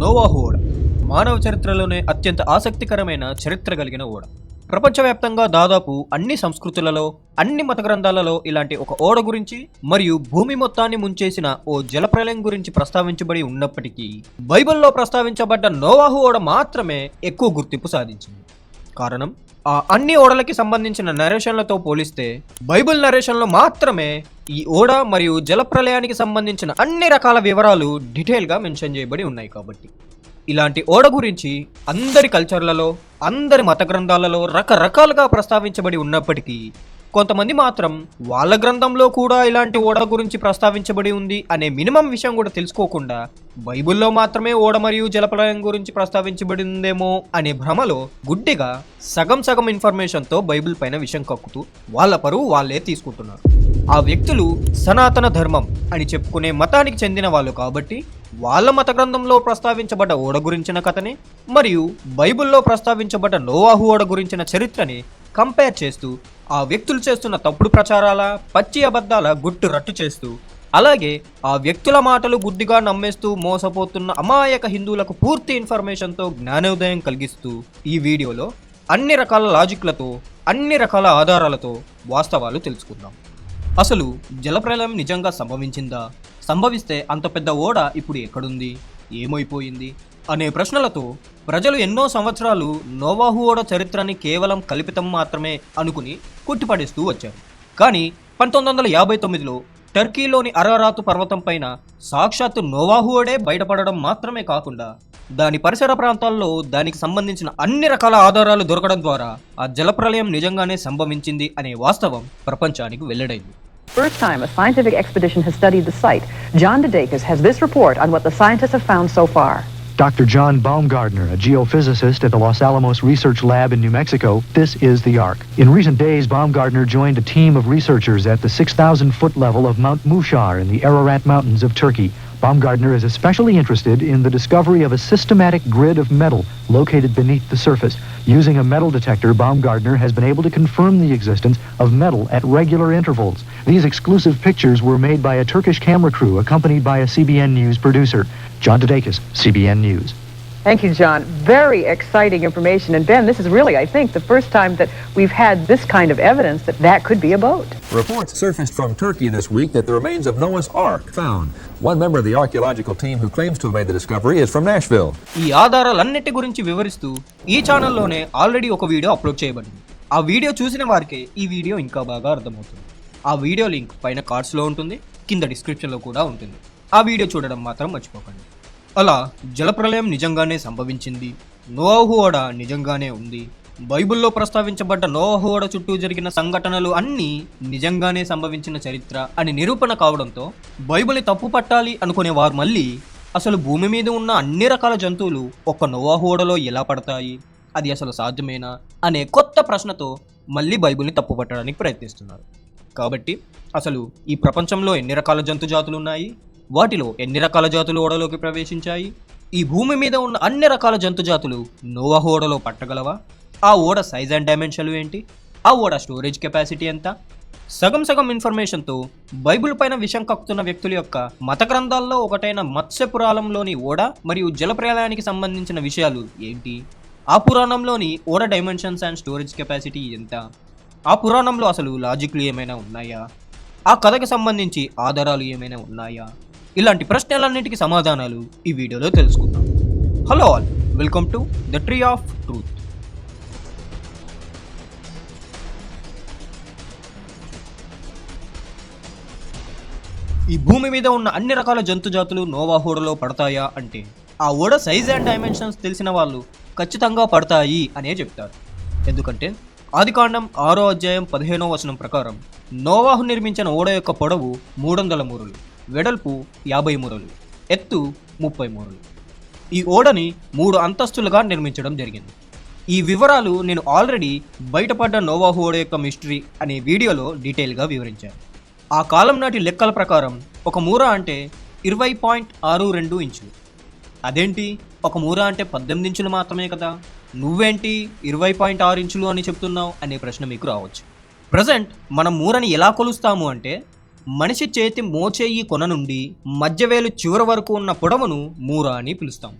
నోవాహు ఓడ మానవ చరిత్రలోనే అత్యంత ఆసక్తికరమైన చరిత్ర కలిగిన ఓడ. ప్రపంచవ్యాప్తంగా దాదాపు అన్ని సంస్కృతులలో, అన్ని మత గ్రంథాలలో ఇలాంటి ఒక ఓడ గురించి మరియు భూమి మొత్తాన్ని ముంచేసిన ఓ జలప్రలయం గురించి ప్రస్తావించబడి ఉన్నప్పటికీ బైబిల్లో ప్రస్తావించబడ్డ నోవాహు ఓడ మాత్రమే ఎక్కువ గుర్తింపు సాధించింది. కారణం, ఆ అన్ని ఓడలకి సంబంధించిన నరేషన్లతో పోలిస్తే బైబిల్ నరేషన్లో మాత్రమే ఈ ఓడ మరియు జలప్రలయానికి సంబంధించిన అన్ని రకాల వివరాలు డీటెయిల్గా మెన్షన్ చేయబడి ఉన్నాయి. కాబట్టి ఇలాంటి ఓడ గురించి అందరి కల్చర్లలో, అందరి మత గ్రంథాలలో రకరకాలుగా ప్రస్తావించబడి ఉన్నప్పటికీ కొంతమంది మాత్రం వాళ్ళ గ్రంథంలో కూడా ఇలాంటి ఓడ గురించి ప్రస్తావించబడి ఉంది అనే మినిమం విషయం కూడా తెలుసుకోకుండా బైబిల్లో మాత్రమే ఓడ మరియు జలప్రలయం గురించి ప్రస్తావించబడి ఉందేమో అనే భ్రమలో గుడ్డిగా సగం ఇన్ఫర్మేషన్తో బైబిల్ పైన విషం కక్కుతూ వాళ్ళ పరువు వాళ్ళే తీసుకుంటున్నారు. ఆ వ్యక్తులు సనాతన ధర్మం అని చెప్పుకునే మతానికి చెందిన వాళ్ళు కాబట్టి వాళ్ళ మత గ్రంథంలో ప్రస్తావించబడ్డ ఓడ గురించిన కథని మరియు బైబిల్లో ప్రస్తావించబడ్డ నోవాహు ఓడ గురించిన చరిత్రని కంపేర్ చేస్తూ ఆ వ్యక్తులు చేస్తున్న తప్పుడు ప్రచారాల, పచ్చి అబద్ధాల గుట్టు రట్టు చేస్తూ, అలాగే ఆ వ్యక్తుల మాటలు గుడ్డిగా నమ్మేస్తూ మోసపోతున్న అమాయక హిందువులకు పూర్తి ఇన్ఫర్మేషన్తో జ్ఞానోదయం కలిగిస్తూ ఈ వీడియోలో అన్ని రకాల లాజిక్లతో, అన్ని రకాల ఆధారాలతో వాస్తవాలు తెలుసుకుందాం. అసలు జలప్రలయం నిజంగా సంభవించిందా? సంభవిస్తే అంత పెద్ద ఓడ ఇప్పుడు ఎక్కడుంది, ఏమైపోయింది అనే ప్రశ్నలతో ప్రజలు ఎన్నో సంవత్సరాలు నోవాహు ఓడ చరిత్రని కేవలం కల్పితం మాత్రమే అనుకుని కుట్టిపడేస్తూ వచ్చారు. కానీ 1959లో టర్కీలోని అరారాతు పర్వతం పైన సాక్షాత్తు నోవాహు ఓడే బయటపడడం మాత్రమే కాకుండా దాని పరిసర ప్రాంతాల్లో దానికి సంబంధించిన అన్ని రకాల ఆధారాలు దొరకడం ద్వారా ఆ జలప్రలయం నిజంగానే సంభవించింది అనే వాస్తవం ప్రపంచానికి వెల్లడైంది. First time a scientific expedition has studied the site. John Dedekis has this report on what the scientists have found so far. Dr. John Baumgartner, a geophysicist at the Los Alamos Research Lab in New Mexico, this is the Ark. In recent days, Baumgartner joined a team of researchers at the 6,000-foot level of Mount Mushar in the Ararat Mountains of Turkey. Baumgartner is especially interested in the discovery of a systematic grid of metal located beneath the surface. Using a metal detector, Baumgartner has been able to confirm the existence of metal at regular intervals. These exclusive pictures were made by a Turkish camera crew accompanied by a CBN News producer. John Dedekis, CBN News. Thank you, John. Very exciting information. And Ben, this is really, I think, the first time that we've had this kind of evidence that that could be a boat. Reports surfaced from Turkey this week that the remains of Noah's Ark found. One member of the archaeological team who claims to have made the discovery is from Nashville. ఈ ఆధారాలన్నిటి గురించి వివరిస్తూ ఈ ఛానల్లోనే already ఒక video upload చేయబడింది. ఆ video చూసిన వారికి ఈ వీడియో ఇంకా బాగా అర్థమవుతుంది. ఆ వీడియో లింక్ పైన కార్డ్స్లో ఉంటుంది, కింద డిస్క్రిప్షన్లో కూడా ఉంటుంది. ఆ వీడియో చూడడం మాత్రం మర్చిపోకండి. అలా జలప్రలయం నిజంగానే సంభవించింది, నోవాహు ఓడ నిజంగానే ఉంది, బైబిల్లో ప్రస్తావించబడ్డ నోవాహు ఓడ చుట్టూ జరిగిన సంఘటనలు అన్నీ నిజంగానే సంభవించిన చరిత్ర అని నిరూపణ కావడంతో బైబిల్ని తప్పు పట్టాలి అనుకునే వారు మళ్ళీ అసలు భూమి మీద ఉన్న అన్ని రకాల జంతువులు ఒక్క నోవాహు ఓడలో ఎలా పడతాయి, అది అసలు సాధ్యమేనా అనే కొత్త ప్రశ్నతో మళ్ళీ బైబిల్ని తప్పు పట్టడానికి ప్రయత్నిస్తున్నారు. కాబట్టి అసలు ఈ ప్రపంచంలో ఎన్ని రకాల జంతు జాతులు ఉన్నాయి, వాటిలో ఎన్ని రకాల జాతులు ఓడలోకి ప్రవేశించాయి, ఈ భూమి మీద ఉన్న అన్ని రకాల జంతు జాతులు నోవాహు ఓడలో పట్టగలవా, ఆ ఓడ సైజ్ అండ్ డైమెన్షన్లు ఏంటి, ఆ ఓడ స్టోరేజ్ కెపాసిటీ ఎంత, సగం ఇన్ఫర్మేషన్తో బైబిల్ పైన విషం కక్కుతున్న వ్యక్తుల యొక్క మత గ్రంథాల్లో ఒకటైన మత్స్య పురాణంలోని ఓడ మరియు జలప్రలయానికి సంబంధించిన విషయాలు ఏంటి, ఆ పురాణంలోని ఓడ డైమెన్షన్స్ అండ్ స్టోరేజ్ కెపాసిటీ ఎంత, ఆ పురాణంలో అసలు లాజిక్లు ఏమైనా ఉన్నాయా, ఆ కథకి సంబంధించి ఆధారాలు ఏమైనా ఉన్నాయా, ఇలాంటి ప్రశ్నలన్నిటికీ సమాధానాలు ఈ వీడియోలో తెలుసుకుందాం. Hello all, welcome to the tree of truth. ఈ భూమి మీద ఉన్న అన్ని రకాల జంతు జాతులు నోవాహు ఓడలో పడతాయా అంటే ఆ ఓడ సైజ్ అండ్ డైమెన్షన్స్ తెలిసిన వాళ్ళు ఖచ్చితంగా పడతాయి అనే చెప్తారు. ఎందుకంటే ఆదికాండం 6వ అధ్యాయం 15వ వచనం ప్రకారం నోవాహు నిర్మించిన ఓడ యొక్క పొడవు 300 మూరలు, వెడల్పు 50 మూరలు, ఎత్తు 30 మూరలు. ఈ ఓడని 3 అంతస్తులుగా నిర్మించడం జరిగింది. ఈ వివరాలు నేను ఆల్రెడీ బయటపడ్డ నోవాహు ఓడ యొక్క మిస్టరీ అనే వీడియోలో డీటెయిల్గా వివరించాను. ఆ కాలం నాటి లెక్కల ప్రకారం ఒక మూర అంటే 20.62 ఇంచులు. అదేంటి, ఒక మూర అంటే 18 ఇంచులు మాత్రమే కదా, నువ్వేంటి 20.6 ఇంచులు అని చెప్తున్నావు అనే ప్రశ్న మీకు రావచ్చు. ప్రజెంట్ మనం మూరని ఎలా కొలుస్తాము అంటే మనిషి చేతి మోచేయి కొన నుండి మధ్యవేలు చివరి వరకు ఉన్న పొడవును మూర అని పిలుస్తాం.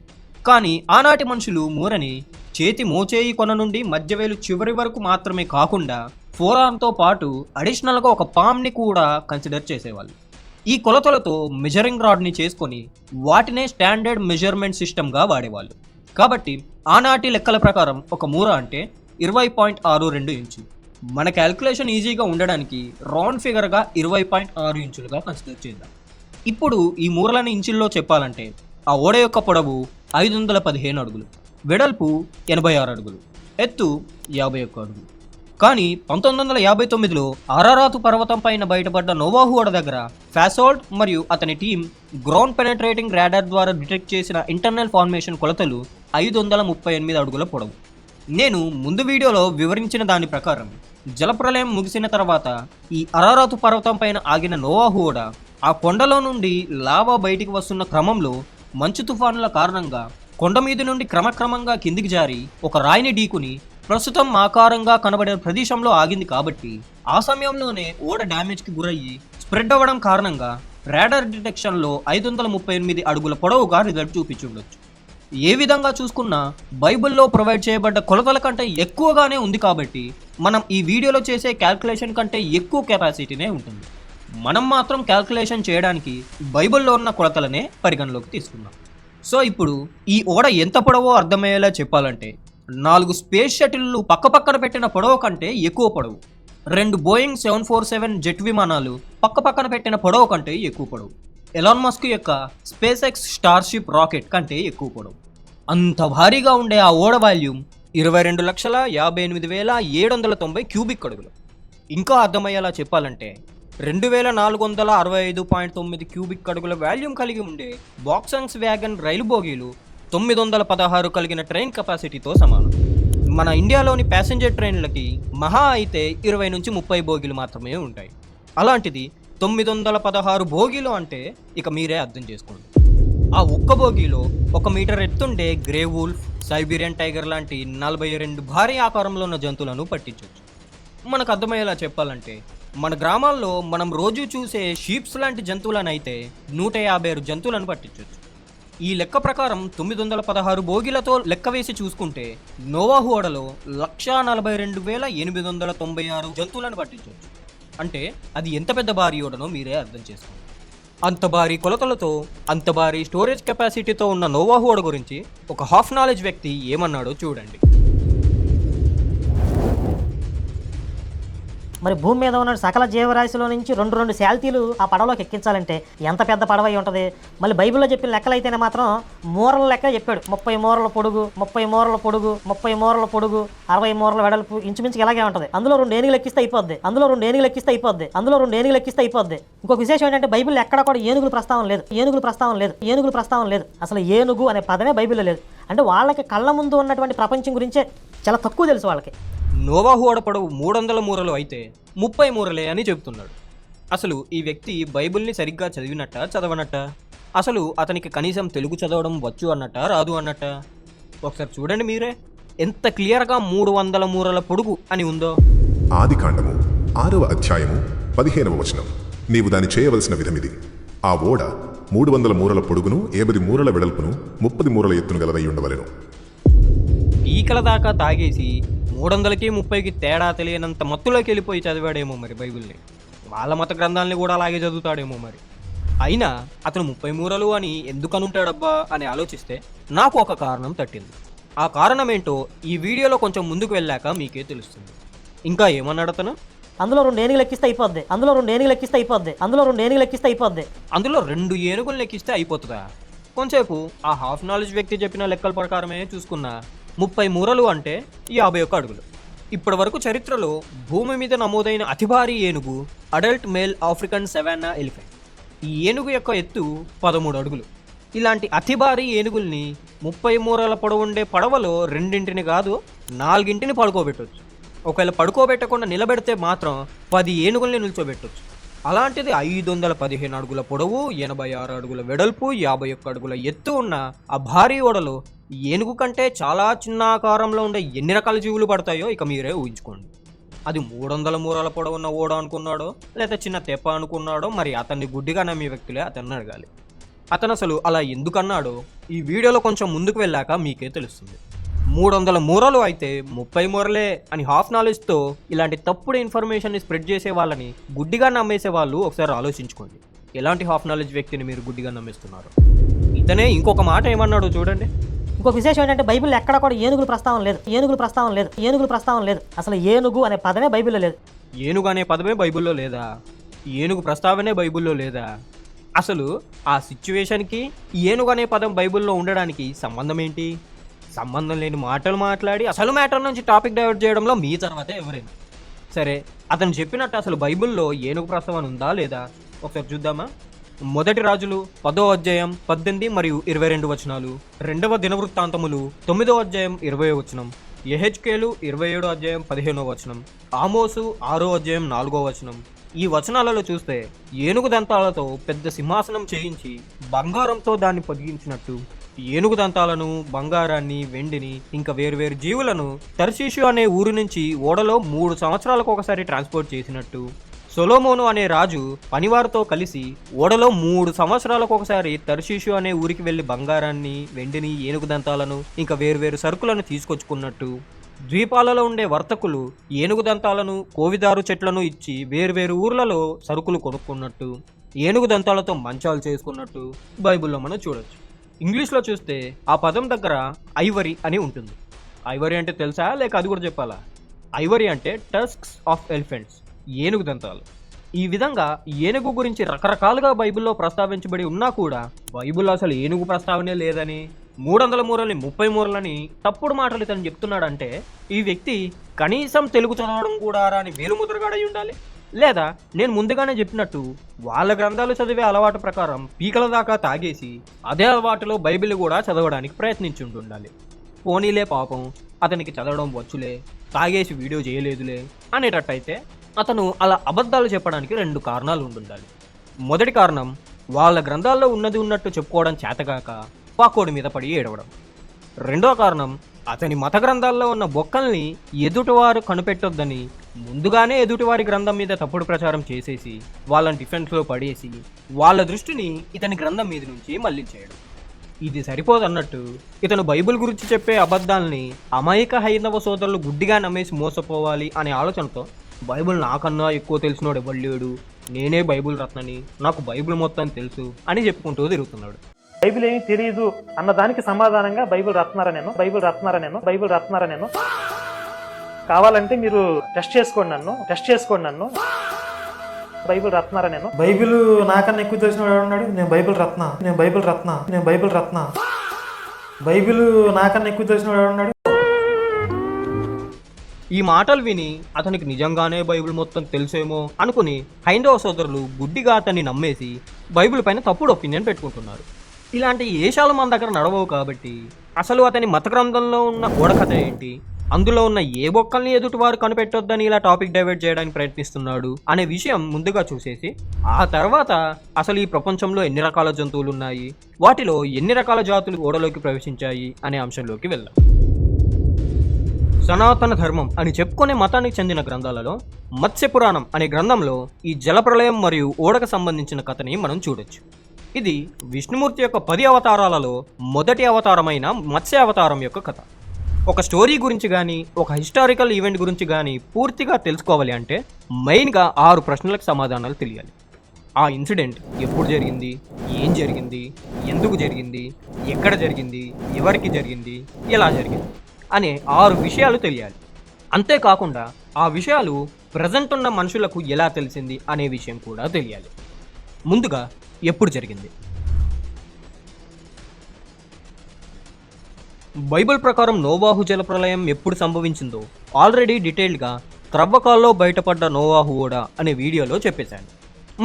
కానీ ఆనాటి మనుషులు మూరని చేతి మోచేయి కొన నుండి మధ్యవేలు చివరి వరకు మాత్రమే కాకుండా ఫోరాన్తో పాటు అడిషనల్గా ఒక పామ్ని కూడా కన్సిడర్ చేసేవాళ్ళు. ఈ కొలతలతో మెజరింగ్ రాడ్ని చేసుకొని వాటినే స్టాండర్డ్ మెజర్మెంట్ సిస్టమ్గా వాడేవాళ్ళు. కాబట్టి ఆనాటి లెక్కల ప్రకారం ఒక మూర అంటే 20.62 ఇంచులు. మన క్యాల్కులేషన్ ఈజీగా ఉండడానికి రౌండ్ ఫిగర్గా 20.6 ఇంచులుగా కన్సిడర్ చేద్దాం. ఇప్పుడు ఈ మూరలని ఇంచుల్లో చెప్పాలంటే ఆ ఓడ యొక్క పొడవు 515 అడుగులు, వెడల్పు 86 అడుగులు, ఎత్తు 51 అడుగులు. కానీ 1959లో అరారాతు పర్వతం పైన బయటపడ్డ నోవాహు ఓడ దగ్గర ఫాసోల్ట్ మరియు అతని టీం గ్రౌండ్ పెనట్రేటింగ్ రాడార్ ద్వారా డిటెక్ట్ చేసిన ఇంటర్నల్ ఫార్మేషన్ కొలతలు 538 అడుగుల పొడవు. నేను ముందు వీడియోలో వివరించిన దాని ప్రకారం జలప్రలయం ముగిసిన తర్వాత ఈ అరారాతు పర్వతం పైన ఆగిన నోవాహు ఓడ ఆ కొండలో నుండి లావా బయటికి వస్తున్న క్రమంలో మంచు తుఫానుల కారణంగా కొండ మీద నుండి క్రమక్రమంగా కిందికి జారి ఒక రాయిని ఢీకుని ప్రస్తుతం ఆకారంగా కనబడే ప్రదేశంలో ఆగింది. కాబట్టి ఆ సమయంలోనే ఓడ డ్యామేజ్కి గురయ్యి స్ప్రెడ్ అవ్వడం కారణంగా రాడార్ డిటెక్షన్లో 538 అడుగుల పొడవుగా రిజల్ట్ చూపించుండొచ్చు. ఏ విధంగా చూసుకున్నా బైబిల్లో ప్రొవైడ్ చేయబడ్డ కొలతల కంటే ఎక్కువగానే ఉంది. కాబట్టి మనం ఈ వీడియోలో చేసే క్యాల్కులేషన్ కంటే ఎక్కువ కెపాసిటీనే ఉంటుంది. మనం మాత్రం క్యాల్కులేషన్ చేయడానికి బైబిల్లో ఉన్న కొలతలనే పరిగణలోకి తీసుకున్నాం. సో ఇప్పుడు ఈ ఓడ ఎంత పొడవో అర్థమయ్యేలా చెప్పాలంటే 4 స్పేస్ షటిల్లు పక్కపక్కన పెట్టిన పొడవు కంటే ఎక్కువ పొడవు, 2 బోయింగ్ 747 జెట్ విమానాలు పక్కపక్కన పెట్టిన పొడవు కంటే ఎక్కువ పొడవు, ఎలాన్ మస్క్ యొక్క స్పేస్ ఎక్స్ స్టార్షిప్ రాకెట్ కంటే ఎక్కువ పొడవు. అంత భారీగా ఉండే ఆ ఓడ వాల్యూమ్ 22,58,790 క్యూబిక్ అడుగులు. ఇంకా అర్థమయ్యేలా చెప్పాలంటే 2,465.9 క్యూబిక్ అడుగుల వాల్యూమ్ కలిగి ఉండే బాక్సంగ్స్ వ్యాగన్ రైలు బోగీలు 916 కలిగిన ట్రైన్ కెపాసిటీతో సమానం. మన ఇండియాలోని ప్యాసింజర్ ట్రైన్లకి మహా అయితే 20 నుంచి 30 బోగీలు మాత్రమే ఉంటాయి. అలాంటిది 916 బోగీలు అంటే ఇక మీరే అర్థం చేసుకోండి. ఆ ఒక్క బోగీలో 1 మీటర్ ఎత్తుండే గ్రే వూల్ఫ్, సైబీరియన్ టైగర్ లాంటి 42 భారీ ఆకారంలో ఉన్న జంతువులను పట్టించవచ్చు. మనకు అర్థమయ్యేలా చెప్పాలంటే మన గ్రామాల్లో మనం రోజు చూసే షీప్స్ లాంటి జంతువులనైతే 156 జంతువులను పట్టించవచ్చు. ఈ లెక్క ప్రకారం 916 బోగీలతో లెక్క వేసి చూసుకుంటే నోవాహు ఓడలో 142,896 జంతువులను పట్టించవచ్చు. అంటే అది ఎంత పెద్ద భారీ ఓడనో మీరే అర్థం చేసుకోండి. అంత భారీ కొలతలతో అంత భారీ స్టోరేజ్ కెపాసిటీతో ఉన్న నోవాహు ఓడ గురించి ఒక హాఫ్ నాలెడ్జ్ వ్యక్తి ఏమన్నాడో చూడండి. మరి భూమి మీద ఉన్న సకల జీవరాశిలో నుంచి రెండు శాల్తీలు ఆ పడవలోకి ఎక్కించాలంటే ఎంత పెద్ద పడవ అయి ఉంటుంది. మళ్ళీ బైబిల్లో చెప్పిన లెక్కలైతేనే మాత్రం మూరల లెక్క చెప్పాడు. 30 మూరల పొడుగు, 30 మూరల పొడుగు, 30 మూరల పొడుగు, 60 మూరల వెడల్పు, ఇంచుమించుగా ఇలాగే ఉంటుంది. అందులో 2 ఏనుగులు ఎక్కిస్తే అయిపోద్ది, అందులో 2 ఏనుగులు ఎక్కిస్తే అయిపోద్ది, అందులో 2 ఏనుగులు ఎక్కిస్తే అయిపోద్ది. ఇంకొక విశేషం ఏంటంటే బైబిల్ ఎక్కడ కూడా ఏనుగులు ప్రస్తావన లేదు, ఏనుగులు ప్రస్తావన లేదు, ఏనుగులు ప్రస్తావన లేదు. అసలు ఏనుగు అనే పదమే బైబిల్లో లేదు. అంటే వాళ్ళకి కళ్ళ ముందు ఉన్నటువంటి ప్రపంచం గురించే చాలా తక్కువ తెలుసు వాళ్ళకి. నోవాహు ఓడ పొడవు 300 మూరలు అయితే 30 మూరలే అని చెబుతున్నాడు. అసలు ఈ వ్యక్తి బైబిల్ని సరిగ్గా చదివినట్ట చదవనట్ట? అసలు అతనికి కనీసం తెలుగు చదవడం వచ్చు అన్నట్ట రాదు అన్నట్ట? ఒకసారి చూడండి మీరే ఎంత క్లియర్గా 300 మూరల పొడుగు అని ఉందో. ఆదికాండము 6వ అధ్యాయము 15వ వచనం. నీవు దాన్ని చేయవలసిన విధమిది. ఆ ఓడ 300 మూరల పొడుగును 50 మూరల వెడల్పును 30 మూరల ఎత్తును గలదై ఉండవలెను. పీకల దాకా తాగేసి 300కి 30కి తేడా తెలియనంత మత్తులోకి వెళ్ళిపోయి చదివాడేమో మరి బైబిల్ని. వాళ్ళ మత గ్రంథాలని కూడా అలాగే చదువుతాడేమో మరి. అయినా అతను 30 మూరలు అని ఎందుకు అనుంటాడబ్బా అని ఆలోచిస్తే నాకు ఒక కారణం తట్టింది. ఆ కారణం ఏంటో ఈ వీడియోలో కొంచెం ముందుకు వెళ్ళాక మీకే తెలుస్తుంది. ఇంకా ఏమన్నాడు అతను? అందులో 2 ఏనుగులు ఎక్కిస్తే అయిపోద్ది, అందులో 2 ఏనుగులు ఎక్కిస్తే అయిపోద్ది, అందులో 2 ఏనుగులు ఎక్కిస్తే అయిపోద్ది. అందులో 2 ఏనుగులు ఎక్కిస్తే అయిపోతుందా? కొంచెంసేపు ఆ హాఫ్ నాలెడ్జ్ వ్యక్తి చెప్పిన లెక్కల ప్రకారమే చూసుకున్నా 30 మూరలు అంటే 51 అడుగులు. ఇప్పటి వరకు చరిత్రలో భూమి మీద నమోదైన అతి భారీ ఏనుగు అడల్ట్ మేల్ ఆఫ్రికన్ సెవానా ఎలిఫెంట్. ఈ ఏనుగు యొక్క ఎత్తు 13 అడుగులు. ఇలాంటి అతి భారీ ఏనుగుల్ని 30 మూరల పొడవుండే పడవలో 2 కాదు 4 పడుకోబెట్టవచ్చు. ఒకవేళ పడుకోబెట్టకుండా నిలబెడితే మాత్రం 10 ఏనుగుల్ని నిల్చోబెట్టవచ్చు. అలాంటిది 515 అడుగుల పొడవు, 86 అడుగుల వెడల్పు, 51 అడుగుల ఎత్తు ఉన్న ఆ భారీ ఓడలో ఏనుగు కంటే చాలా చిన్న ఆకారంలో ఉండే ఎన్ని రకాల జీవులు పడతాయో ఇక మీరే ఊహించుకోండి. అది 300 మూరల పొడవు ఉన్న ఓడ అనుకున్నాడో లేదా చిన్న తెప్ప అనుకున్నాడో మరి అతన్ని గుడ్డిగా నమ్మే వ్యక్తులే అతన్ని అడగాలి. అతను అసలు అలా ఎందుకన్నాడో ఈ వీడియోలో కొంచెం ముందుకు వెళ్ళాక మీకే తెలుస్తుంది. 300 మూరలు అయితే 30 మూరలే అని హాఫ్ నాలెడ్జ్తో ఇలాంటి తప్పుడు ఇన్ఫర్మేషన్ని స్ప్రెడ్ చేసే వాళ్ళని గుడ్డిగా నమ్మేసే వాళ్ళు ఒకసారి ఆలోచించుకోండి. ఎలాంటి హాఫ్ నాలెడ్జ్ వ్యక్తిని మీరు గుడ్డిగా నమ్మేస్తున్నారు? ఇతనే ఇంకొక మాట ఏమన్నాడో చూడండి. ఇంకొక విశేషం ఏంటంటే బైబిల్ ఎక్కడ కూడా ఏనుగుల ప్రస్తావన లేదు. అసలు ఏనుగు అనే పదమే బైబిల్లో లేదు. ఏనుగు అనే పదమే బైబిల్లో లేదా? ఏనుగు ప్రస్తావనే బైబిల్లో లేదా? అసలు ఆ సిచ్యువేషన్కి ఏనుగు అనే పదం బైబిల్లో ఉండడానికి సంబంధం ఏంటి? సంబంధం లేని మాటలు మాట్లాడి అసలు మ్యాటర్ నుంచి టాపిక్ డైవర్ట్ చేయడంలో మీ తర్వాతే ఎవరైనా సరే. అతను చెప్పినట్టు అసలు బైబిల్లో ఏనుగు ప్రస్తావన ఉందా లేదా ఒకసారి చూద్దామా? మొదటి రాజులు 10వ అధ్యాయం 18 మరియు 22 వచనాలు, 2వ దినవృత్తాంతములు 9వ అధ్యాయం 20వ వచనం, యెహెజ్కేలు 27వ అధ్యాయం 15వ వచనం, ఆమోసు 6వ అధ్యాయం 4వ వచనం. ఈ వచనాలలో చూస్తే ఏనుగు దంతాలతో పెద్ద సింహాసనం చేయించి బంగారంతో దాన్ని పొదిగించినట్టు, ఏనుగు దంతాలను, బంగారాన్ని, వెండిని, ఇంకా వేరువేరు జీవులను తర్షీషు అనే ఊరు నుంచి ఓడలో 3 సంవత్సరాలకు ఒకసారి ట్రాన్స్పోర్ట్ చేసినట్టు, సొలొమోను అనే రాజు పనివారితో కలిసి ఓడలో 3 సంవత్సరాలకు ఒకసారి తర్షీషు అనే ఊరికి వెళ్లి బంగారాన్ని, వెండిని, ఏనుగు దంతాలను, ఇంకా వేరువేరు సరుకులను తీసుకొచ్చుకున్నట్టు, ద్వీపాలలో ఉండే వర్తకులు ఏనుగు దంతాలను, కోవిదారు చెట్లను ఇచ్చి వేరువేరు ఊర్లలో సరుకులు కొనుక్కున్నట్టు, ఏనుగు దంతాలతో మంచాలు చేసుకున్నట్టు బైబిల్లో మనం చూడొచ్చు. ఇంగ్లీష్లో చూస్తే ఆ పదం దగ్గర ఐవరీ అని ఉంటుంది. ఐవరీ అంటే తెలుసా లేక అది కూడా చెప్పాలా? ఐవరీ అంటే టస్క్స్ ఆఫ్ ఎలిఫెంట్స్, ఏనుగు దంతాలు. ఈ విధంగా ఏనుగు గురించి రకరకాలుగా బైబిల్లో ప్రస్తావించబడి ఉన్నా కూడా బైబిల్లో అసలు ఏనుగు ప్రస్తావనే లేదని, 300 మూరల్ని 30 మూరలని తప్పుడు మాటలు ఇతను చెప్తున్నాడంటే ఈ వ్యక్తి కనీసం తెలుగు చదవడం కూడా రాని వేలుముద్రగాడై ఉండాలి. లేదా నేను ముందుగానే చెప్పినట్టు వాళ్ళ గ్రంథాలు చదివే అలవాటు ప్రకారం పీకల దాకా తాగేసి అదే అలవాటులో బైబిల్ కూడా చదవడానికి ప్రయత్నించుంటుండాలి. పోనీలే పాపం అతనికి చదవడం వచ్చులే, తాగేసి వీడియో చేయలేదులే అనేటట్టయితే అతను అలా అబద్ధాలు చెప్పడానికి 2 కారణాలు ఉండాలి. మొదటి కారణం వాళ్ళ గ్రంథాల్లో ఉన్నది ఉన్నట్టు చెప్పుకోవడం చేతగాక పాకోడి మీద పడి ఏడవడం. రెండో కారణం అతని మత గ్రంథాల్లో ఉన్న బొక్కల్ని ఎదుటివారు కనిపెట్టొద్దని ముందుగానే ఎదుటివారి గ్రంథం మీద తప్పుడు ప్రచారం చేసేసి వాళ్ళని డిఫెన్స్లో పడేసి వాళ్ళ దృష్టిని ఇతని గ్రంథం మీద నుంచి మళ్లించేయడం. ఇది సరిపోదన్నట్టు ఇతను బైబిల్ గురించి చెప్పే అబద్ధాలని అమాయక హైందవ సోదరులు గుడ్డిగా నమ్మేసి మోసపోవాలి అనే ఆలోచనతో బైబిల్ నాకన్నా ఎక్కువ తెలిసినోడు ఎవరు లేడు, నేనే బైబిల్ రత్నని, నాకు బైబిల్ మొత్తం తెలుసు అని చెప్పుకుంటూ తిరుగుతున్నాడు. బైబిల్ ఏమీ తెలియదు అన్న దానికి సమాధానంగా బైబిల్ రత్నారా నేను కావాలంటే మీరు టెస్ట్ చేసుకోండి నన్ను బైబిల్ రత్నారా నేను, బైబిల్ నాకన్నా ఎక్కువ తెలిసిన వాడు ఉన్నాడు, నేను బైబిల్ రత్న బైబిల్ నాకన్నా ఎక్కువ తెలిసిన వాడు ఉన్నాడు. ఈ మాటలు విని అతనికి నిజంగానే బైబిల్ మొత్తం తెలుసేమో అనుకుని హైందవ సోదరులు గుడ్డిగా అతన్ని నమ్మేసి బైబిల్ పైన తప్పుడు ఒపీనియన్ పెట్టుకుంటున్నారు. ఇలాంటి ఏషాలు మన దగ్గర నడవవు కాబట్టి అసలు అతని మత గ్రంథంలో ఉన్న ఓడకథ ఏంటి, అందులో ఉన్న ఏ బొక్కల్ని ఎదుటివారు కనిపెట్టొద్దని ఇలా టాపిక్ డైవర్ట్ చేయడానికి ప్రయత్నిస్తున్నాడు అనే విషయం ముందుగా చూసేసి ఆ తర్వాత అసలు ఈ ప్రపంచంలో ఎన్ని రకాల జంతువులు ఉన్నాయి, వాటిలో ఎన్ని రకాల జాతులు ఓడలోకి ప్రవేశించాయి అనే అంశంలోకి వెళ్దాం. సనాతన ధర్మం అని చెప్పుకునే మతానికి చెందిన గ్రంథాలలో మత్స్య పురాణం అనే గ్రంథంలో ఈ జలప్రలయం మరియు ఓడకు సంబంధించిన కథని మనం చూడొచ్చు. ఇది విష్ణుమూర్తి యొక్క 10 అవతారాలలో మొదటి అవతారమైన మత్స్య అవతారం యొక్క కథ. ఒక స్టోరీ గురించి కానీ ఒక హిస్టారికల్ ఈవెంట్ గురించి కానీ పూర్తిగా తెలుసుకోవాలి అంటే మెయిన్గా 6 ప్రశ్నలకు సమాధానాలు తెలియాలి. ఆ ఇన్సిడెంట్ ఎప్పుడు జరిగింది, ఏం జరిగింది, ఎందుకు జరిగింది, ఎక్కడ జరిగింది, ఎవరికి జరిగింది, ఎలా జరిగింది అనే 6 విషయాలు తెలియాలి. అంతేకాకుండా ఆ విషయాలు ప్రజెంట్ ఉన్న మనుషులకు ఎలా తెలిసింది అనే విషయం కూడా తెలియాలి. ముందుగా ఎప్పుడు జరిగింది? బైబిల్ ప్రకారం నోవాహు జలప్రలయం ఎప్పుడు సంభవించిందో ఆల్రెడీ డీటెయిల్డ్గా త్రవ్వకాల్లో బయటపడ్డ నోవాహు ఓడ అనే వీడియోలో చెప్పేశాను.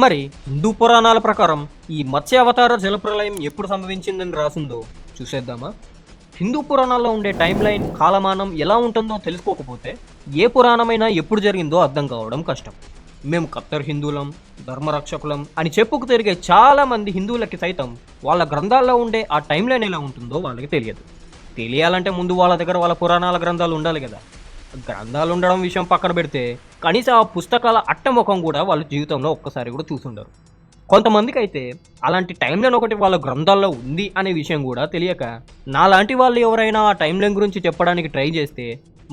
మరి హిందూ పురాణాల ప్రకారం ఈ మత్స్యావతార జలప్రలయం ఎప్పుడు సంభవించిందని రాసిందో చూసేద్దామా? హిందూ పురాణాల్లో ఉండే టైం లైన్, కాలమానం ఎలా ఉంటుందో తెలుసుకోకపోతే ఏ పురాణమైనా ఎప్పుడు జరిగిందో అర్థం కావడం కష్టం. మేము కత్తర్ హిందువులం, ధర్మరక్షకులం అని చెప్పుకు తిరిగే చాలామంది హిందువులకి సైతం వాళ్ళ గ్రంథాల్లో ఉండే ఆ టైం లైన్ ఎలా ఉంటుందో వాళ్ళకి తెలియదు. తెలియాలంటే ముందు వాళ్ళ దగ్గర వాళ్ళ పురాణాల గ్రంథాలు ఉండాలి కదా. గ్రంథాలు ఉండడం విషయం పక్కన పెడితే కనీసం ఆ పుస్తకాల అట్టముఖం కూడా వాళ్ళ జీవితంలో ఒక్కసారి కూడా చూసుండరు. కొంతమందికి అయితే అలాంటి టైం లైన్ ఒకటి వాళ్ళ గ్రంథాల్లో ఉంది అనే విషయం కూడా తెలియక నాలాంటి వాళ్ళు ఎవరైనా ఆ టైం లైన్ గురించి చెప్పడానికి ట్రై చేస్తే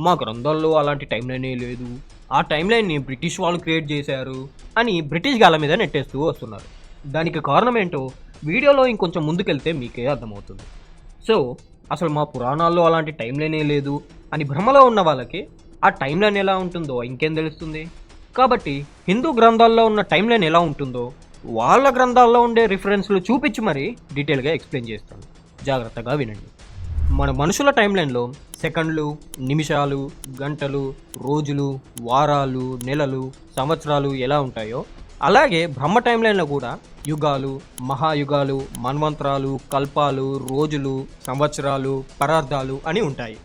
మా గ్రంథాల్లో అలాంటి టైం లైనే లేదు, ఆ టైం లైన్ని బ్రిటిష్ వాళ్ళు క్రియేట్ చేశారు అని బ్రిటిష్ గాళ్ళ మీద నెట్టేస్తూ వస్తున్నారు. దానికి కారణం ఏంటో వీడియోలో ఇంకొంచెం ముందుకెళ్తే మీకే అర్థమవుతుంది. సో అసలు మా పురాణాల్లో అలాంటి టైం లైనే లేదు అని భ్రమలో ఉన్న వాళ్ళకి ఆ టైం లైన్ ఎలా ఉంటుందో ఇంకేం తెలుస్తుంది. కాబట్టి హిందూ గ్రంథాల్లో ఉన్న టైం లైన్ ఎలా ఉంటుందో వాళ్ళ గ్రంథాల్లో ఉండే రిఫరెన్స్లు చూపించి మరీ డీటెయిల్గా ఎక్స్ప్లెయిన్ చేస్తాను, జాగ్రత్తగా వినండి. మన మనుషుల టైం లైన్లో సెకండ్లు, నిమిషాలు, గంటలు, రోజులు, వారాలు, నెలలు, సంవత్సరాలు ఎలా ఉంటాయో అలాగే బ్రహ్మ టైం లైన్లో కూడా యుగాలు, మహాయుగాలు, మన్వంతరాలు, కల్పాలు, రోజులు, సంవత్సరాలు, పరార్థాలు అని ఉంటాయి.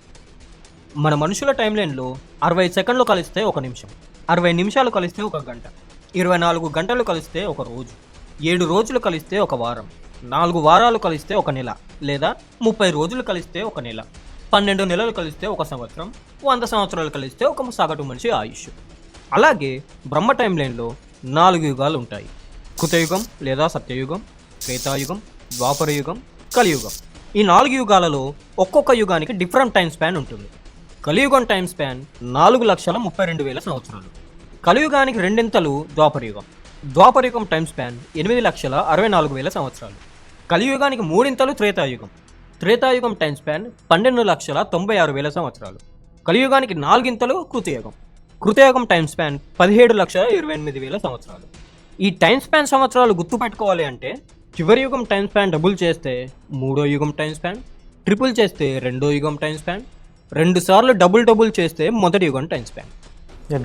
మన మనుషుల టైం లైన్లో 60 సెకండ్లు కలిస్తే ఒక నిమిషం, 60 నిమిషాలు కలిస్తే ఒక గంట, 24 గంటలు కలిస్తే ఒక రోజు, 7 రోజులు కలిస్తే ఒక వారం, 4 వారాలు కలిస్తే ఒక నెల, లేదా 30 రోజులు కలిస్తే ఒక నెల, 12 నెలలు కలిస్తే ఒక సంవత్సరం, 100 సంవత్సరాలు కలిస్తే ఒక సగటు మనిషి ఆయుష్. అలాగే బ్రహ్మ టైం లైన్లో 4 యుగాలు ఉంటాయి. కృతయుగం లేదా సత్యయుగం, త్రేతాయుగం, ద్వాపరయుగం, కలియుగం. ఈ 4 యుగాలలో ఒక్కొక్క యుగానికి డిఫరెంట్ టైం స్పాన్ ఉంటుంది. కలియుగం టైం స్పాన్ 4,32,000 సంవత్సరాలు. కలియుగానికి రెండింతలు ద్వాపరయుగం. ద్వాపరయుగం టైం స్పాన్ 8,64,000 సంవత్సరాలు. కలియుగానికి మూడింతలు త్రేతాయుగం. త్రేతాయుగం టైం స్పాన్ 12,96,000 సంవత్సరాలు. కలియుగానికి నాలుగింతలు కృతయుగం. కృతయుగం టైం స్పాన్ 17,28,000 సంవత్సరాలు. ఈ టైం స్పాన్ సంవత్సరాలు గుర్తుపెట్టుకోవాలి అంటే చివరి యుగం టైం స్పాన్ డబుల్ చేస్తే మూడో యుగం టైం స్పాన్, ట్రిపుల్ చేస్తే రెండో యుగం టైం స్పాన్, 2 సార్లు డబుల్ చేస్తే మొదటి యుగం టైం స్పాన్.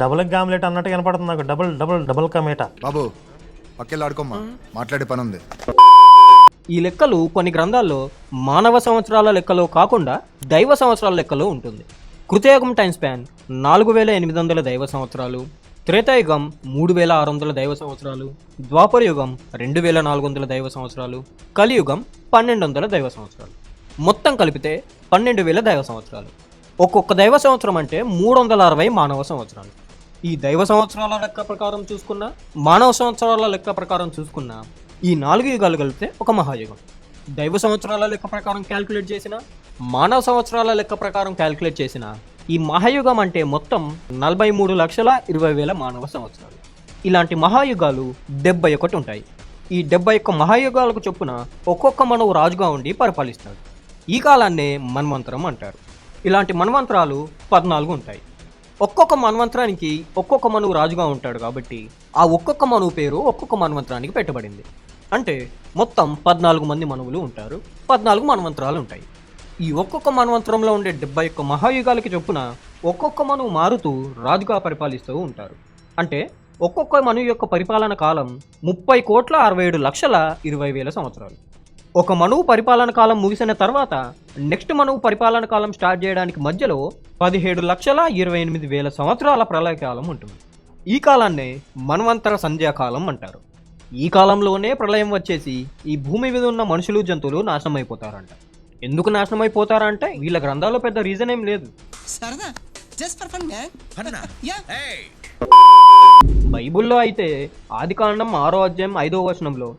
డబుల్ గామ్లెట్ అన్నట్టు కనపడుతుంది నాకు. డబుల్ కమేటా. బాబు పక్కెళ్ళాడుకోమ్మా, మాట్లాడే పని ఉంది. ఈ లెక్కలు కొన్ని గ్రంథాల్లో మానవ సంవత్సరాల లెక్కలో కాకుండా దైవ సంవత్సరాల లెక్కలో ఉంటుంది. కృతయుగం టైం స్పాన్ 4,800 దైవ సంవత్సరాలు, త్రేతాయుగం 3,600 దైవ సంవత్సరాలు, ద్వాపరయుగం 2,400 దైవ సంవత్సరాలు, కలియుగం 1,200 దైవ సంవత్సరాలు. మొత్తం కలిపితే 12,000 దైవ సంవత్సరాలు. ఒక్కొక్క దైవ సంవత్సరం అంటే 360 మానవ సంవత్సరాలు. ఈ దైవ సంవత్సరాల లెక్క ప్రకారం చూసుకున్నా, మానవ సంవత్సరాల లెక్క ప్రకారం చూసుకున్నా ఈ 4 యుగాలు కలిపితే ఒక మహాయుగం. దైవ సంవత్సరాల లెక్క ప్రకారం క్యాల్కులేట్ చేసిన, మానవ సంవత్సరాల లెక్క ప్రకారం క్యాల్కులేట్ చేసిన ఈ మహాయుగం అంటే మొత్తం 43,20,000 మానవ సంవత్సరాలు. ఇలాంటి మహాయుగాలు 71 ఉంటాయి. ఈ 71 మహాయుగాలకు చొప్పున ఒక్కొక్క మనవు రాజుగా ఉండి పరిపాలిస్తాడు. ఈ కాలాన్నే మన్వంతరం అంటారు. ఇలాంటి మన్వంతరాలు 14 ఉంటాయి. ఒక్కొక్క మన్వంతరానికి ఒక్కొక్క మనువు రాజుగా ఉంటాడు కాబట్టి ఆ ఒక్కొక్క మనువు పేరు ఒక్కొక్క మన్వంతరానికి పెట్టబడింది. అంటే మొత్తం 14 మంది మనువులు ఉంటారు, 14 మన్వంతరాలు ఉంటాయి. ఈ ఒక్కొక్క మన్వంతరంలో ఉండే 71 మహాయుగాలకి చొప్పున ఒక్కొక్క మనువు మారుతూ రాజుగా పరిపాలిస్తూ ఉంటారు. అంటే ఒక్కొక్క మనువు యొక్క పరిపాలన కాలం 30,67,20,000 సంవత్సరాలు. ఒక మనువు పరిపాలన కాలం ముగిసిన తర్వాత నెక్స్ట్ మనువు పరిపాలన కాలం స్టార్ట్ చేయడానికి మధ్యలో 17,28,000 సంవత్సరాల ప్రళయకాలం ఉంటుంది. ఈ కాలాన్నే మన్వంతర సంధ్యాకాలం అంటారు. ఈ కాలంలోనే ప్రళయం వచ్చేసి ఈ భూమి మీద ఉన్న మనుషులు, జంతువులు నాశనం అయిపోతారంట. ఎందుకు నాశనం అయిపోతారంటే వీళ్ళ గ్రంథాల్లో పెద్ద రీజన్ ఏం లేదు. బైబుల్లో అయితే ఆదికాండం 6వ అధ్యాయం 5వ వచనంలో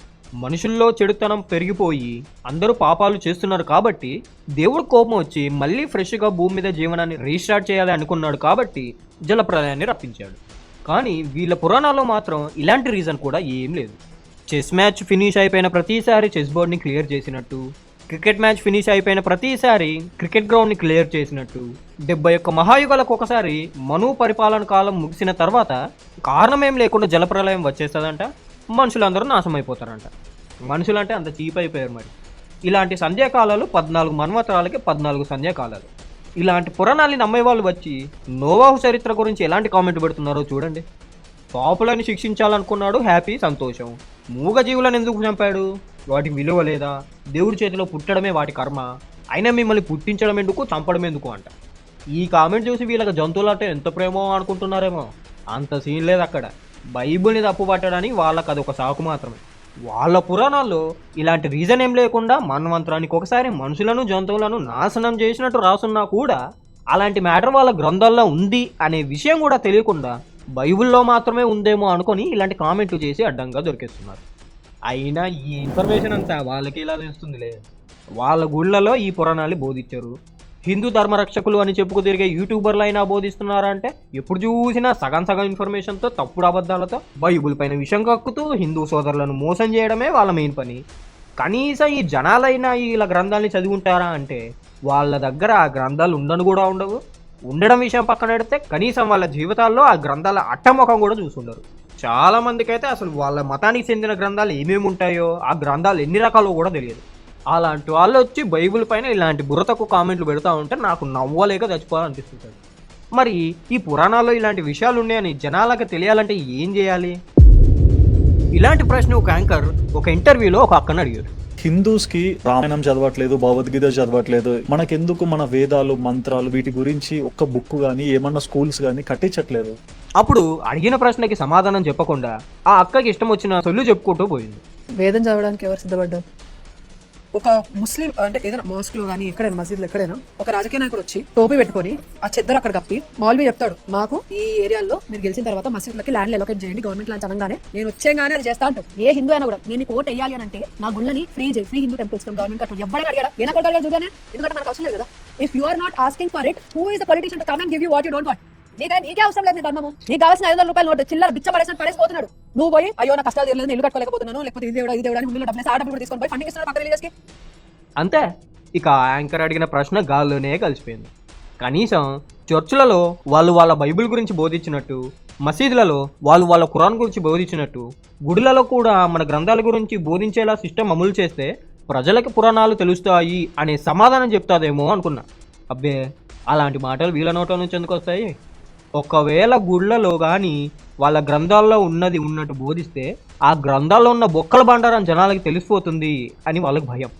మనుషుల్లో చెడుతనం పెరిగిపోయి అందరూ పాపాలు చేస్తున్నారు కాబట్టి దేవుడు కోపం వచ్చి మళ్ళీ ఫ్రెష్గా భూమి మీద జీవనాన్ని రీస్టార్ట్ చేయాలి అనుకున్నాడు కాబట్టి జలప్రలయాన్ని రప్పించాడు. కానీ వీళ్ళ పురాణాల్లో మాత్రం ఇలాంటి రీజన్ కూడా ఏం లేదు. చెస్ మ్యాచ్ ఫినిష్ అయిపోయిన ప్రతిసారి చెస్ బోర్డ్ని క్లియర్ చేసినట్టు, క్రికెట్ మ్యాచ్ ఫినిష్ అయిపోయిన ప్రతిసారి క్రికెట్ గ్రౌండ్ని క్లియర్ చేసినట్టు, 71 మహాయుగాలకు ఒకసారి మనువు పరిపాలన కాలం ముగిసిన తర్వాత కారణమేం లేకుండా జలప్రలయం వచ్చేస్తుందంట. మనుషులందరూ నాశనం అయిపోతారంట. మనుషులంటే అంత చీప్ అయిపోయారు. మరి ఇలాంటి సంధ్యాకాలాలు 14 మన్వంతరాలకి 14 సంధ్యాకాలాలు. ఇలాంటి పురాణాన్ని నమ్మే వాళ్ళు వచ్చి నోవాహు చరిత్ర గురించి ఎలాంటి కామెంట్ పెడుతున్నారో చూడండి. పాపులని శిక్షించాలనుకున్నాడు, హ్యాపీ, సంతోషం. మూగ జీవులను ఎందుకు చంపాడు? వాటికి విలువ లేదా? దేవుడి చేతిలో పుట్టడమే వాటి కర్మ, అయినా మిమ్మల్ని పుట్టించడం ఎందుకు, చంపడం ఎందుకు అంట. ఈ కామెంట్ చూసి వీళ్ళకి జంతువులు అంటే ఎంత ప్రేమో అనుకుంటున్నారేమో. అంత సీన్ లేదు అక్కడ. బైబుల్ని తప్పు పట్టడానికి వాళ్ళకి అదొక సాకు మాత్రమే. వాళ్ళ పురాణాల్లో ఇలాంటి రీజన్ ఏం లేకుండా మన్వంతరానికి ఒకసారి మనుషులను, జంతువులను నాశనం చేసినట్టు రాసున్నా కూడా అలాంటి మ్యాటర్ వాళ్ళ గ్రంథాల్లో ఉంది అనే విషయం కూడా తెలియకుండా బైబుల్లో మాత్రమే ఉందేమో అనుకొని ఇలాంటి కామెంట్లు చేసి అడ్డంగా దొరికేస్తున్నారు. అయినా ఈ ఇన్ఫర్మేషన్ అంతా వాళ్ళకి ఇలా తెలుస్తుందిలే. వాళ్ళ గుళ్ళలో ఈ పురాణాలు బోధించారు. హిందూ ధర్మరక్షకులు అని చెప్పుకు తిరిగే యూట్యూబర్లు అయినా బోధిస్తున్నారా అంటే ఎప్పుడు చూసినా సగం ఇన్ఫర్మేషన్తో, తప్పుడు అబద్ధాలతో, బైబుల్ పైన విషం కక్కుతూ హిందూ సోదరులను మోసం చేయడమే వాళ్ళ మెయిన్ పని. కనీసం ఈ జనాలైనా ఇలా గ్రంథాలని చదివి ఉంటారా అంటే వాళ్ళ దగ్గర ఆ గ్రంథాలు ఉండను కూడా ఉండవు. ఉండడం విషయం పక్కన పెడితే కనీసం వాళ్ళ జీవితాల్లో ఆ గ్రంథాల అట్టముఖం కూడా చూసుండరు. చాలా మందికి అయితే అసలు వాళ్ళ మతానికి చెందిన గ్రంథాలు ఏమేమి ఉంటాయో, ఆ గ్రంథాలు ఎన్ని రకాలో కూడా తెలియదు. అలాంటి వాళ్ళు వచ్చి బైబిల్ పైన ఇలాంటి బుర్రతకు కామెంట్లు పెడతా ఉంటే నాకు నవ్వలేక చచ్చిపోవాలనిపిస్తుంటుంది. మరి ఈ పురాణాల్లో ఇలాంటి విషయాలు ఉన్నాయని జనాలకు తెలియాలంటే ఏం చేయాలి? ఇలాంటి ప్రశ్న ఒక యాంకర్ ఒక ఇంటర్వ్యూలో ఒక అక్కని అడిగారు. హిందూస్కి రామాయణం చదవట్లేదు, భగవద్గీత చదవట్లేదు, మనకెందుకు మన వేదాలు, మంత్రాలు వీటి గురించి ఒక్క బుక్ కానీ ఏమన్నా స్కూల్స్ కానీ కట్టించట్లేదు? అప్పుడు అడిగిన ప్రశ్నకి సమాధానం చెప్పకుండా ఆ అక్కకి ఇష్టం వచ్చిన సొల్లు చెప్పుకుంటూ పోయింది. వేదం చదవడానికి ఎవరు సిద్ధపడ్డారు? ఒక ముస్లిం అంటే ఏదైనా మాస్క్లో కానీ ఎక్కడైనా మసీదులో ఎక్కడైనా ఒక రాజకీయ నాయకుడు వచ్చి టోపీ పెట్టుకొని ఆ చెద్దరు అక్కడ కప్పి మౌల్వీ చెప్తాడు, మాకు ఈ ఏరియాలో మీరు గెలిచిన తర్వాత మసీదులకి ల్యాండ్ ఎలొకేట్ చేయండి, గవర్నమెంట్ ల్యాండ్స్ అనగానే నేను వచ్చేగానే అది చేస్తా అంటాడు. ఏ హిందూ అయినా కూడా నేను ఓట్ వేయాలి అని అంటే నా గుళ్ళని ఫ్రీ హిందూ టెంపుల్స్ గవర్నమెంట్ కట్టు ఎవరైనా అడిగారా? ఏనా కొట్టాలి చూడగానే, ఎందుకంటే మనకు అవసరం లేదు కదా. If you are not asking for it, who is the politician to come and give you what you don't want? నీకే అవసరం లేదు నీ ధర్మము. నీకు కావాల్సిన 500 రూపాయలు నోట్ చిల్లర బిచ్చ పడేసిపోతున్నాడు. నువ్వు పోయి అయ్యో నా కష్టాలు తెలియదు, ఇల్లు కట్టుకోలేకపోతున్నాను, లేకపోతే ఇది దేవుడు అని ముందు డబ్బులు ఆ డబ్బులు తీసుకొని పోయి ఫండింగ్ ఇస్తున్నారు పక్క రిలీజెస్కి. అంతే. ఇక యాంకర్ అడిగిన ప్రశ్న గాల్లోనే కలిసిపోయింది. కనీసం చర్చిలలో వాళ్ళు వాళ్ళ బైబిల్ గురించి బోధించినట్టు, మసీదులలో వాళ్ళు వాళ్ళ ఖురాన్ గురించి బోధించినట్టు, గుడులలో కూడా మన గ్రంథాల గురించి బోధించేలా సిస్టమ్ అమలు చేస్తే ప్రజలకు పురాణాలు తెలుస్తాయి అనే సమాధానం చెప్తాదేమో అనుకున్నా. అబ్బే, అలాంటి మాటలు వీళ్ళ నోట నుంచి ఎందుకు వస్తాయి? ఒకవేళ గుళ్ళలో కానీ వాళ్ళ గ్రంథాల్లో ఉన్నట్టు బోధిస్తే ఆ గ్రంథాల్లో ఉన్న బొక్కల బండారం జనాలకి తెలిసిపోతుంది అని వాళ్ళకి భయం.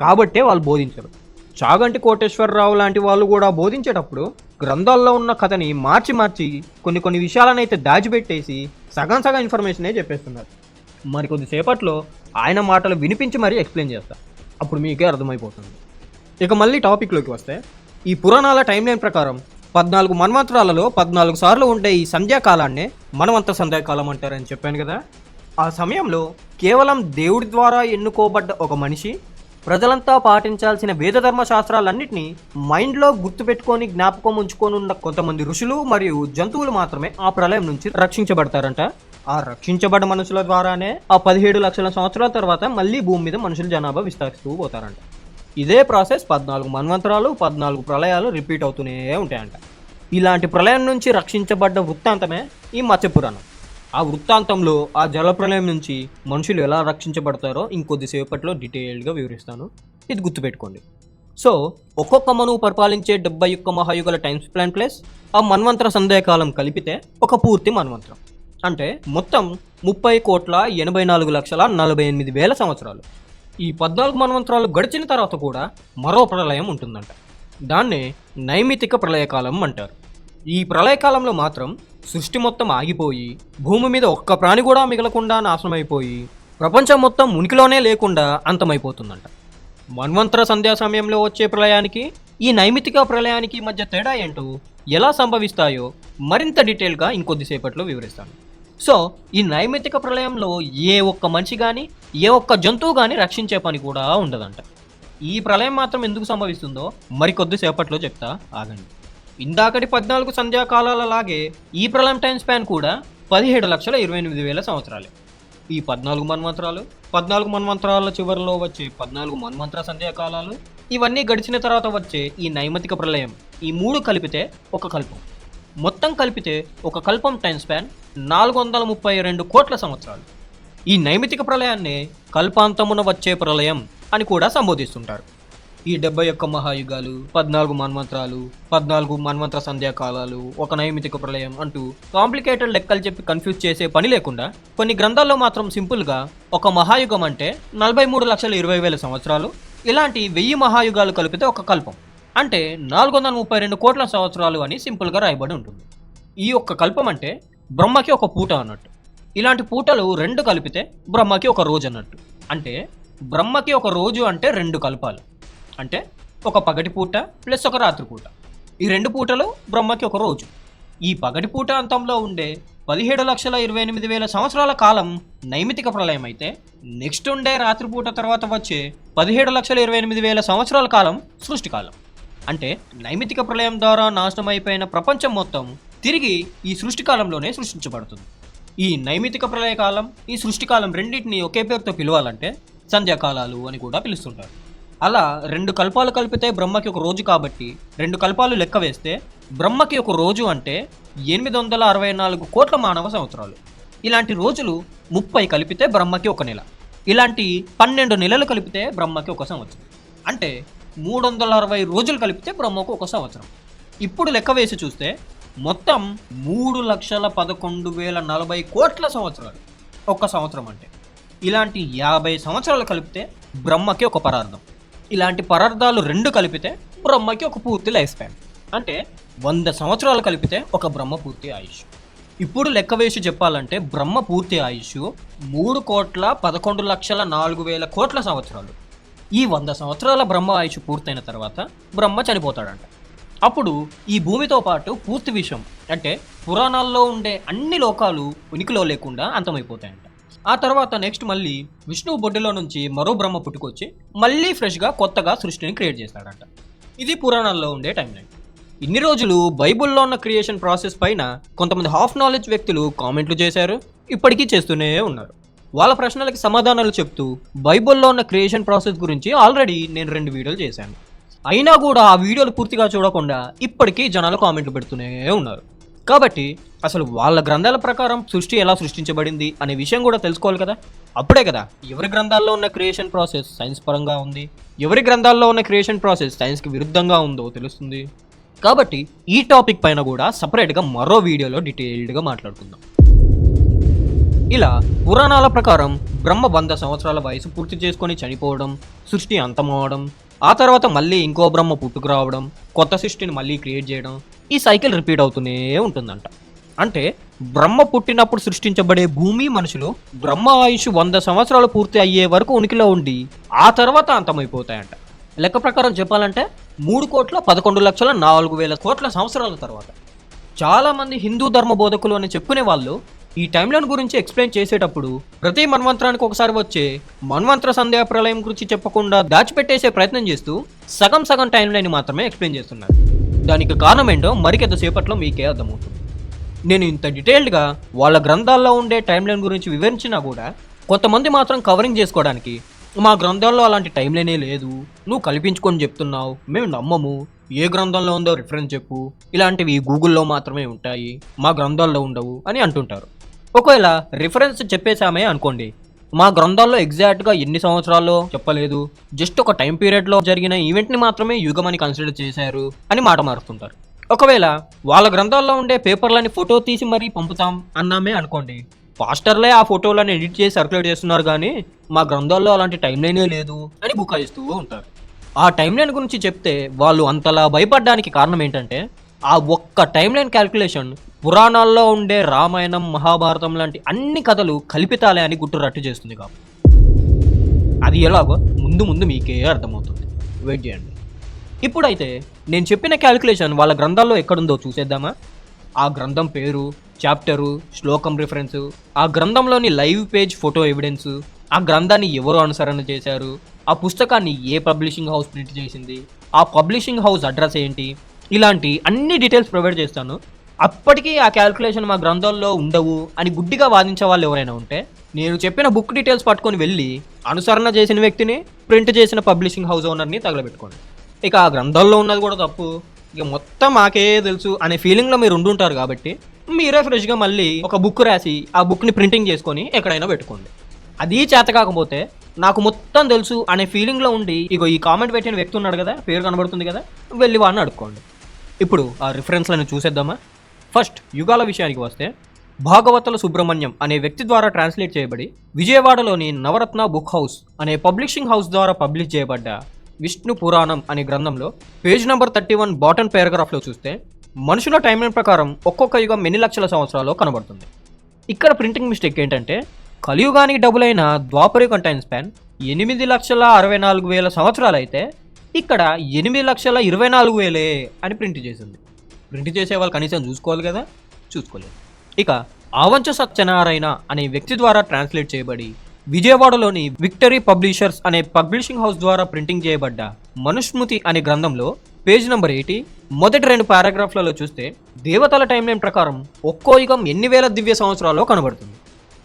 కాబట్టే వాళ్ళు బోధించరు. చాగంటి కోటేశ్వరరావు లాంటి వాళ్ళు కూడా బోధించేటప్పుడు గ్రంథాల్లో ఉన్న కథని మార్చి కొన్ని విషయాలనైతే దాచిపెట్టేసి సగం ఇన్ఫర్మేషనే చెప్పేస్తున్నారు. మరి కొద్దిసేపట్లో ఆయన మాటలు వినిపించి మరీ ఎక్స్ప్లెయిన్ చేస్తా, అప్పుడు మీకే అర్థమైపోతుంది. ఇక మళ్ళీ టాపిక్లోకి వస్తే, ఈ పురాణాల టైం లైన్ ప్రకారం 14 మన్వంతరాలలో 14 సార్లు ఉండే ఈ సంధ్యాకాలాన్నే మనవంత సంధ్యాకాలం అంటారని చెప్పాను కదా. ఆ సమయంలో కేవలం దేవుడి ద్వారా ఎన్నుకోబడ్డ ఒక మనిషి ప్రజలంతా పాటించాల్సిన వేదధర్మ శాస్త్రాలన్నింటినీ మైండ్లో గుర్తుపెట్టుకొని జ్ఞాపకం ఉంచుకొని ఉన్న కొంతమంది ఋషులు మరియు జంతువులు మాత్రమే ఆ ప్రళయం నుంచి రక్షించబడతారంట. ఆ రక్షించబడ్డ మనుషుల ద్వారానే ఆ 17 లక్షల సంవత్సరాల తర్వాత మళ్ళీ భూమి మీద మనుషుల జనాభా విస్తరిస్తూ పోతారంట. ఇదే ప్రాసెస్ 14 మన్వంతరాలు 14 ప్రళయాలు రిపీట్ అవుతూనే ఉంటాయంట. ఇలాంటి ప్రళయం నుంచి రక్షించబడ్డ వృత్తాంతమే ఈ మత్స్యపురాణం. ఆ వృత్తాంతంలో ఆ జలప్రలయం నుంచి మనుషులు ఎలా రక్షించబడతారో ఇంకొద్దిసేపట్లో డీటెయిల్డ్గా వివరిస్తాను. ఇది గుర్తుపెట్టుకోండి. సో ఒక్కొక్క మనువు పరిపాలించే 71 మహాయుగల టైమ్ స్పాన్ ప్లస్ ఆ మన్వంతర సంధ్యాకాలం కలిపితే ఒక పూర్తి మన్వంతరం. అంటే మొత్తం 30,84,48,000 సంవత్సరాలు. ఈ 14 మన్వంతరాలు గడిచిన తర్వాత కూడా మరో ప్రళయం ఉంటుందంట. దాన్నే నైమితిక ప్రళయకాలం అంటారు. ఈ ప్రళయకాలంలో మాత్రం సృష్టి మొత్తం ఆగిపోయి భూమి మీద ఒక్క ప్రాణి కూడా మిగలకుండా నాశనమైపోయి ప్రపంచం మొత్తం ఉనికిలోనే లేకుండా అంతమైపోతుందంట. మన్వంతర సంధ్యా సమయంలో వచ్చే ప్రళయానికి ఈ నైమితిక ప్రళయానికి మధ్య తేడా ఏంటో, ఎలా సంభవిస్తాయో మరింత డీటెయిల్గా ఇంకొద్దిసేపట్లో వివరిస్తాను. సో ఈ నైమితిక ప్రళయంలో ఏ ఒక్క మనిషి కానీ ఏ ఒక్క జంతువు కానీ రక్షించే పని కూడా ఉండదంట. ఈ ప్రళయం మాత్రం ఎందుకు సంభవిస్తుందో మరికొద్దిసేపట్లో చెప్తా, ఆగండి. ఇందాకటి 14 సంధ్యాకాలాలలాగే ఈ ప్రళయం టైం స్పాన్ కూడా 17,28,000 సంవత్సరాలే. ఈ 14 మన్వంతరాలు 14 మన్వంతరాల చివరిలో వచ్చే 14 మన్వంతర సంధ్యాకాలాలు ఇవన్నీ గడిచిన తర్వాత వచ్చే ఈ నైమితిక ప్రళయం, ఈ 3 కలిపితే ఒక కల్పం. మొత్తం కలిపితే ఒక కల్పం టైం స్పాన్ 432 కోట్ల సంవత్సరాలు. ఈ నైమితిక ప్రళయాన్నే కల్పాంతమున వచ్చే ప్రళయం అని కూడా సంబోధిస్తుంటారు. ఈ 71 మహాయుగాలు 14 మన్వంతరాలు 14 మన్వంతర సంధ్యాకాలాలు ఒక నైమితిక ప్రళయం అంటూ కాంప్లికేటెడ్ లెక్కలు చెప్పి కన్ఫ్యూజ్ చేసే పని లేకుండా కొన్ని గ్రంథాల్లో మాత్రం సింపుల్గా ఒక మహాయుగం అంటే 43,20,000 సంవత్సరాలు, ఇలాంటి 1000 మహాయుగాలు కలిపితే ఒక కల్పం అంటే 432 కోట్ల సంవత్సరాలు అని సింపుల్గా రాయబడి ఉంటుంది. ఈ ఒక్క కల్పం అంటే బ్రహ్మకి ఒక పూట అన్నట్టు. ఇలాంటి పూటలు 2 కలిపితే బ్రహ్మకి ఒక రోజు అన్నట్టు. అంటే బ్రహ్మకి ఒక రోజు అంటే 2 కల్పాలు, అంటే ఒక పగటి పూట ప్లస్ ఒక రాత్రి పూట. ఈ 2 పూటలు బ్రహ్మకి ఒక రోజు. ఈ పగటి పూట అంతంలో ఉండే 17,28,000 సంవత్సరాల కాలం నైమితిక ప్రళయం అయితే నెక్స్ట్ ఉండే రాత్రిపూట తర్వాత వచ్చే 17,28,000 సంవత్సరాల కాలం సృష్టికాలం. అంటే నైమితిక ప్రళయం ద్వారా నాశనం అయిపోయిన ప్రపంచం మొత్తం తిరిగి ఈ సృష్టికాలంలోనే సృష్టించబడుతుంది. ఈ నైమితిక ప్రళయకాలం, ఈ సృష్టికాలం రెండింటిని ఒకే పేరుతో పిలవాలంటే సంధ్యాకాలాలు అని కూడా పిలుస్తుంటారు. అలా 2 కల్పాలు కలిపితే బ్రహ్మకి ఒక రోజు కాబట్టి 2 కల్పాలు లెక్క వేస్తే బ్రహ్మకి ఒక రోజు అంటే 864 కోట్ల మానవ సంవత్సరాలు. ఇలాంటి రోజులు 30 కలిపితే బ్రహ్మకి ఒక నెల. ఇలాంటి 12 నెలలు కలిపితే బ్రహ్మకి ఒక సంవత్సరం. అంటే 360 రోజులు కలిపితే బ్రహ్మకు ఒక సంవత్సరం. ఇప్పుడు లెక్క వేసి చూస్తే మొత్తం 3,11,040 కోట్ల సంవత్సరాలు ఒక్క సంవత్సరం. అంటే ఇలాంటి 50 సంవత్సరాలు కలిపితే బ్రహ్మకి ఒక పరార్థం. ఇలాంటి పరార్థాలు 2 కలిపితే బ్రహ్మకి ఒక పూర్తి లైఫ్ స్పాన్. అంటే 100 సంవత్సరాలు కలిపితే ఒక బ్రహ్మ పూర్తి ఆయుష్. ఇప్పుడు లెక్క వేసి చెప్పాలంటే బ్రహ్మ పూర్తి ఆయుష్ 3,11,04,000 కోట్ల సంవత్సరాలు. ఈ 100 సంవత్సరాల బ్రహ్మ ఆయుష్ పూర్తయిన తర్వాత బ్రహ్మ చనిపోతాడంట. అప్పుడు ఈ భూమితో పాటు పూర్తి విషయం అంటే పురాణాల్లో ఉండే అన్ని లోకాలు ఉనికిలో లేకుండా అంతమైపోతాయంట. ఆ తర్వాత నెక్స్ట్ మళ్ళీ విష్ణువు బొడ్డులో నుంచి మరో బ్రహ్మ పుట్టుకొచ్చి మళ్ళీ ఫ్రెష్గా కొత్తగా సృష్టిని క్రియేట్ చేస్తాడంట. ఇది పురాణాల్లో ఉండే టైం లైన్. ఇన్ని రోజులు బైబుల్లో ఉన్న క్రియేషన్ ప్రాసెస్ పైన కొంతమంది హాఫ్ నాలెడ్జ్ వ్యక్తులు కామెంట్లు చేశారు, ఇప్పటికీ చేస్తూనే ఉన్నారు. వాళ్ళ ప్రశ్నలకి సమాధానాలు చెప్తూ బైబుల్లో ఉన్న క్రియేషన్ ప్రాసెస్ గురించి ఆల్రెడీ నేను 2 వీడియోలు చేశాను. అయినా కూడా ఆ వీడియోలు పూర్తిగా చూడకుండా ఇప్పటికీ జనాలు కామెంట్లు పెడుతూనే ఉన్నారు. కాబట్టి అసలు వాళ్ళ గ్రంథాల ప్రకారం సృష్టి ఎలా సృష్టించబడింది అనే విషయం కూడా తెలుసుకోవాలి కదా. అప్పుడే కదా ఎవరి గ్రంథాల్లో ఉన్న క్రియేషన్ ప్రాసెస్ సైన్స్ పరంగా ఉంది, ఎవరి గ్రంథాల్లో ఉన్న క్రియేషన్ ప్రాసెస్ సైన్స్కి విరుద్ధంగా ఉందో తెలుస్తుంది. కాబట్టి ఈ టాపిక్ పైన కూడా సపరేట్గా మరో వీడియోలో డీటెయిల్డ్గా మాట్లాడుకుందాం. ఇలా పురాణాల ప్రకారం బ్రహ్మ 100 సంవత్సరాల వయసు పూర్తి చేసుకొని చనిపోవడం, సృష్టి అంతమవడం, ఆ తర్వాత మళ్ళీ ఇంకో బ్రహ్మ పుట్టుకురావడం, కొత్త సృష్టిని మళ్ళీ క్రియేట్ చేయడం, ఈ సైకిల్ రిపీట్ అవుతూనే ఉంటుందంట. అంటే బ్రహ్మ పుట్టినప్పుడు సృష్టించబడే భూమి మనుషులు బ్రహ్మ ఆయుష్ 100 సంవత్సరాలు పూర్తి అయ్యే వరకు ఉనికిలో ఉండి ఆ తర్వాత అంతమైపోతాయంట. లెక్క ప్రకారం చెప్పాలంటే 3,11,04,000 కోట్ల సంవత్సరాల తర్వాత. చాలామంది హిందూ ధర్మ బోధకులు అని చెప్పుకునే వాళ్ళు ఈ టైంలైన్ గురించి ఎక్స్ప్లెయిన్ చేసేటప్పుడు ప్రతి మన్వంతరానికి ఒకసారి వచ్చే మన్వంతర సంధ్యా ప్రళయం గురించి చెప్పకుండా దాచిపెట్టేసే ప్రయత్నం చేస్తూ సగం టైంలైన్ మాత్రమే ఎక్స్ప్లెయిన్ చేస్తున్నారు. దానికి కారణం ఏంటో మరికొంతసేపట్లో మీకే అర్థమవుతుంది. నేను ఇంత డీటెయిల్డ్గా వాళ్ళ గ్రంథాల్లో ఉండే టైంలైన్ గురించి వివరించినా కూడా కొంతమంది మాత్రం కవరింగ్ చేసుకోవడానికి మా గ్రంథాల్లో అలాంటి టైంలైనే లేదు, నువ్వు కల్పించుకొని చెప్తున్నావు, మేము నమ్మము, ఏ గ్రంథంలో ఉందో రిఫరెన్స్ చెప్పు, ఇలాంటివి గూగుల్లో మాత్రమే ఉంటాయి, మా గ్రంథాల్లో ఉండవు అని అంటుంటారు. ఒకవేళ రిఫరెన్స్ చెప్పేశామే అనుకోండి, మా గ్రంథాల్లో ఎగ్జాక్ట్గా ఎన్ని సంవత్సరాల్లో చెప్పలేదు, జస్ట్ ఒక టైం పీరియడ్లో జరిగిన ఈవెంట్ని మాత్రమే యుగమని కన్సిడర్ చేశారు అని మాట మారుతుంటారు. ఒకవేళ వాళ్ళ గ్రంథాల్లో ఉండే పేపర్లని ఫోటో తీసి మరీ పంపుతాం అన్నామే అనుకోండి, పాస్టర్లే ఆ ఫోటోలను ఎడిట్ చేసి సర్క్యులేట్ చేస్తున్నారు కానీ మా గ్రంథాల్లో అలాంటి టైంలైనే లేదు అని బుకాయిస్తూ ఉంటారు. ఆ టైంలైన్ గురించి చెప్తే వాళ్ళు అంతలా భయపడడానికి కారణం ఏంటంటే ఆ ఒక్క టైంలైన్ క్యాల్కులేషన్ పురాణాల్లో ఉండే రామాయణం, మహాభారతం లాంటి అన్ని కథలు కల్పితాలే అని గుట్టు రట్టు చేస్తుంది కాబట్టి. అది ఎలాగో ముందు మీకే అర్థమవుతుంది, వెయిట్ చేయండి. ఇప్పుడైతే నేను చెప్పిన క్యాల్కులేషన్ వాళ్ళ గ్రంథాల్లో ఎక్కడుందో చూసేద్దామా? ఆ గ్రంథం పేరు, చాప్టరు, శ్లోకం రిఫరెన్సు, ఆ గ్రంథంలోని లైవ్ పేజ్ ఫోటో ఎవిడెన్సు, ఆ గ్రంథాన్ని ఎవరు అనుసరణ చేశారు, ఆ పుస్తకాన్ని ఏ పబ్లిషింగ్ హౌస్ ప్రింట్ చేసింది, ఆ పబ్లిషింగ్ హౌస్ అడ్రస్ ఏంటి, ఇలాంటి అన్ని డీటెయిల్స్ ప్రొవైడ్ చేస్తాను. అప్పటికీ ఆ క్యాల్కులేషన్ మా గ్రంథాల్లో ఉండవు అని గుడ్డిగా వాదించే వాళ్ళు ఎవరైనా ఉంటే నేను చెప్పిన బుక్ డీటెయిల్స్ పట్టుకొని వెళ్ళి అనుసరణ చేసిన వ్యక్తిని, ప్రింట్ చేసిన పబ్లిషింగ్ హౌస్ ఓనర్ని తగలబెట్టుకోండి. ఇక ఆ గ్రంథాల్లో ఉన్నది కూడా తప్పు, ఇక మొత్తం మాకే తెలుసు అనే ఫీలింగ్లో మీరు ఉండుంటారు కాబట్టి మీరే ఫ్రెష్గా మళ్ళీ ఒక బుక్ రాసి ఆ బుక్ని ప్రింటింగ్ చేసుకొని ఎక్కడైనా పెట్టుకోండి. అది చేత కాకపోతే నాకు మొత్తం తెలుసు అనే ఫీలింగ్లో ఉండి ఇగో ఈ కామెంట్ పెట్టిన వ్యక్తి ఉన్నాడు కదా, పేరు కనబడుతుంది కదా, వెళ్ళి వాడిని అడుక్కోండి. ఇప్పుడు ఆ రిఫరెన్స్లను చూసేద్దామా? ఫస్ట్ యుగాల విషయానికి వస్తే భాగవతుల సుబ్రహ్మణ్యం అనే వ్యక్తి ద్వారా ట్రాన్స్లేట్ చేయబడి విజయవాడలోని నవరత్న బుక్ హౌస్ అనే పబ్లిషింగ్ హౌస్ ద్వారా పబ్లిష్ చేయబడ్డ విష్ణు పురాణం అనే గ్రంథంలో పేజ్ నెంబర్ 31 బాటమ్ పారాగ్రాఫ్లో చూస్తే మనుషుల టైంలైన్ ప్రకారం ఒక్కొక్క యుగం ఎన్ని లక్షల సంవత్సరాలు కనబడుతుంది. ఇక్కడ ప్రింటింగ్ మిస్టేక్ ఏంటంటే కలియుగానికి డబుల్ అయిన ద్వాపరయుగం టైం స్పాన్ 8,64,000 సంవత్సరాలు అయితే ఇక్కడ 8,24,000 అని ప్రింట్ చేసింది. ప్రింట్ చేసే వాళ్ళు కనీసం చూసుకోవాలి కదా, చూసుకోలేదు. ఇక ఆవంచ సత్యనారాయణ అనే వ్యక్తి ద్వారా ట్రాన్స్లేట్ చేయబడి విజయవాడలోని విక్టరీ పబ్లిషర్స్ అనే పబ్లిషింగ్ హౌస్ ద్వారా ప్రింటింగ్ చేయబడ్డ మనుస్మృతి అనే గ్రంథంలో పేజ్ నెంబర్ 80 మొదటి 2 పారాగ్రాఫ్లలో చూస్తే దేవతల టైం లైన్ ప్రకారం ఒక్కో యుగం ఎన్ని వేల దివ్య సంవత్సరాల్లో కనబడుతుంది.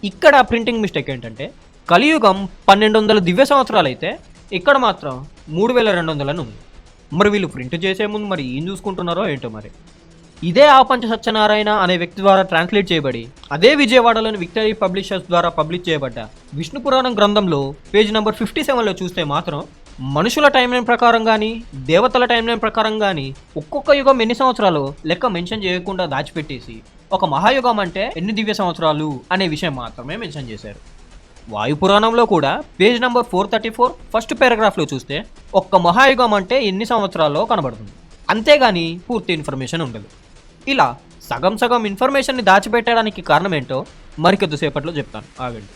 ఇక్కడ ప్రింటింగ్ మిస్టేక్ ఏంటంటే కలియుగం 1200 దివ్య సంవత్సరాలు అయితే ఇక్కడ మాత్రం 3200 ఉంది. మరి వీళ్ళు ప్రింట్ చేసే ముందు మరి ఏం చూసుకుంటున్నారో ఏంటో మరి. ఇదే ఆపంచ సత్యనారాయణ అనే వ్యక్తి ద్వారా ట్రాన్స్లేట్ చేయబడి అదే విజయవాడలోని విక్టరీ పబ్లిషర్స్ ద్వారా పబ్లిష్ చేయబడ్డ విష్ణు పురాణం గ్రంథంలో పేజ్ నెంబర్ 57లో చూస్తే మాత్రం మనుషుల టైం లైన్ ప్రకారం కానీ దేవతల టైం లైన్ ప్రకారం కానీ ఒక్కొక్క యుగం ఎన్ని సంవత్సరాలు లెక్క మెన్షన్ చేయకుండా దాచిపెట్టేసి ఒక మహాయుగం అంటే ఎన్ని దివ్య సంవత్సరాలు అనే విషయం మాత్రమే మెన్షన్ చేశారు. వాయుపురాణంలో కూడా పేజ్ నెంబర్ 434 ఫస్ట్ పారాగ్రాఫ్లో చూస్తే ఒక్క మహాయుగం అంటే ఎన్ని సంవత్సరాల్లో కనబడుతుంది, అంతేగాని పూర్తి ఇన్ఫర్మేషన్ ఉండదు. ఇలా సగం సగం ఇన్ఫర్మేషన్ని దాచిపెట్టడానికి కారణం ఏంటో మరికొద్దిసేపట్లో చెప్తాను, ఆగండి.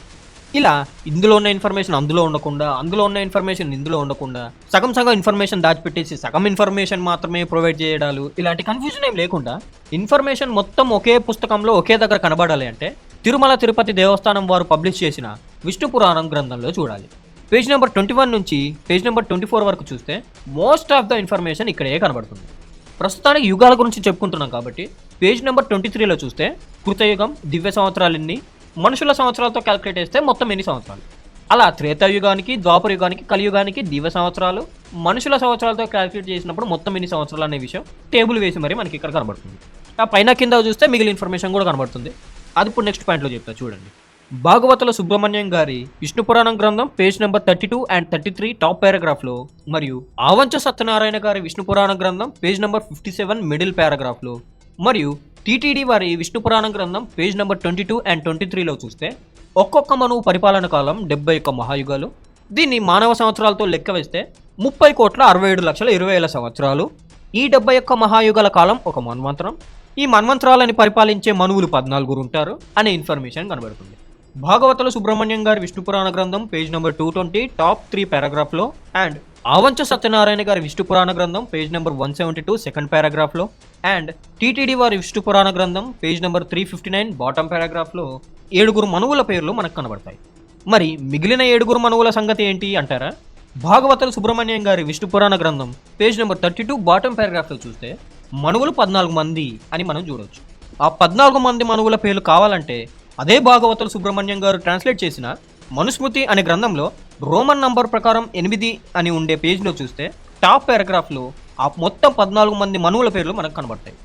ఇలా ఇందులో ఉన్న ఇన్ఫర్మేషన్ అందులో ఉండకుండా, అందులో ఉన్న ఇన్ఫర్మేషన్ ఇందులో ఉండకుండా, సగం సగం ఇన్ఫర్మేషన్ దాచిపెట్టేసి సగం ఇన్ఫర్మేషన్ మాత్రమే ప్రొవైడ్ చేయడాలు, ఇలాంటి కన్ఫ్యూజన్ ఏం లేకుండా ఇన్ఫర్మేషన్ మొత్తం ఒకే పుస్తకంలో ఒకే దగ్గర కనబడాలి అంటే తిరుమల తిరుపతి దేవస్థానం వారు పబ్లిష్ చేసిన విష్ణు పురాణం గ్రంథంలో చూడాలి. పేజ్ నెంబర్ 21 నుంచి పేజ్ నెంబర్ 24 వరకు చూస్తే మోస్ట్ ఆఫ్ ద ఇన్ఫర్మేషన్ ఇక్కడే కనబడుతుంది. ప్రస్తుతానికి యుగాల గురించి చెప్పుకుంటున్నాం కాబట్టి పేజ్ నెంబర్ 23లో చూస్తే కృతయుగం దివ్య సంవత్సరాలు ఎన్ని, మనుషుల సంవత్సరాలతో క్యాలిక్యులేట్ చేస్తే మొత్తం ఎన్ని సంవత్సరాలు, అలా త్రేతాయుగానికి ద్వాపర యుగానికి కలియుగానికి దివ్య సంవత్సరాలు మనుషుల సంవత్సరాలతో క్యాలిక్యులేట్ చేసినప్పుడు మొత్తం ఎన్ని సంవత్సరాలు అనే విషయం టేబుల్ వేసి మరి మనకి ఇక్కడ కనబడుతుంది. ఆ పైన కింద చూస్తే మిగిలిన ఇన్ఫర్మేషన్ కూడా కనబడుతుంది. అది ఇప్పుడు నెక్స్ట్ పాయింట్లో చెప్తా చూడండి. భాగవతుల సుబ్రహ్మణ్యం గారి విష్ణు పురాణం గ్రంథం పేజ్ నెంబర్ 32 అండ్ 33 టాప్ పారాగ్రాఫ్లో మరియు ఆవంచ సత్యనారాయణ గారి విష్ణు పురాణ గ్రంథం పేజ్ నెంబర్ 57 మిడిల్ పారాగ్రాఫ్లో మరియు టీటీడీ వారి విష్ణు పురాణ గ్రంథం పేజ్ నెంబర్ 22 అండ్ 23లో చూస్తే ఒక్కొక్క మనువు పరిపాలన కాలం 71 మహాయుగాలు. దీన్ని మానవ సంవత్సరాలతో లెక్క వేస్తే 30,67,20,000 సంవత్సరాలు. ఈ 71 మహాయుగాల కాలం ఒక మన్వంతరం. ఈ మన్వంతరాలని పరిపాలించే మనువులు 14 ఉంటారు అనే ఇన్ఫర్మేషన్ కనబడుతుంది. భాగవతుల సుబ్రహ్మణ్యం గారి విష్ణు పురాణ గ్రంథం పేజ్ నెంబర్ 220 టాప్ 3 పారాగ్రాఫ్లో అండ్ ఆవంచ సత్యనారాయణ గారి విష్ణు పురాణ గ్రంథం పేజ్ నెంబర్ 172 సెకండ్ పారాగ్రాఫ్లో అండ్ టీటీడీ వారి విష్ణు పురాణ గ్రంథం పేజ్ నెంబర్ 359 బాటమ్ పారాగ్రాఫ్లో 7 మనువుల పేర్లు మనకు కనబడతాయి. మరి మిగిలిన 7 మనువుల సంగతి ఏంటి అంటారా? భాగవతుల సుబ్రహ్మణ్యం గారి విష్ణు పురాణ గ్రంథం పేజ్ నెంబర్ 32 బాటమ్ పారాగ్రాఫ్లో చూస్తే మనువులు 14 మంది అని మనం చూడవచ్చు. ఆ 14 మంది మనువుల పేర్లు కావాలంటే అదే భాగవతుల సుబ్రహ్మణ్యం గారు ట్రాన్స్లేట్ చేసిన మనుస్మృతి అనే గ్రంథంలో రోమన్ నంబర్ ప్రకారం 8 అని ఉండే పేజ్లో చూస్తే టాప్ పారాగ్రాఫ్లో ఆ మొత్తం 14 మంది మనువుల పేర్లు మనకు కనబడతాయి.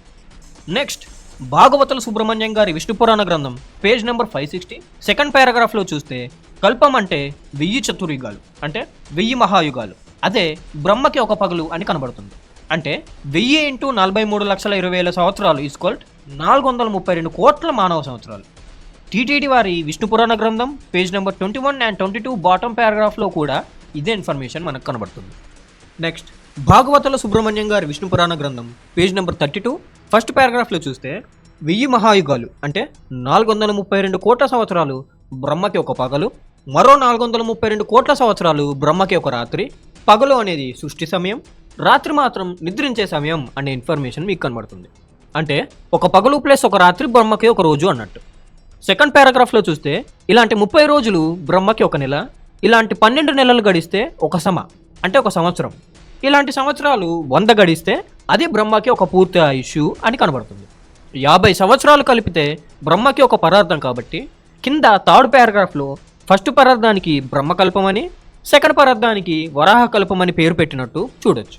నెక్స్ట్ భాగవతుల సుబ్రహ్మణ్యం గారి విష్ణు పురాణ గ్రంథం పేజ్ నెంబర్ 560 సెకండ్ పారాగ్రాఫ్లో చూస్తే కల్పం అంటే 1000 చతుర్యుగాలు అంటే 1000 మహాయుగాలు. అదే బ్రహ్మకి ఒక పగలు అని కనబడుతుంది. అంటే 1000 × 43,20,000 సంవత్సరాలు ఈక్వల్ 432 కోట్ల మానవ సంవత్సరాలు. టీటీడీ వారి విష్ణు పురాణ గ్రంథం పేజ్ నెంబర్ 21 అండ్ 22 బాటమ్ పారాగ్రాఫ్లో కూడా ఇదే ఇన్ఫర్మేషన్ మనకు కనబడుతుంది. నెక్స్ట్ భాగవతుల సుబ్రహ్మణ్యం గారి విష్ణు పురాణ గ్రంథం పేజ్ నెంబర్ 32 ఫస్ట్ పారాగ్రాఫ్లో చూస్తే 1000 మహాయుగాలు అంటే 432 కోట్ల సంవత్సరాలు బ్రహ్మకి ఒక పగలు, మరో 432 కోట్ల సంవత్సరాలు బ్రహ్మకి ఒక రాత్రి. పగలు అనేది సృష్టి సమయం, రాత్రి మాత్రం నిద్రించే సమయం అనే ఇన్ఫర్మేషన్ మీకు కనబడుతుంది. అంటే ఒక పగలు ప్లస్ ఒక రాత్రి బ్రహ్మకి ఒక రోజు అన్నట్టు. సెకండ్ పారాగ్రాఫ్లో చూస్తే ఇలాంటి 30 రోజులు బ్రహ్మకి ఒక నెల, ఇలాంటి 12 నెలలు గడిస్తే ఒక సమ అంటే ఒక సంవత్సరం, ఇలాంటి సంవత్సరాలు 100 గడిస్తే అది బ్రహ్మకి ఒక పూర్తి ఆయుష్ అని కనబడుతుంది. 50 సంవత్సరాలు కలిపితే బ్రహ్మకి ఒక పదార్థం కాబట్టి కింద థర్డ్ పారాగ్రాఫ్లో ఫస్ట్ పదార్థానికి బ్రహ్మకల్పమని, సెకండ్ పదార్థానికి వరాహకల్పమని పేరు పెట్టినట్టు చూడొచ్చు.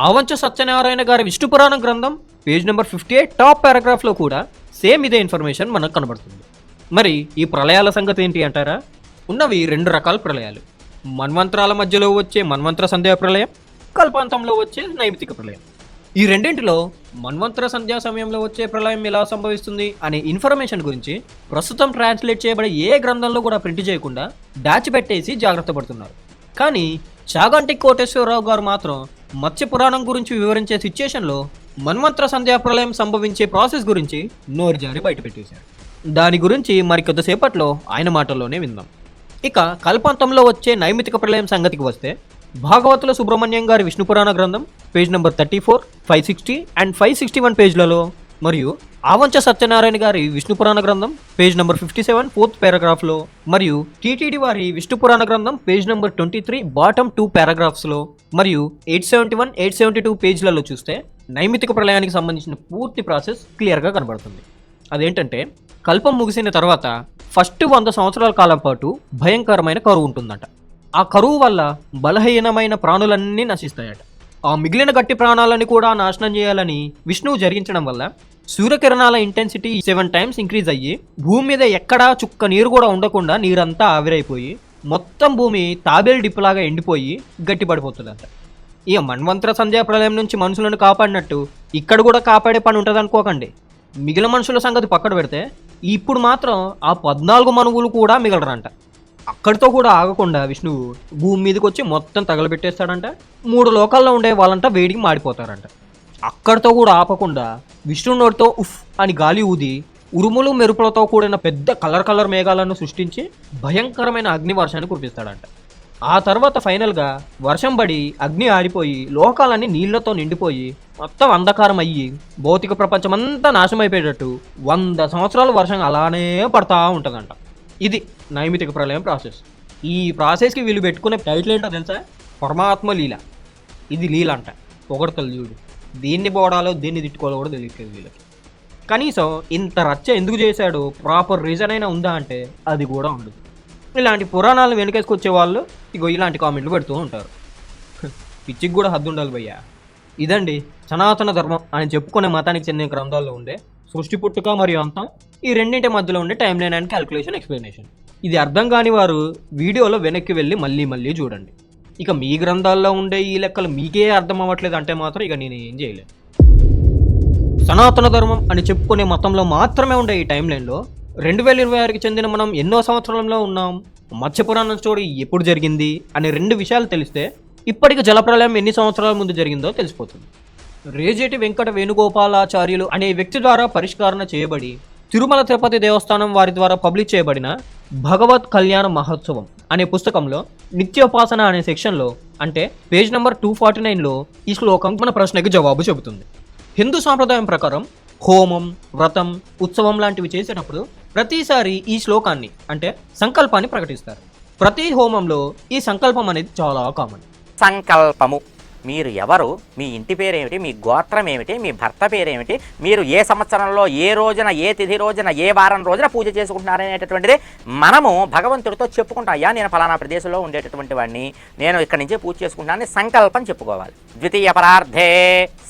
ఆవంచ సత్యనారాయణ గారి విష్ణు పురాణ గ్రంథం పేజ్ నెంబర్ 58 టాప్ పారాగ్రాఫ్లో కూడా సేమ్ ఇదే ఇన్ఫర్మేషన్ మనకు కనబడుతుంది. మరి ఈ ప్రళయాల సంగతి ఏంటి అంటారా? ఉన్నవి 2 రకాల ప్రళయాలు. మన్వంతరాల మధ్యలో వచ్చే మన్వంతర సంధ్యా ప్రళయం, కల్పాంతంలో వచ్చే నైమితిక ప్రళయం. ఈ రెండింటిలో మన్వంతర సంధ్యా సమయంలో వచ్చే ప్రళయం ఎలా సంభవిస్తుంది అనే ఇన్ఫర్మేషన్ గురించి ప్రస్తుతం ట్రాన్స్లేట్ చేయబడే ఏ గ్రంథంలో కూడా ప్రింట్ చేయకుండా దాచిపెట్టేసి జాగ్రత్త పడుతున్నారు. కానీ చాగంటి కోటేశ్వరరావు గారు మాత్రం మత్స్య పురాణం గురించి వివరించే సిచ్యుయేషన్లో మన్వంతర సంధ్యా ప్రళయం సంభవించే ప్రాసెస్ గురించి నోరు జారి బయటపెట్టేశారు. దాని గురించి మరి కొద్దిసేపట్లో ఆయన మాటల్లోనే విందాం. ఇక కల్పాంతంలో వచ్చే నైమితిక ప్రళయం సంగతికి వస్తే భాగవతుల సుబ్రహ్మణ్యం గారి విష్ణు పురాణ గ్రంథం పేజ్ నెంబర్ 34, 560 అండ్ 561 పేజ్లలో మరియు ఆవంచ సత్యనారాయణ గారి విష్ణు పురాణ గ్రంథం పేజ్ నెంబర్ 57 4th పారాగ్రాఫ్లో, మరియు టీటీడీ వారి విష్ణు పురాణ గ్రంథం పేజ్ నెంబర్ 23 బాటమ్ 2 పారాగ్రాఫ్స్లో, మరియు 871 872 పేజ్లలో చూస్తే నైమితిక ప్రళయానికి సంబంధించిన పూర్తి ప్రాసెస్ క్లియర్గా కనబడుతుంది. అదేంటంటే కల్పం ముగిసిన తర్వాత ఫస్ట్ 100 సంవత్సరాల కాలం పాటు భయంకరమైన కరువు ఉంటుందట. ఆ కరువు వల్ల బలహీనమైన ప్రాణులన్నీ నశిస్తాయట. ఆ మిగిలిన గట్టి ప్రాణాలని కూడా నాశనం చేయాలని విష్ణువు జరిగించడం వల్ల సూర్యకిరణాల ఇంటెన్సిటీ 7 times ఇంక్రీజ్ అయ్యి భూమి మీద ఎక్కడా చుక్క నీరు కూడా ఉండకుండా నీరంతా ఆవిరైపోయి మొత్తం భూమి తాబేలు డిప్పులాగా ఎండిపోయి గట్టిపడిపోతుందంట. ఇక మన్వంతర సంధ్యా ప్రళయం నుంచి మనుషులను కాపాడినట్టు ఇక్కడ కూడా కాపాడే పని ఉంటుంది అనుకోకండి. మిగిలిన మనుషుల సంగతి పక్కన పెడితే ఇప్పుడు మాత్రం ఆ 14 మనువులు కూడా మిగలరంట. అక్కడితో కూడా ఆగకుండా విష్ణువు భూమి మీదకి వచ్చి మొత్తం తగలబెట్టేస్తాడంట. 3 లోకాల్లో ఉండే వాళ్ళంతా వేడికి మాడిపోతారంట. అక్కడితో కూడా ఆపకుండా విష్ణు నోటితో ఉఫ్ అని గాలి ఊది ఉరుములు మెరుపులతో కూడిన పెద్ద కలర్ మేఘాలను సృష్టించి భయంకరమైన అగ్ని వర్షాన్ని కురిపిస్తాడంట. ఆ తర్వాత ఫైనల్గా వర్షం పడి అగ్ని ఆడిపోయి లోకాలన్నీ నీళ్లతో నిండిపోయి మొత్తం అంధకారం అయ్యి భౌతిక ప్రపంచమంతా నాశనం అయిపోయేటట్టు 100 సంవత్సరాలు వర్షం అలానే పడతా ఉంటుందంట. ఇది నైమితిక ప్రళయం ప్రాసెస్. ఈ ప్రాసెస్కి వీళ్ళు పెట్టుకునే టైటిల్ ఏంటో తెలుసా? పరమాత్మ లీల. ఇది లీల అంట. పొగడతలు చూడు. దీన్ని పోవడాలో దీన్ని తిట్టుకోవాలో కూడా తెలియట్లేదు వీళ్ళకి. కనీసం ఇంత రచ్చ ఎందుకు చేశాడు ప్రాపర్ రీజన్ అయినా ఉందా అంటే అది కూడా ఉండదు. ఇలాంటి పురాణాలను వెనకేసుకొచ్చే వాళ్ళు ఇగో ఇలాంటి కామెంట్లు పెడుతూ ఉంటారు. పిచ్చికి కూడా హద్దు ఉండాలి భయ్యా. ఇదండి సనాతన ధర్మం అని చెప్పుకునే మతానికి చెందిన గ్రంథాల్లో ఉండే సృష్టి పుట్టుక మరియు అంతం, ఈ రెండింటి మధ్యలో ఉండే time line and calculation explanation. ఇది అర్థం కాని వారు వీడియోలో వెనక్కి వెళ్ళి మళ్ళీ చూడండి. ఇక మీ గ్రంథాల్లో ఉండే ఈ లెక్కలు మీకే అర్థం అవ్వట్లేదు అంటే మాత్రం ఇక నేను ఏం చేయలేను. సనాతన ధర్మం అని చెప్పుకునే మతంలో మాత్రమే ఉండే ఈ టైం లైన్లో 2026కి చెందిన మనం ఎన్నో సంవత్సరాలలో ఉన్నాం, మత్స్యపురాణం స్టోరీ ఎప్పుడు జరిగింది అనే 2 విషయాలు తెలిస్తే ఇప్పటికి జలప్రలయం ఎన్ని సంవత్సరాల ముందు జరిగిందో తెలిసిపోతుంది. రేజేటి వెంకట వేణుగోపాలాచార్యులు అనే వ్యక్తి ద్వారా పరిష్కరణ చేయబడి తిరుమల తిరుపతి దేవస్థానం వారి ద్వారా పబ్లిష్ చేయబడిన భగవత్ కళ్యాణ మహోత్సవం అనే పుస్తకంలో నిత్యోపాసన అనే సెక్షన్లో అంటే పేజ్ నెంబర్ 249లో ఈ శ్లోకం మన ప్రశ్నకి జవాబు చెబుతుంది. హిందూ సాంప్రదాయం ప్రకారం హోమం, వ్రతం, ఉత్సవం లాంటివి చేసేటప్పుడు ప్రతిసారి ఈ శ్లోకాన్ని అంటే సంకల్పాన్ని ప్రకటిస్తారు. ప్రతి హోమంలో ఈ సంకల్పం అనేది చాలా కామన్. సంకల్పము. మీరు ఎవరు, మీ ఇంటి పేరేమిటి, మీ గోత్రం ఏమిటి, మీ భర్త పేరేమిటి, మీరు ఏ సంవత్సరంలో ఏ రోజున ఏ తిథి రోజున ఏ వారం రోజున పూజ చేసుకుంటున్నారనేటటువంటిది మనము భగవంతుడితో చెప్పుకుంటాం. అయ్యా నేను ఫలానా ప్రదేశంలో ఉండేటటువంటి వాడిని, నేను ఇక్కడి నుంచే పూజ చేసుకుంటానని సంకల్పం చెప్పుకోవాలి. ద్వితీయ పరార్థే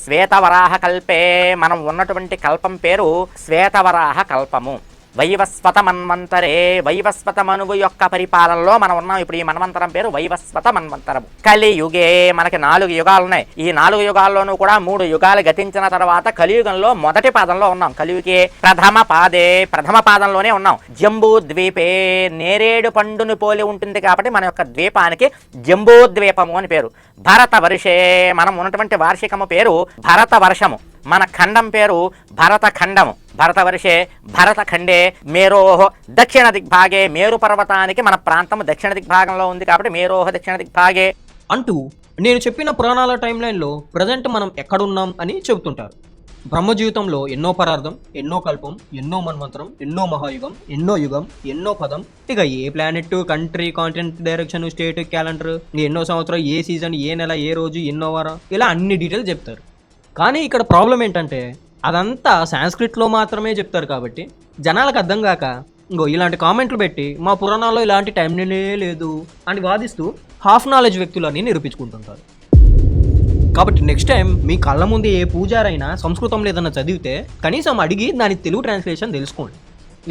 శ్వేతవరాహ కల్పే, మనం ఉన్నటువంటి కల్పం పేరు శ్వేతవరాహ కల్పము. వైవస్వత మన్వంతరే, వైవస్వత మనువు యొక్క పరిపాలనలో మనం ఉన్నాం. ఇప్పుడు ఈ మన్వంతరం పేరు వైవస్వత మన్వంతరం. కలియుగే, మనకి 4 యుగాలు ఉన్నాయి. ఈ 4 యుగాల్లోనూ కూడా 3 యుగాలు గతించిన తర్వాత కలియుగంలో మొదటి పాదంలో ఉన్నాం. కలియుగే ప్రథమ పాదంలోనే ఉన్నాం. జంబూ ద్వీపే, నేరేడు పండును పోలి ఉంటుంది కాబట్టి మన యొక్క ద్వీపానికి జంబూ ద్వీపము అని పేరు. భరత వర్షే, మనం ఉన్నటువంటి వార్షికము పేరు భరత వర్షము. మన ఖండం పేరు భరత ఖండము. భరతవర్షే భరతఖండే మేరోహ దక్షిణ దిగ్భాగే, మేరు పర్వతానికి మన ప్రాంతం దక్షిణ దిగ్భాగంలో ఉంది కాబట్టి మేరోహ దక్షిణ దిగ్భాగే అంటూ నేను చెప్పిన పురాణాల టైం లైన్లో ప్రజెంట్ మనం ఎక్కడున్నాం అని చెబుతుంటారు. బ్రహ్మ జీవితంలో ఎన్నో పరార్థం, ఎన్నో కల్పం, ఎన్నో మన్వంతరం, ఎన్నో మహాయుగం, ఎన్నో యుగం, ఎన్నో పదం, ఇక ఏ planet, country, continent, direction, state, calendar, ఎన్నో సంవత్సరం, ఏ సీజన్, ఏ నెల, ఏ రోజు, ఎన్నో వారం, ఇలా అన్ని డీటెయిల్స్ చెప్తారు. కానీ ఇక్కడ ప్రాబ్లం ఏంటంటే అదంతా సాంస్క్రిట్లో మాత్రమే చెప్తారు కాబట్టి జనాలకు అర్థం కాక ఇంకో ఇలాంటి కామెంట్లు పెట్టి మా పురాణాల్లో ఇలాంటి టైం లేదు అని వాదిస్తూ హాఫ్ నాలెడ్జ్ వ్యక్తులని నిరూపించుకుంటుంటారు. కాబట్టి నెక్స్ట్ టైం మీ కళ్ళ ముందు ఏ పూజారైనా సంస్కృతం లేదన్నా చదివితే కనీసం అడిగి దాని తెలుగు ట్రాన్స్లేషన్ తెలుసుకోండి.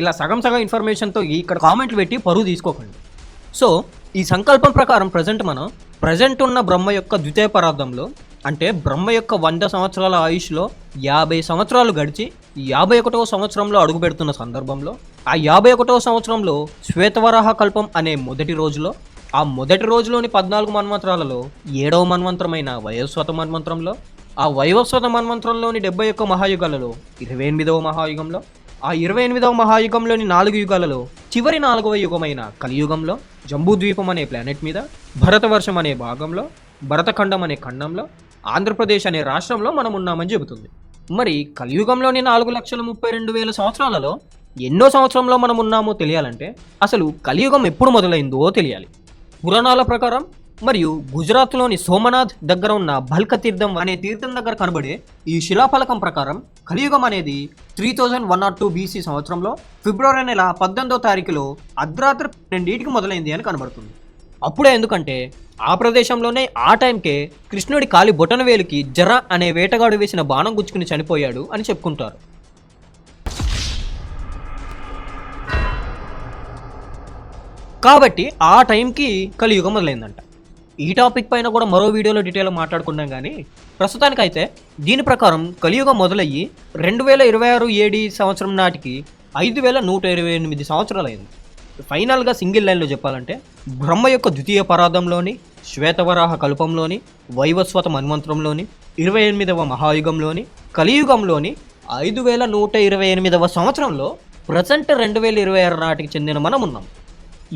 ఇలా సగం ఇన్ఫర్మేషన్తో ఇక్కడ కామెంట్లు పెట్టి పరువు తీసుకోకండి. సో ఈ సంకల్పం ప్రకారం ప్రజెంట్ ఉన్న బ్రహ్మ యొక్క ద్వితీయ పరార్థంలో అంటే బ్రహ్మ యొక్క 100 సంవత్సరాల ఆయుష్లో 50 సంవత్సరాలు గడిచి 51వ సంవత్సరంలో అడుగు పెడుతున్న సందర్భంలో ఆ 51వ సంవత్సరంలో శ్వేతవరాహ కల్పం అనే మొదటి రోజులో ఆ మొదటి రోజులోని 14 మన్వంతరాలలో 7వ మన్వంతరమైన వైవస్వత మన్వంతరంలో ఆ వైవస్వత మన్వంతరంలోని 71 మహాయుగాలలో 28వ మహాయుగంలో ఆ 28వ మహాయుగంలోని 4 యుగాలలో చివరి 4వ యుగమైన కలియుగంలో జంబూద్వీపం అనే ప్లానెట్ మీద భరతవర్షం అనే భాగంలో భరతఖండం అనే ఖండంలో ఆంధ్రప్రదేశ్ అనే రాష్ట్రంలో మనం ఉన్నామని చెబుతుంది. మరి కలియుగంలోని 4,32,000 సంవత్సరాలలో ఎన్నో సంవత్సరంలో మనం ఉన్నామో తెలియాలంటే అసలు కలియుగం ఎప్పుడు మొదలైందో తెలియాలి. పురాణాల ప్రకారం మరియు గుజరాత్లోని సోమనాథ్ దగ్గర ఉన్న భల్క తీర్థం అనే తీర్థం దగ్గర కనబడే ఈ శిలాఫలకం ప్రకారం కలియుగం అనేది 3102 BC సంవత్సరంలో ఫిబ్రవరి నెల 18వ తారీఖులో అర్ధరాత్రి 2కి మొదలైంది అని కనబడుతుంది. అప్పుడే ఎందుకంటే ఆ ప్రదేశంలోనే ఆ టైంకే కృష్ణుడి కాలి బొటనవేలుకి జర అనే వేటగాడు వేసిన బాణం గుచ్చుకుని చనిపోయాడు అని చెప్పుకుంటారు. కాబట్టి ఆ టైంకి కలియుగం మొదలైందంట. ఈ టాపిక్ పైన కూడా మరో వీడియోలో డీటెయిల్గా మాట్లాడుకున్నాం, కానీ ప్రస్తుతానికైతే దీని ప్రకారం కలియుగం మొదలయ్యి 2026 AD సంవత్సరం నాటికి 5128 సంవత్సరాలైంది. ఫైనల్గా సింగిల్ లైన్లో చెప్పాలంటే బ్రహ్మ యొక్క ద్వితీయ పరార్థంలోని, శ్వేతవరాహ కల్పంలోని, వైవస్వత మన్వంతరంలోని, 28వ మహాయుగంలోని, కలియుగంలోని 5128వ సంవత్సరంలో ప్రజెంట్ 2026 నాటికి చెందిన మనం ఉన్నాం.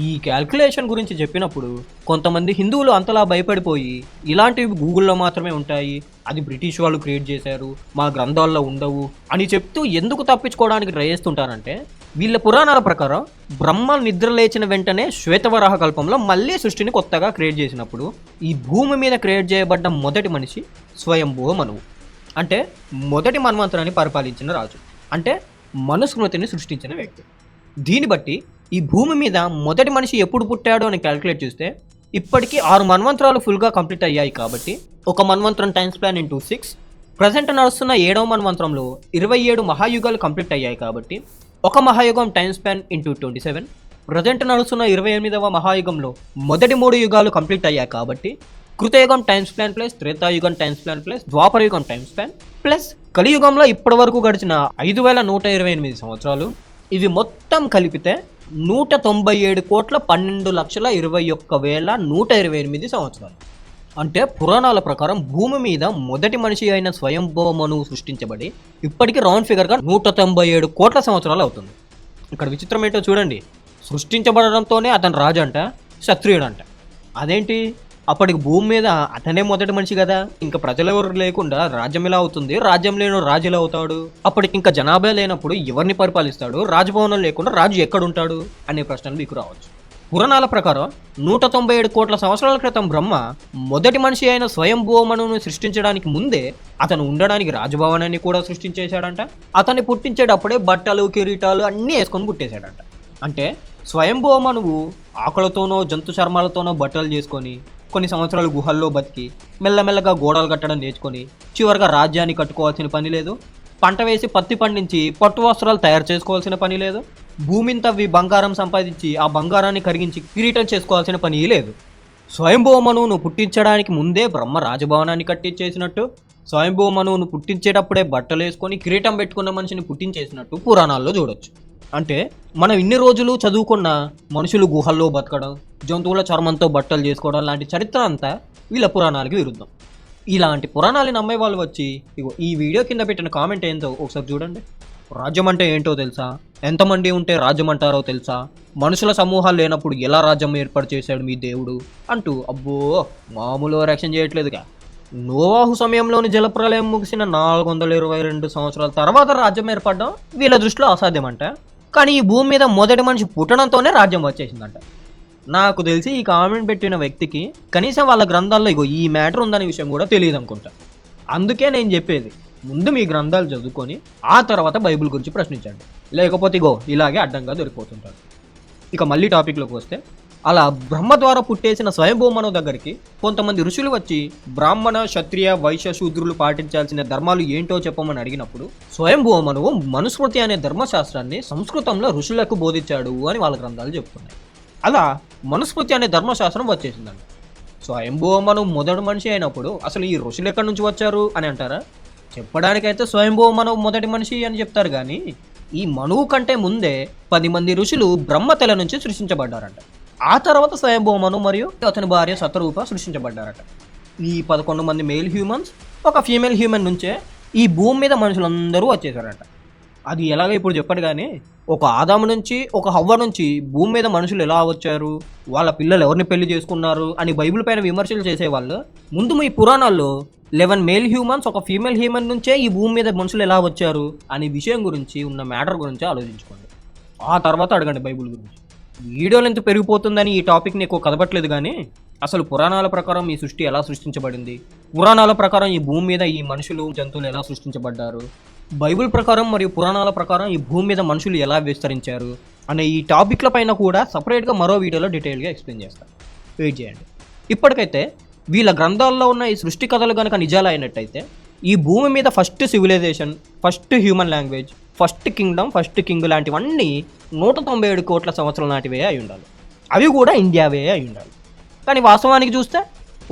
ఈ క్యాల్కులేషన్ గురించి చెప్పినప్పుడు కొంతమంది హిందువులు అంతలా భయపడిపోయి ఇలాంటివి గూగుల్లో మాత్రమే ఉంటాయి, అది బ్రిటిష్ వాళ్ళు క్రియేట్ చేశారు, మా గ్రంథాల్లో ఉండవు అని చెప్తూ ఎందుకు తప్పించుకోవడానికి ట్రై చేస్తుంటారంటే, వీళ్ళ పురాణాల ప్రకారం బ్రహ్మ నిద్ర లేచిన వెంటనే శ్వేతవరాహ కల్పంలో మళ్ళీ సృష్టిని కొత్తగా క్రియేట్ చేసినప్పుడు ఈ భూమి మీద క్రియేట్ చేయబడ్డ మొదటి మనిషి స్వయంభువ మనువు, అంటే మొదటి మన్వంతరాన్ని పరిపాలించిన రాజు, అంటే మనుస్మృతిని సృష్టించిన వ్యక్తి. దీన్ని బట్టి ఈ భూమి మీద మొదటి మనిషి ఎప్పుడు పుట్టాడో అని క్యాల్కులేట్ చేస్తే ఇప్పటికీ 6 మన్వంతరాలు ఫుల్గా కంప్లీట్ అయ్యాయి. కాబట్టి ఒక మన్వంతరం టైమ్స్ ప్లాన్ ఇంటూ 6, ప్రజెంట్ నడుస్తున్న 7వ మన్వంతరంలో 27 మహాయుగాలు కంప్లీట్ అయ్యాయి. కాబట్టి ఒక మహాయుగం టైమ్ స్పాన్ ఇంటూ 27, ప్రజెంట్ నడుస్తున్న 28వ మహాయుగంలో మొదటి 3 యుగాలు కంప్లీట్ అయ్యాయి. కాబట్టి కృతయుగం టైమ్ స్పాన్ ప్లస్ త్రేతాయుగం టైమ్ స్పాన్ ప్లస్ ద్వాపరయుగం టైమ్ స్పాన్ ప్లస్ కలియుగంలో ఇప్పటి వరకు గడిచిన 5128 సంవత్సరాలు, ఇవి మొత్తం కలిపితే 197,12,21,128 సంవత్సరాలు. అంటే పురాణాల ప్రకారం భూమి మీద మొదటి మనిషి అయిన స్వయంభవ మనువు సృష్టించబడి ఇప్పటికీ రౌండ్ ఫిగర్గా 197 కోట్ల సంవత్సరాలు అవుతుంది. ఇక్కడ విచిత్రం ఏంటో చూడండి, సృష్టించబడడంతోనే అతను రాజు అంట, క్షత్రియుడు అంట. అదేంటి, అప్పటికి భూమి మీద అతనే మొదటి మనిషి కదా, ఇంకా ప్రజలెవరు లేకుండా రాజ్యం ఎలా అవుతుంది, రాజ్యం లేని రాజు ఎలా అవుతాడు, అప్పటికి ఇంకా జనాభా లేనప్పుడు ఎవరిని పరిపాలిస్తాడు, రాజభవనం లేకుండా రాజు ఎక్కడుంటాడు అనే ప్రశ్నలు మీకు రావచ్చు. పురాణాల ప్రకారం 197 కోట్ల సంవత్సరాల క్రితం బ్రహ్మ మొదటి మనిషి అయిన స్వయంభువ మనువును సృష్టించడానికి ముందే అతను ఉండడానికి రాజభవనాన్ని కూడా సృష్టించేశాడంట. అతన్ని పుట్టించేటప్పుడే బట్టలు కిరీటాలు అన్నీ వేసుకొని పుట్టేశాడంట. అంటే స్వయంభువ మనువు ఆకులతోనో జంతు చర్మాలతోనో బట్టలు చేసుకొని కొన్ని సంవత్సరాలు గుహల్లో బతికి మెల్లమెల్లగా గోడలు కట్టడం నేర్చుకొని చివరిగా రాజ్యాన్ని కట్టుకోవాల్సిన పని లేదు, పంట వేసి పత్తి పండించి పట్టు వస్త్రాలు తయారు చేసుకోవాల్సిన పని లేదు, భూమిని తవ్వి బంగారం సంపాదించి ఆ బంగారాన్ని కరిగించి కిరీటం చేసుకోవాల్సిన పని లేదు. స్వయంభువ మనువును పుట్టించడానికి ముందే బ్రహ్మ రాజభవనాన్ని కట్టించేసినట్టు, స్వయంభువ మనువును పుట్టించేటప్పుడే బట్టలు వేసుకొని కిరీటం పెట్టుకున్న మనిషిని పుట్టించేసినట్టు పురాణాల్లో చూడొచ్చు. అంటే మనం ఇన్ని రోజులు చదువుకున్న మనుషులు గుహల్లో బతకడం, జంతువుల చర్మంతో బట్టలు చేసుకోవడం లాంటి చరిత్ర అంతా వీళ్ళ పురాణాలకి విరుద్ధం. ఇలాంటి పురాణాలను నమ్మే వాళ్ళు వచ్చి ఇగో ఈ వీడియో కింద పెట్టిన కామెంట్ ఏంటో ఒకసారి చూడండి. రాజ్యం అంటే ఏంటో తెలుసా, ఎంతమంది ఉంటే రాజ్యం అంటారో తెలుసా, మనుషుల సమూహాలు లేనప్పుడు ఎలా రాజ్యం ఏర్పాటు చేశాడు మీ దేవుడు అంటూ అబ్బో మామూలు రక్షణ చేయట్లేదుగా. నోవాహు సమయంలోని జలప్రలయం ముగిసిన 422 సంవత్సరాల తర్వాత రాజ్యం ఏర్పడడం వీళ్ళ దృష్టిలో అసాధ్యమంట. కానీ ఈ భూమి మీద మొదటి మనిషి పుట్టడంతోనే రాజ్యం వచ్చేసిందంట. నాకు తెలిసి ఈ కామెంట్ పెట్టిన వ్యక్తికి కనీసం వాళ్ళ గ్రంథాల్లో ఇగో ఈ మ్యాటర్ ఉందనే విషయం కూడా తెలియదు అనుకుంటా. అందుకే నేను చెప్పేది, ముందు మీ గ్రంథాలు చదువుకొని ఆ తర్వాత బైబిల్ గురించి ప్రశ్నించండి, లేకపోతే ఇగో ఇలాగే అడ్డంగా దొరికిపోతుంటారు. ఇక మళ్ళీ టాపిక్లోకి వస్తే, అలా బ్రహ్మ ద్వారా పుట్టేసిన స్వయంభువ మనువు దగ్గరికి కొంతమంది ఋషులు వచ్చి బ్రాహ్మణ క్షత్రియ వైశ్య శూద్రులు పాటించాల్సిన ధర్మాలు ఏంటో చెప్పమని అడిగినప్పుడు స్వయంభువ మనువు మనుస్మృతి అనే ధర్మశాస్త్రాన్ని సంస్కృతంలో ఋషులకు బోధించాడు అని వాళ్ళ గ్రంథాలు చెప్తున్నాయి. అలా మనుస్మృతి అనే ధర్మశాస్త్రం వచ్చేసిందండి. స్వయంభువ మనువు మొదటి మనిషి అయినప్పుడు అసలు ఈ ఋషులు ఎక్కడి నుంచి వచ్చారు అని అంటారా? చెప్పడానికైతే స్వయంభువ మనువు మొదటి మనిషి అని చెప్తారు, కానీ ఈ మనువు కంటే ముందే 10 మంది ఋషులు బ్రహ్మ తెల నుంచి సృష్టించబడ్డారంట. ఆ తర్వాత స్వయంభువ మనువు మరియు అతని భార్య శతరూప సృష్టించబడ్డారట. ఈ 11 మంది మేల్ హ్యూమన్స్, ఒక ఫీమేల్ హ్యూమన్ నుంచే ఈ భూమి మీద మనుషులందరూ వచ్చేసారట. అది ఎలాగ ఇప్పుడు చెప్పాడు కానీ ఒక ఆదాము నుంచి ఒక హవ్వ నుంచి భూమి మీద మనుషులు ఎలా వచ్చారు, వాళ్ళ పిల్లలు ఎవరిని పెళ్లి చేసుకున్నారు అని బైబిల్ పైన విమర్శలు చేసేవాళ్ళు ముందు మీ పురాణాల్లో 11 మేల్ హ్యూమన్స్ ఒక ఫీమేల్ హ్యూమన్ నుంచే ఈ భూమి మీద మనుషులు ఎలా వచ్చారు అనే విషయం గురించి ఉన్న మ్యాటర్ గురించి ఆలోచించుకోండి. ఆ తర్వాత అడగండి బైబిల్ గురించి. వీడియోలు ఎంత పెరిగిపోతుందని ఈ టాపిక్ని ఎక్కువ కదపట్లేదు కానీ అసలు పురాణాల ప్రకారం ఈ సృష్టి ఎలా సృష్టించబడింది, పురాణాల ప్రకారం ఈ భూమి మీద ఈ మనుషులు జంతువులు ఎలా సృష్టించబడ్డారు, బైబిల్ ప్రకారం మరియు పురాణాల ప్రకారం ఈ భూమి మీద మనుషులు ఎలా విస్తరించారు అనే ఈ టాపిక్ల పైన కూడా సపరేట్గా మరో వీడియోలో డీటెయిల్గా ఎక్స్ప్లెయిన్ చేస్తాను. వెయిట్ చేయండి. ఇప్పటికైతే వీళ్ళ గ్రంథాల్లో ఉన్న ఈ సృష్టి కథలు కనుక నిజాలు అయినట్టయితే ఈ భూమి మీద first civilisation, first human language, first kingdom, first king లాంటివన్నీ 197 కోట్ల సంవత్సరాల నాటివే అయి ఉండాలి. అవి కూడా ఇండియావే అయి ఉండాలి. కానీ వాస్తవానికి చూస్తే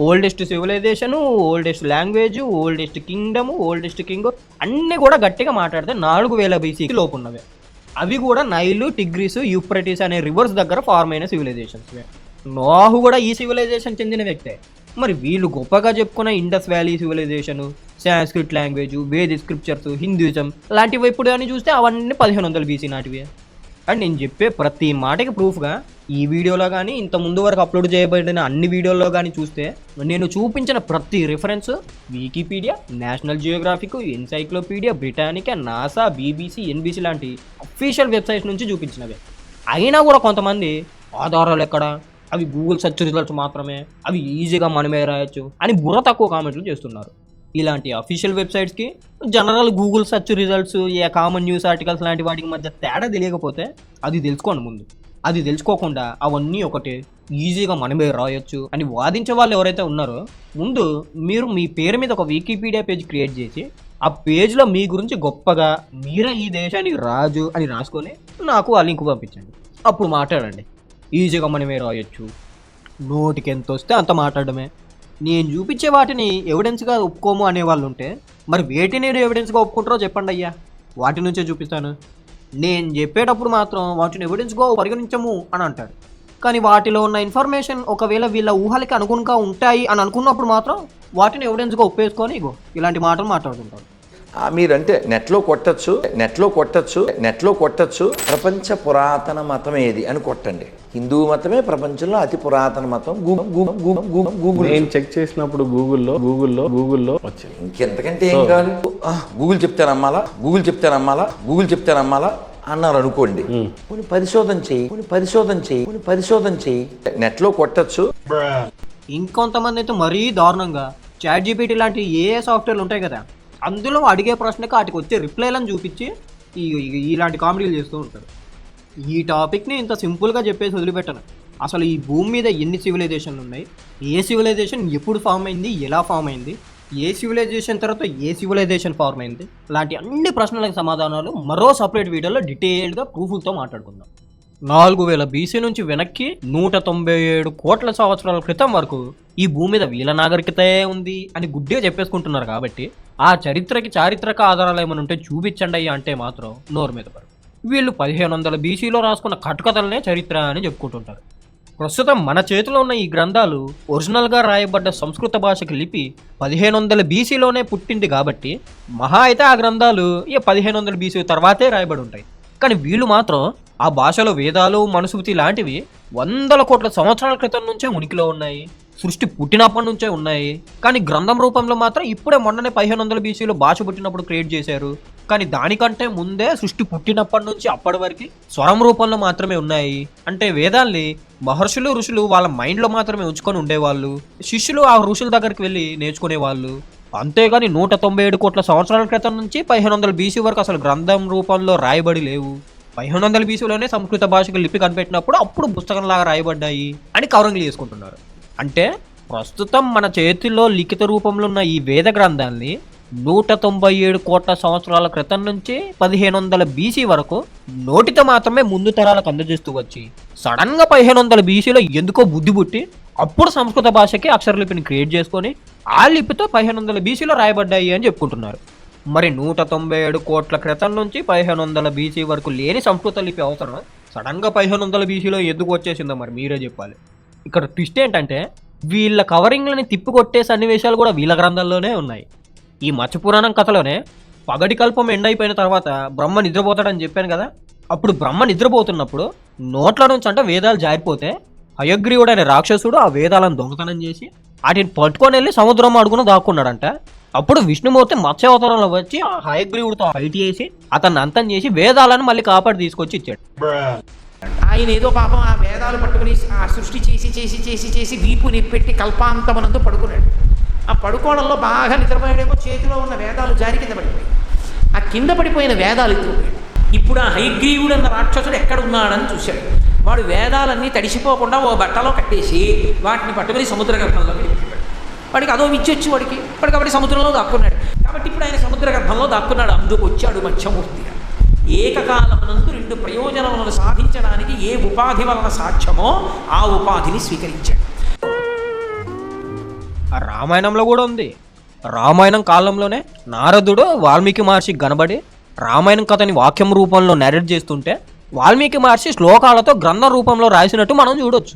oldest civilisation, oldest language, oldest Kingdom, oldest king అన్నీ కూడా గట్టిగా మాట్లాడితే 4000 BCకి లోపు ఉన్నవే. అవి కూడా నైలు, టిగ్రిస్, యూఫ్రటీస్ అనే రివర్స్ దగ్గర ఫార్మ్ అయిన సివిలైజేషన్స్వే. నోహు కూడా ఈ సివిలైజేషన్ చెందిన వ్యక్తే. మరి వీళ్ళు గొప్పగా చెప్పుకున్న Indus valley civilisation, Sanskrit language, వేద స్క్రిప్చర్స్, హిందూయిజం లాంటివి ఇప్పుడు అని చూస్తే అవన్నీ 1500 BC నాటివే. అండ్ నేను చెప్పే ప్రతి మాటకి ప్రూఫ్గా ఈ వీడియోలో కానీ ఇంత ముందు వరకు అప్లోడ్ చేయబడిన అన్ని వీడియోల్లో కానీ చూస్తే నేను చూపించిన ప్రతి reference Wikipedia, national Geographic, encyclopaedia Britannica, NASA, BBC, NBC లాంటి అఫీషియల్ వెబ్సైట్స్ నుంచి చూపించినవే. అయినా కూడా కొంతమంది ఆధారాలు ఎక్కడ, అవి గూగుల్ సెర్చ్ రిజల్ట్స్ మాత్రమే, అవి ఈజీగా మనమే రాయొచ్చు అని బుర్ర తక్కువ కామెంట్లు చేస్తున్నారు. ఇలాంటి అఫీషియల్ వెబ్సైట్స్కి జనరల్ గూగుల్ సెర్చ్ రిజల్ట్స్, ఏ కామన్ న్యూస్ ఆర్టికల్స్ లాంటి వాటికి మధ్య తేడా తెలియకపోతే అది తెలుసుకోండి ముందు. అది తెలుసుకోకుండా అవన్నీ ఒకటే ఈజీగా మనమే రాయొచ్చు అని వాదించే వాళ్ళు ఎవరైతే ఉన్నారో ముందు మీరు మీ పేరు మీద ఒక వికీపీడియా పేజ్ క్రియేట్ చేసి ఆ పేజ్లో మీ గురించి గొప్పగా మీరే ఈ దేశానికి రాజు అని రాసుకొని నాకు ఆ లింక్ పంపించండి. అప్పుడు మాట్లాడండి. ఈజీగా మనమే రాయొచ్చు, నోటికి ఎంత వస్తే అంత మాట్లాడమే. నేను చూపించే వాటిని ఎవిడెన్స్గా ఒప్పుకోము అనేవాళ్ళు ఉంటే మరి వేటిని ఎవిడెన్స్గా ఒప్పుకుంటారో చెప్పండి అయ్యా, వాటి నుంచే చూపిస్తాను. నేను చెప్పేటప్పుడు మాత్రం వాటిని ఎవిడెన్స్గా పరిగణించము అని అంటారు. కానీ వాటిలో ఉన్న ఇన్ఫర్మేషన్ ఒకవేళ వీళ్ళ ఊహలకి అనుగుణంగా ఉంటాయి అని అనుకున్నప్పుడు మాత్రం వాటిని ఎవిడెన్స్గా ఒప్పేసుకొని ఇగో ఇలాంటి మాటలు మాట్లాడుతుంటారు. మీరంటే నెట్లో కొట్టచ్చు ప్రపంచ పురాతన మతం ఏది అని కొట్టండి. హిందూ మతమే ప్రపంచంలో అతి పురాతన మతం. గూగుల్ నేను చెక్ చేసినప్పుడు గూగుల్లో వచ్చింది. ఇంకెంతకంటే ఏం కావాలి? గూగుల్ చెప్తే నమ్మాలా అన్నారు అనుకోండి. కొన్ని పరిశోధన చేయి. నెట్లో కొట్టచ్చు. ఇంకొంతమంది అయితే మరీ దారుణంగా ChatGPT లాంటి ఏ సాఫ్ట్వేర్లు ఉంటాయి కదా, అందులో అడిగే ప్రశ్నకి వాటికి వచ్చే రిప్లైలను చూపించి ఇలాంటి కామెడీలు చేస్తూ ఉంటారు. ఈ టాపిక్ని ఇంత సింపుల్గా చెప్పేసి వదిలిపెట్టను. అసలు ఈ భూమి మీద ఎన్ని సివిలైజేషన్లు ఉన్నాయి, ఏ సివిలైజేషన్ ఎప్పుడు ఫామ్ అయింది, ఎలా ఫామ్ అయింది, ఏ సివిలైజేషన్ తర్వాత ఏ సివిలైజేషన్ ఫామ్ అయింది, ఇలాంటి అన్ని ప్రశ్నలకు సమాధానాలు మరో సపరేట్ వీడియోలో డీటెయిల్డ్గా ప్రూఫ్లతో మాట్లాడుకుందాం. 4000 BC నుంచి వెనక్కి 197 కోట్ల సంవత్సరాల క్రితం వరకు ఈ భూమి మీద వీళ్ళ నాగరికతే ఉంది అని గుడ్డిగా చెప్పేసుకుంటున్నారు. కాబట్టి ఆ చరిత్రకి చారిత్రక ఆధారాలు ఏమైనా ఉంటే చూపించండి అయ్యా అంటే మాత్రం నోరు మీద పడు. వీళ్ళు 1500 BCలో రాసుకున్న కట్టుకథలనే చరిత్ర అని చెప్పుకుంటుంటారు. ప్రస్తుతం మన చేతిలో ఉన్న ఈ గ్రంథాలు ఒరిజినల్గా రాయబడ్డ సంస్కృత భాషకి లిపి 1500 BCలోనే పుట్టింది. కాబట్టి మహా అయితే ఆ గ్రంథాలు 1500 BC తర్వాతే రాయబడి ఉంటాయి. కానీ వీళ్ళు మాత్రం ఆ భాషలో వేదాలు, మనుస్మృతి లాంటివి 100 కోట్ల సంవత్సరాల క్రితం నుంచే ఉనికిలో ఉన్నాయి, సృష్టి పుట్టినప్పటి నుంచే ఉన్నాయి. కానీ గ్రంథం రూపంలో మాత్రం ఇప్పుడే మొన్ననే 1500 BCలో భాష పుట్టినప్పుడు క్రియేట్ చేశారు. కానీ దానికంటే ముందే సృష్టి పుట్టినప్పటి నుంచి అప్పటి వరకు స్వరం రూపంలో మాత్రమే ఉన్నాయి. అంటే వేదాల్ని మహర్షులు, ఋషులు వాళ్ళ మైండ్లో మాత్రమే ఉంచుకొని ఉండేవాళ్ళు, శిష్యులు ఆ ఋషుల దగ్గరికి వెళ్ళి నేర్చుకునేవాళ్ళు. అంతేగాని 197 కోట్ల సంవత్సరాల క్రితం నుంచి 1500 BC వరకు అసలు గ్రంథం రూపంలో రాయబడి లేవు. 1500 BCలోనే సంస్కృత భాషకు లిపి కనిపెట్టినప్పుడు అప్పుడు పుస్తకంలాగా రాయబడ్డాయి అని కవరింగ్లు చేసుకుంటున్నారు. అంటే ప్రస్తుతం మన చేతిలో లిఖిత రూపంలో ఉన్న ఈ వేద గ్రంథాన్ని 197 కోట్ల సంవత్సరాల క్రితం నుంచి 1500 BC వరకు నోటితో మాత్రమే ముందు తరాలకు అందజేస్తూ వచ్చి సడన్గా 1500 BCలో ఎందుకో బుద్ధి పుట్టి అప్పుడు సంస్కృత భాషకి అక్షరలిపిని క్రియేట్ చేసుకొని ఆ లిపితో 1500 BCలో రాయబడ్డాయి అని చెప్పుకుంటున్నారు. మరి 197 కోట్ల క్రితం నుంచి 1500 BC వరకు లేని సంస్కృత లిపి అవసరం సడన్గా 1500 BCలో ఎందుకు వచ్చేసిందో మరి మీరే చెప్పాలి. ఇక్కడ ట్విస్ట్ ఏంటంటే వీళ్ళ కవరింగ్లని తిప్పికొట్టే సన్నివేశాలు కూడా వీళ్ళ గ్రంథాల్లోనే ఉన్నాయి. ఈ మత్స్యపురాణం కథలోనే పగటి కల్పం ఎండ్ అయిపోయిన తర్వాత బ్రహ్మ నిద్రపోతాడని చెప్పాను కదా. అప్పుడు బ్రహ్మ నిద్రపోతున్నప్పుడు నోట్ల నుంచి అంటే వేదాలు జారిపోతే హయగ్రీవుడు అనే రాక్షసుడు ఆ వేదాలను దొంగతనం చేసి వాటిని పట్టుకొని వెళ్ళి సముద్రం అడుగున దాక్కున్నాడంట. అప్పుడు విష్ణుమూర్తి మత్స్యావతారంలో వచ్చి ఆ హయగ్రీవుడితో ఫైట్ చేసి అతన్ని అంతం చేసి వేదాలను మళ్ళీ కాపాడి తీసుకొచ్చి ఇచ్చాడు. ఆయన ఏదో పాపం ఆ వేదాలు పట్టుకుని ఆ సృష్టి చేసి చేసి చేసి చేసి వీపు నిప్పెట్టి కల్పాంతమనందు పడుకున్నాడు. ఆ పడుకోవడంలో బాగా నిద్రపోయాడేమో, చేతిలో ఉన్న వేదాలు జారి కింద పడిపోయాయి. ఆ కింద పడిపోయిన వేదాలు ఎత్తుకుపోయాడు. ఇప్పుడు ఆ హయగ్రీవుడు అన్న రాక్షసుడు ఎక్కడ ఉన్నాడని చూశాడు. వాడు వేదాలన్నీ తడిసిపోకుండా ఓ బట్టలో కట్టేసి వాటిని పట్టుకుని సముద్ర గర్భంలో వెళ్ళిపోయాడు. వాడికి అదో విచ్చి వచ్చి వాడికి కాబట్టి సముద్రంలో దాక్కున్నాడు. కాబట్టి ఇప్పుడు ఆయన సముద్ర గర్భంలో దాక్కున్నాడు. అందుకు వచ్చాడు మత్స్యమూర్తిగా. ఏకకాలమునందు రెండు ప్రయోజనములను సాధించడానికి ఏ ఉపాధి వలన సాధ్యమో ఆ ఉపాధిని స్వీకరించాడు. ఆ రామాయణంలో కూడా ఉంది. రామాయణం కాలంలోనే నారదుడు వాల్మీకి మహర్షి కనబడి రామాయణం కథని వాక్యం రూపంలో నరేట్ చేస్తుంటే వాల్మీకి మహర్షి శ్లోకాలతో గ్రంథ రూపంలో రాసినట్టు మనం చూడొచ్చు.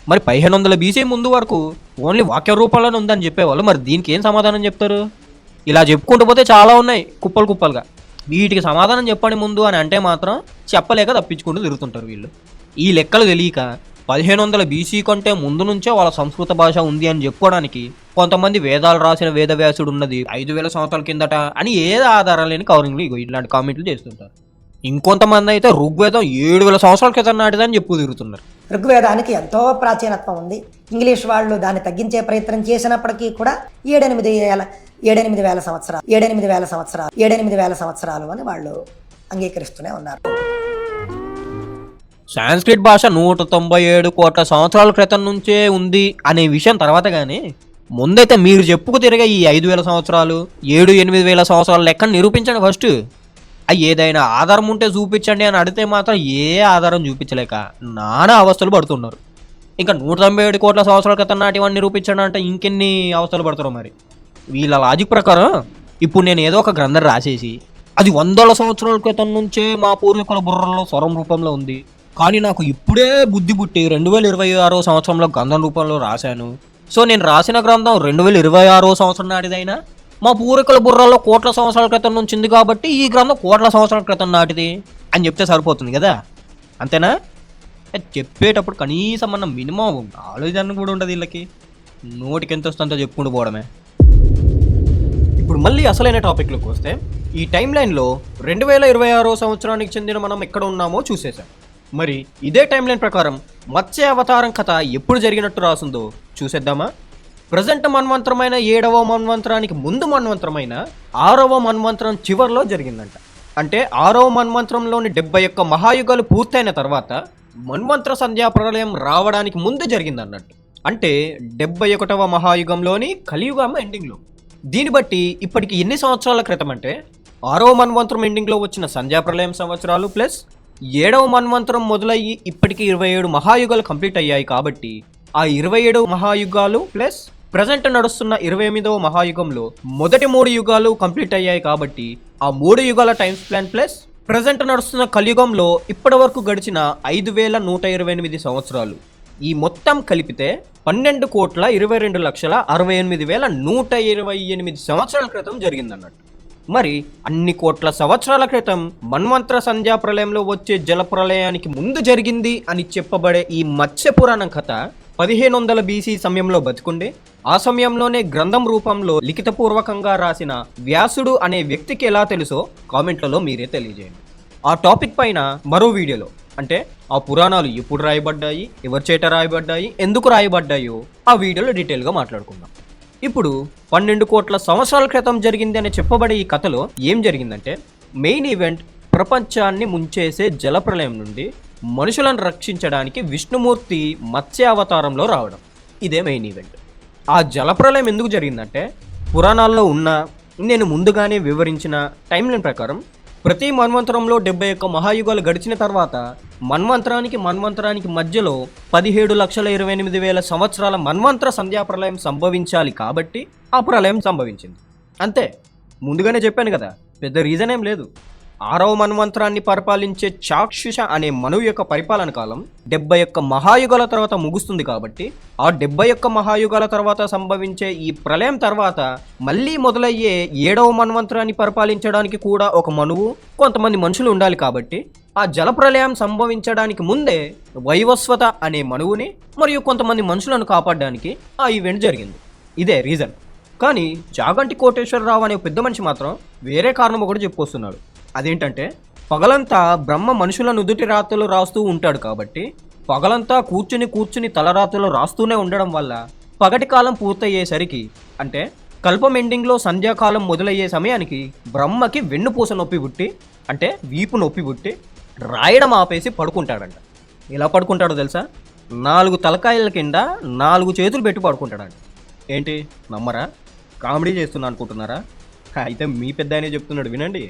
మరి 1500 BC ముందు వరకు ఓన్లీ వాక్య రూపంలోనే ఉందని చెప్పేవాళ్ళు. మరి దీనికి ఏం సమాధానం చెప్తారు? ఇలా చెప్పుకుంటూ పోతే చాలా ఉన్నాయి కుప్పలు కుప్పలుగా. వీటికి సమాధానం చెప్పండి ముందు అని అంటే మాత్రం చెప్పలేక తప్పించుకుంటూ తిరుగుతుంటారు వీళ్ళు. ఈ లెక్కలు తెలియక 1500 BC కంటే ముందు నుంచే వాళ్ళ సంస్కృత భాష ఉంది అని చెప్పుకోవడానికి కొంతమంది వేదాలు రాసిన వేదవ్యాసుడు ఉన్నది 5000 సంవత్సరాల కిందట అని ఏది ఆధారం లేని కవరింగ్లు ఇలాంటి కామెంట్లు చేస్తుంటారు. ఇంకొంతమంది అయితే ఋగ్వేదం 7000 సంవత్సరాల క్రితం నాటిదని చెప్పు తిరుగుతున్నారు. ఋగ్వేదానికి ఎంతో ప్రాచీనత్వం ఉంది. ఇంగ్లీష్ వాళ్ళు దాన్ని తగ్గించే ప్రయత్నం చేసినప్పటికీ కూడా 7-8 వేల సంవత్సరాలు అని వాళ్ళు అంగీకరిస్తూనే ఉన్నారు. సాంస్క్రిట్ భాష 197 కోట్ల సంవత్సరాల క్రితం నుంచే ఉంది అనే విషయం తర్వాత కానీ ముందైతే మీరు చెప్పుకు తిరిగే ఈ 5000 సంవత్సరాలు 7-8 వేల సంవత్సరాల లెక్కను నిరూపించండి ఫస్ట్. అవి ఏదైనా ఆధారం ఉంటే చూపించండి అని అడిగితే మాత్రం ఏ ఆధారం చూపించలేక నానా అవస్థలు పడుతున్నారు. ఇంకా 197 కోట్ల సంవత్సరాల క్రితం నాటివన్నీ నిరూపించండి అంటే ఇంకెన్ని అవస్థలు పడుతున్నారు. మరి వీళ్ళ లాజిక్ ప్రకారం ఇప్పుడు నేను ఏదో ఒక గ్రంథం రాసేసి అది 100 సంవత్సరాల క్రితం నుంచే మా పూర్వీకుల బుర్రలో స్వరం రూపంలో ఉంది, కానీ నాకు ఇప్పుడే బుద్ధి పుట్టి 2026 సంవత్సరంలో గ్రంథం రూపంలో రాశాను. సో నేను రాసిన గ్రంథం 2026 సంవత్సరం నాటిదైనా మా పూర్వీకుల బుర్రలో కోట్ల సంవత్సరాల క్రితం నుంచి ఉంది కాబట్టి ఈ గ్రంథం కోట్ల సంవత్సరాల క్రితం నాటిది అని చెప్తే సరిపోతుంది కదా. అంతేనా? చెప్పేటప్పుడు కనీసం మన మినిమం ఆలోచన కూడా ఉండదు వీళ్ళకి. నోటికి ఎంత వస్తుందో చెప్పుకుంటూ పోవడమే. ఇప్పుడు మళ్ళీ అసలైన టాపిక్లోకి వస్తే ఈ టైం లైన్లో 2026 సంవత్సరానికి చెందిన మనం ఎక్కడ ఉన్నామో చూసేసాం. మరి ఇదే టైం లైన్ ప్రకారం మత్స్య అవతారం కథ ఎప్పుడు జరిగినట్టు రాసుందో చూసేద్దామా? ప్రజెంట్ మన్వంతరమైన 7వ మన్వంతరానికి ముందు మన్వంతరమైన 6వ మన్వంతరం చివరిలో జరిగిందంట. అంటే 6వ మన్వంతరంలోని 71 మహాయుగాలు పూర్తయిన తర్వాత మన్వంతర సంధ్యా ప్రళయం రావడానికి ముందు జరిగిందన్నట్టు. అంటే 71వ మహాయుగంలోని కలియుగం ఎండింగ్లో. దీన్ని బట్టి ఇప్పటికి ఎన్ని సంవత్సరాల క్రితం అంటే 6వ మన్వంతరం ఎండింగ్లో వచ్చిన సంధ్యా ప్రళయం సంవత్సరాలు ప్లస్ 7వ మన్వంతరం మొదలయ్యి ఇప్పటికి 27 మహాయుగాలు కంప్లీట్ అయ్యాయి. కాబట్టి ఆ 27 మహాయుగాలు ప్లస్ ప్రజెంట్ నడుస్తున్న 28వ మహాయుగంలో మొదటి 3 యుగాలు కంప్లీట్ అయ్యాయి. కాబట్టి ఆ 3 యుగాల టైం స్పాన్ ప్లస్ ప్రజెంట్ నడుస్తున్న కలియుగంలో ఇప్పటి వరకు గడిచిన 5128 సంవత్సరాలు ఈ మొత్తం కలిపితే 12,22,68,128 సంవత్సరాల క్రితం జరిగిందన్నట్టు. మరి అన్ని కోట్ల సంవత్సరాల క్రితం మన్వంతర సంధ్యా ప్రళయంలో వచ్చే జల ప్రళయానికి ముందు జరిగింది అని చెప్పబడే ఈ మత్స్య పురాణం కథ 1500 BC సమయంలో బతికుండి ఆ సమయంలోనే గ్రంథం రూపంలో లిఖితపూర్వకంగా రాసిన వ్యాసుడు అనే వ్యక్తికి ఎలా తెలుసో కామెంట్లలో మీరే తెలియజేయండి. ఆ టాపిక్ పైన మరో వీడియోలో అంటే ఆ పురాణాలు ఎప్పుడు రాయబడ్డాయి, ఎవరి చేత రాయబడ్డాయి, ఎందుకు రాయబడ్డాయో ఆ వీడియోలో డీటెయిల్గా మాట్లాడుకుందాం. ఇప్పుడు 12 కోట్ల సంవత్సరాల క్రితం జరిగింది అని చెప్పబడే ఈ కథలో ఏం జరిగిందంటే మెయిన్ ఈవెంట్ ప్రపంచాన్ని ముంచేసే జలప్రలయం నుండి మనుషులను రక్షించడానికి విష్ణుమూర్తి మత్స్య అవతారంలో రావడం. ఇదే మెయిన్ ఈవెంట్. ఆ జలప్రలయం ఎందుకు జరిగిందంటే పురాణాల్లో ఉన్న నేను ముందుగానే వివరించిన టైం లైన్ ప్రకారం ప్రతి మన్వంతరంలో 71 మహాయుగాలు గడిచిన తర్వాత మన్వంతరానికి మధ్యలో 17,28,000 సంవత్సరాల మన్వంతర సంధ్యా ప్రళయం సంభవించాలి. కాబట్టి ఆ ప్రళయం సంభవించింది. అంతే, ముందుగానే చెప్పాను కదా, పెద్ద రీజన్ ఏం లేదు. 6వ మన్వంతరాన్ని పరిపాలించే చాక్షుష అనే మనువు యొక్క పరిపాలన కాలం 71 మహాయుగాల తర్వాత ముగుస్తుంది కాబట్టి ఆ 71 మహాయుగాల తర్వాత సంభవించే ఈ ప్రళయం తర్వాత మళ్ళీ మొదలయ్యే 7వ మన్వంతరాన్ని పరిపాలించడానికి కూడా ఒక మనువు కొంతమంది మనుషులు ఉండాలి కాబట్టి ఆ జలప్రళయం సంభవించడానికి ముందే వైవస్వత అనే మనువుని మరియు కొంతమంది మనుషులను కాపాడడానికి ఆ ఈవెంట్ జరిగింది. ఇదే రీజన్. కానీ చాగంటి కోటేశ్వరరావు అనే పెద్ద మనిషి మాత్రం వేరే కారణం ఒకటి చెప్పుకొస్తున్నాడు. అదేంటంటే పగలంతా బ్రహ్మ మనుషుల నుదుటి రాతలు రాస్తూ ఉంటాడు కాబట్టి పగలంతా కూర్చుని తలరాతలు రాస్తూనే ఉండడం వల్ల పగటి కాలం పూర్తయ్యేసరికి అంటే కల్పం ఎండింగ్లో సంధ్యాకాలం మొదలయ్యే సమయానికి బ్రహ్మకి వెన్నుపూస నొప్పి పుట్టి అంటే వీపు నొప్పి పుట్టి రాయడం ఆపేసి పడుకుంటాడంట. ఎలా పడుకుంటాడో తెలుసా? 4 తలకాయల కింద 4 చేతులు పెట్టి పడుకుంటాడంట. ఏంటి నమ్మరా? కామెడీ చేస్తున్నా అనుకుంటున్నారా? అయితే మీ పెద్ద ఆయనే చెప్తున్నాడు, వినండి.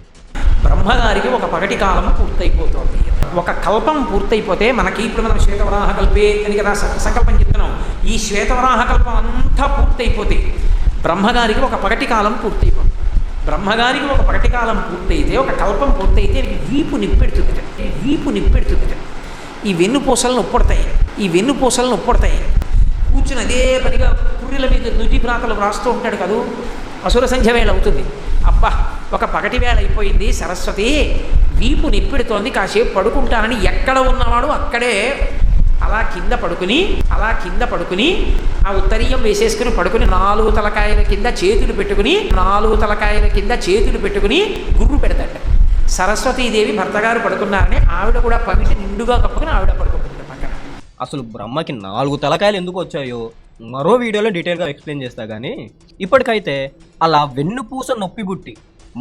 బ్రహ్మగారికి ఒక పగటి కాలం పూర్తయిపోతుంది. ఒక కల్పం పూర్తయిపోతే మనకి ఇప్పుడు మనం శ్వేతవరాహ కల్పే అని కదా సంకల్పం చెప్తున్నాం. ఈ శ్వేతవరాహ కల్పం అంతా పూర్తయిపోతే బ్రహ్మగారికి ఒక పగటి కాలం పూర్తయిపోతుంది. బ్రహ్మగారికి ఒక పగటి కాలం పూర్తయితే, ఒక కల్పం పూర్తయితే వీపు నిప్పెడుతుంది. ఈ వెన్నుపూసలు నొప్పుడతాయి. కూర్చుని అదే పనిగా పుర్రెల మీద నుటి ప్రాతలు వ్రాస్తూ ఉంటాడు కదూ. అసుర సంధ్య వేళ అవుతుంది. అబ్బా ఒక పగటి వేళ అయిపోయింది, సరస్వతి వీపు నిప్పెడుతోంది, కాసేపు పడుకుంటానని ఎక్కడ ఉన్నవాడు అక్కడే అలా కింద పడుకుని ఆ ఉత్తరీయం వేసేసుకుని పడుకుని 4 తలకాయల కింద చేతులు పెట్టుకుని గుర్రు పెడతాడు. సరస్వతీదేవి భర్తగారు పడుకున్నారని ఆవిడ కూడా పమిటి నిండుగా కప్పుకుని ఆవిడ పడుకుంటుంది పక్కన. అసలు బ్రహ్మకి 4 తలకాయలు ఎందుకు వచ్చాయో మరో వీడియోలో డీటెయిల్గా ఎక్స్ప్లెయిన్ చేస్తా కానీ ఇప్పటికైతే అలా వెన్నుపూస నొప్పి పుట్టి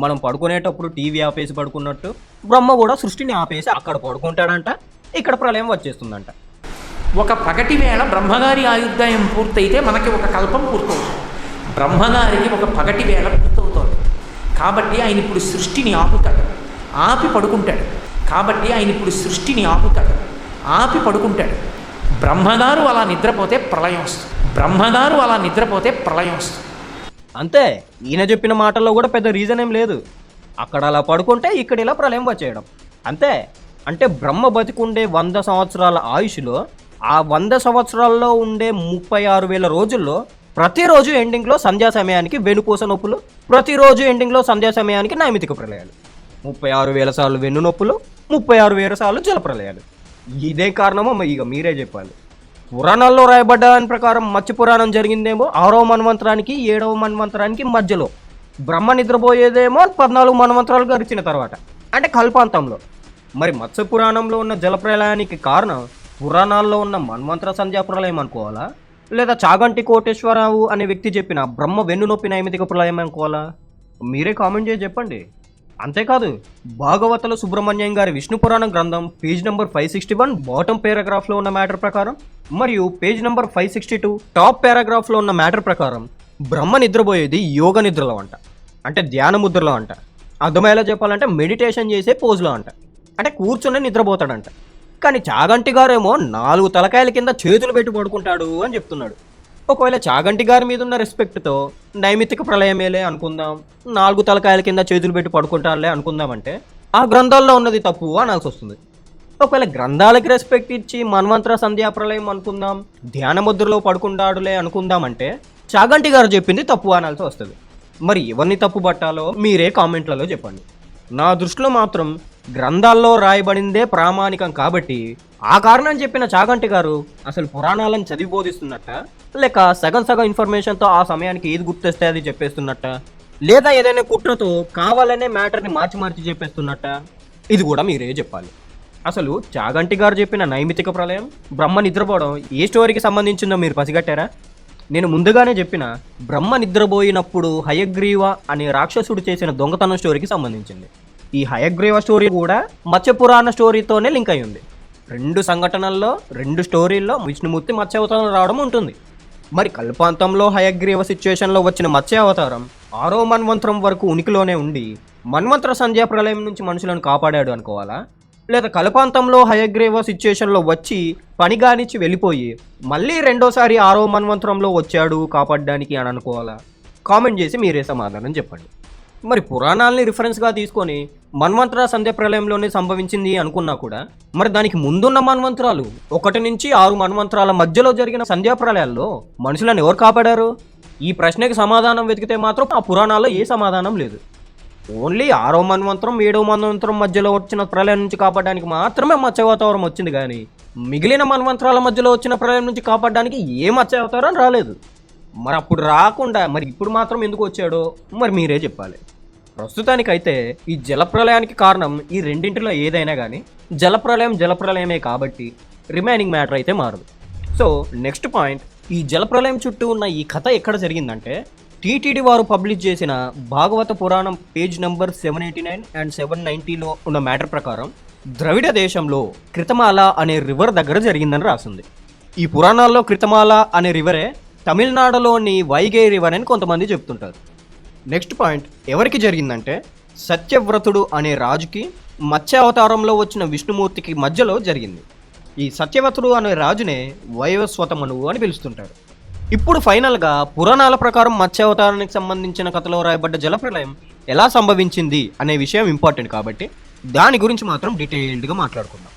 మనం పడుకునేటప్పుడు టీవీ ఆపేసి పడుకున్నట్టు బ్రహ్మ కూడా సృష్టిని ఆపేసి అక్కడ పడుకుంటాడంట. ఇక్కడ ప్రళయం వచ్చేస్తుందంట. ఒక పగటి వేళ బ్రహ్మగారి ఆయుర్దాయం పూర్తయితే మనకి ఒక కల్పం పూర్తవుతుంది. బ్రహ్మగారికి ఒక పగటి వేళ పూర్తవుతోంది కాబట్టి ఆయన ఇప్పుడు సృష్టిని ఆపుతాడు, ఆపి పడుకుంటాడు. బ్రహ్మగారు అలా నిద్రపోతే ప్రళయం వస్తుంది. అంతే. ఈయన చెప్పిన మాటల్లో కూడా పెద్ద రీజన్ ఏం లేదు. అక్కడ అలా పడుకుంటే ఇక్కడ ఇలా ప్రళయం వచ్చేయడం అంతే. అంటే బ్రహ్మ బతికుండే 100 సంవత్సరాల ఆయుష్లో ఆ 100 సంవత్సరాల్లో ఉండే 36,000 రోజుల్లో ప్రతిరోజు ఎండింగ్లో సంధ్యా సమయానికి వెన్నుపూస నొప్పులు, ప్రతిరోజు ఎండింగ్లో సంధ్యా సమయానికి నైమితిక ప్రళయాలు. 36,000 సార్లు వెన్ను నొప్పులు, 36,000 సార్లు జల ప్రళయాలు. ఇదే కారణమో ఇక మీరే చెప్పాలి. పురాణాల్లో రాయబడ్డ దాని ప్రకారం మత్స్య పురాణం జరిగిందేమో 6వ మన్వంతరానికి 7వ మన్వంతరానికి మధ్యలో, బ్రహ్మ నిద్రపోయేదేమో 14 మన్వంతరాలు గడిచిన తర్వాత అంటే కల్పాంతంలో. మరి మత్స్య పురాణంలో ఉన్న జలప్రలయానికి కారణం పురాణాల్లో ఉన్న మన్వంతర సంధ్యా ప్రళయం అనుకోవాలా, లేదా చాగంటి కోటేశ్వరరావు అనే వ్యక్తి చెప్పిన బ్రహ్మ వెన్ను నొప్పి నైమితిక ప్రళయం అనుకోవాలా? మీరే కామెంట్ చేసి చెప్పండి. అంతేకాదు భాగవతల సుబ్రహ్మణ్యం గారి విష్ణు పురాణం గ్రంథం పేజ్ నెంబర్ 561 బాటమ్ పారాగ్రాఫ్లో ఉన్న మ్యాటర్ ప్రకారం మరియు పేజ్ నెంబర్ 562 టాప్ పారాగ్రాఫ్లో ఉన్న మ్యాటర్ ప్రకారం బ్రహ్మ నిద్రపోయేది యోగ నిద్రలో అంట, అంటే ధ్యాన ముద్రలో అంట. అర్థమయ్యేలా చెప్పాలంటే మెడిటేషన్ చేసే పోజ్లో అంట, అంటే కూర్చుని నిద్రపోతాడంట. కానీ చాగంటి గారేమో 4 తలకాయల కింద చేతులు పెట్టి పడుకుంటాడు అని చెప్తున్నాడు. ఒకవేళ చాగంటి గారి మీద ఉన్న రెస్పెక్ట్తో నైమితిక ప్రళయమేలే అనుకుందాం, 4 తలకాయల కింద చేతులు పెట్టి పడుకుంటారులే అనుకుందామంటే ఆ గ్రంథాల్లో ఉన్నది తప్పు అనాల్సి వస్తుంది. ఒకవేళ గ్రంథాలకి రెస్పెక్ట్ ఇచ్చి మన్వంతర సంధ్యా ప్రళయం అనుకుందాం, ధ్యాన ముద్రలో పడుకుంటాడులే అనుకుందామంటే చాగంటి గారు చెప్పింది తప్పు అనాల్సి వస్తుంది. మరి ఎవరిని తప్పు పట్టాలో మీరే కామెంట్లలో చెప్పండి. నా దృష్టిలో మాత్రం గ్రంథాల్లో రాయబడిందే ప్రామాణికం కాబట్టి ఆ కారణం చెప్పిన చాగంటి గారు అసలు పురాణాలను చదివి బోధిస్తున్నట్ట, లేక సగం ఇన్ఫర్మేషన్తో ఆ సమయానికి ఏది గుర్తొస్తే అది చెప్పేస్తున్నట్ట, లేదా ఏదైనా కుట్రతో కావాలనే మ్యాటర్ని మార్చి చెప్పేస్తున్నట్ట, ఇది కూడా మీరే చెప్పాలి. అసలు చాగంటి గారు చెప్పిన నైమితిక ప్రళయం, బ్రహ్మ నిద్రపోవడం ఏ స్టోరీకి సంబంధించిందో మీరు పసిగట్టారా? నేను ముందుగానే చెప్పిన బ్రహ్మ నిద్రపోయినప్పుడు హయగ్రీవ అనే రాక్షసుడు చేసిన దొంగతనం స్టోరీకి సంబంధించింది. ఈ హయగ్రీవ స్టోరీ కూడా మత్స్యపురాణ స్టోరీతోనే లింక్ అయి ఉంది. 2 సంఘటనల్లో 2 స్టోరీల్లో విష్ణుమూర్తి మత్స్య అవతారం రావడం ఉంటుంది. మరి కల్పాంతంలో హయగ్రీవ సిచ్యువేషన్లో వచ్చిన మత్స్య అవతారం 6వ మన్వంతరం వరకు ఉనికిలోనే ఉండి మన్వంతర సంధ్యా ప్రళయం నుంచి మనుషులను కాపాడాడు అనుకోవాలా, లేదా కల్పాంతంలో హయగ్రీవ సిచ్యువేషన్లో వచ్చి పనిగానిచ్చి వెళ్ళిపోయి మళ్ళీ రెండోసారి 6వ మన్వంతరంలో వచ్చాడు కాపాడడానికి అని అనుకోవాలా? కామెంట్ చేసి మీరే సమాధానం చెప్పండి. మరి పురాణాలని రిఫరెన్స్గా తీసుకొని మన్వంతర సంధ్య ప్రళయంలోనే సంభవించింది అనుకున్నా కూడా మరి దానికి ముందున్న మన్వంతరాలు 1 నుంచి 6 మన్వంతరాల మధ్యలో జరిగిన సంధ్యా ప్రళయాల్లో మనుషులను ఎవరు కాపాడారు? ఈ ప్రశ్నకి సమాధానం వెతికితే మాత్రం ఆ పురాణాల్లో ఏ సమాధానం లేదు. ఓన్లీ 6వ మన్వంతరం 7వ మన్వంతరం మధ్యలో వచ్చిన ప్రళయం నుంచి కాపాడడానికి మాత్రమే మత్స్యావతారం వచ్చింది, కానీ మిగిలిన మన్వంతరాల మధ్యలో వచ్చిన ప్రళయం నుంచి కాపాడడానికి ఏ మత్స్యావతారం రాలేదు. మరి అప్పుడు రాకుండా మరి ఇప్పుడు మాత్రం ఎందుకు వచ్చాడో మరి మీరే చెప్పాలి. ప్రస్తుతానికైతే ఈ జలప్రలయానికి కారణం ఈ రెండింటిలో ఏదైనా కానీ జలప్రలయమే కాబట్టి రిమైనింగ్ మ్యాటర్ అయితే మారదు. సో నెక్స్ట్ పాయింట్, ఈ జలప్రలయం చుట్టూ ఉన్న ఈ కథ ఎక్కడ జరిగిందంటే టీటీడీ వారు పబ్లిష్ చేసిన భాగవత పురాణం పేజ్ నెంబర్ 789 అండ్ 790లో ఉన్న మ్యాటర్ ప్రకారం ద్రవిడ దేశంలో కృతమాల అనే రివర్ దగ్గర జరిగిందని రాసింది. ఈ పురాణాల్లో కృతమాల అనే రివరే తమిళనాడులోని వైగై రివర్ అని కొంతమంది చెప్తుంటారు. నెక్స్ట్ పాయింట్ ఎవరికి జరిగిందంటే సత్యవ్రతుడు అనే రాజుకి మత్స్యావతారంలో వచ్చిన విష్ణుమూర్తికి మధ్యలో జరిగింది. ఈ సత్యవ్రతుడు అనే రాజునే వైవస్వతమనువు అని పిలుస్తుంటారు. ఇప్పుడు ఫైనల్గా పురాణాల ప్రకారం మత్స్యావతారానికి సంబంధించిన కథలో రాయబడ్డ జలప్రలయం ఎలా సంభవించింది అనే విషయం ఇంపార్టెంట్ కాబట్టి దాని గురించి మాత్రం డీటెయిల్డ్గా మాట్లాడుకుందాం.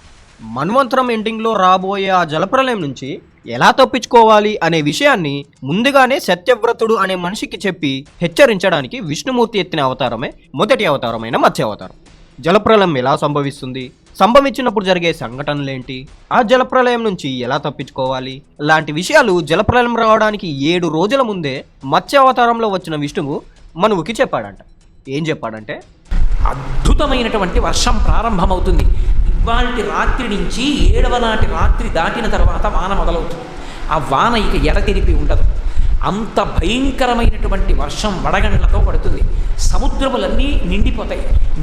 మన్వంతరం ఎండింగ్లో రాబోయే ఆ జలప్రలయం నుంచి ఎలా తప్పించుకోవాలి అనే విషయాన్ని ముందుగానే సత్యవ్రతుడు అనే మనిషికి చెప్పి హెచ్చరించడానికి విష్ణుమూర్తి ఎత్తిన అవతారమే మొదటి అవతారమైన మత్స్యావతారం. జలప్రలయం ఎలా సంభవిస్తుంది, సంభవించినప్పుడు జరిగే సంఘటనలేంటి, ఆ జలప్రలయం నుంచి ఎలా తప్పించుకోవాలి లాంటి విషయాలు జలప్రలయం రావడానికి 7 రోజుల ముందే మత్స్యావతారంలో వచ్చిన విష్ణువు మనువుకి చెప్పాడంట. ఏం చెప్పాడంటే అద్భుతమైనటువంటి వర్షం ప్రారంభమవుతుంది. ఇవాల్టి రాత్రి నుంచి 7వ నాటి రాత్రి దాటిన తర్వాత వాన మొదలవుతుంది. ఆ వాన ఇక ఎడతెరిపి ఉండదు. అంత భయంకరమైనటువంటి వర్షం వడగండ్లతో పడుతుంది. సముద్రములన్నీ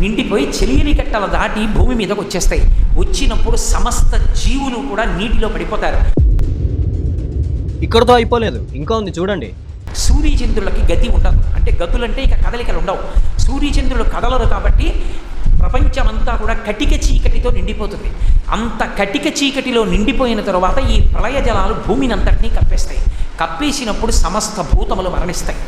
నిండిపోయి చెలియని కట్టలు దాటి భూమి మీదకి వచ్చేస్తాయి. వచ్చినప్పుడు సమస్త జీవులు కూడా నీటిలో పడిపోతారు. ఇక్కడతో అయిపోలేదు, ఇంకా ఉంది చూడండి. సూర్యచంద్రులకి గతి ఉండదు. అంటే గతులంటే ఇక కదలికలు ఉండవు. సూర్యచంద్రులు కదలరు కాబట్టి ప్రపంచమంతా కూడా కటిక చీకటితో నిండిపోతుంది. అంత కటిక చీకటిలో నిండిపోయిన తరువాత ఈ ప్రళయ జలాలు భూమిని అంతటినీ కప్పేస్తాయి. కప్పేసినప్పుడు సమస్త భూతములు మరణిస్తాయి.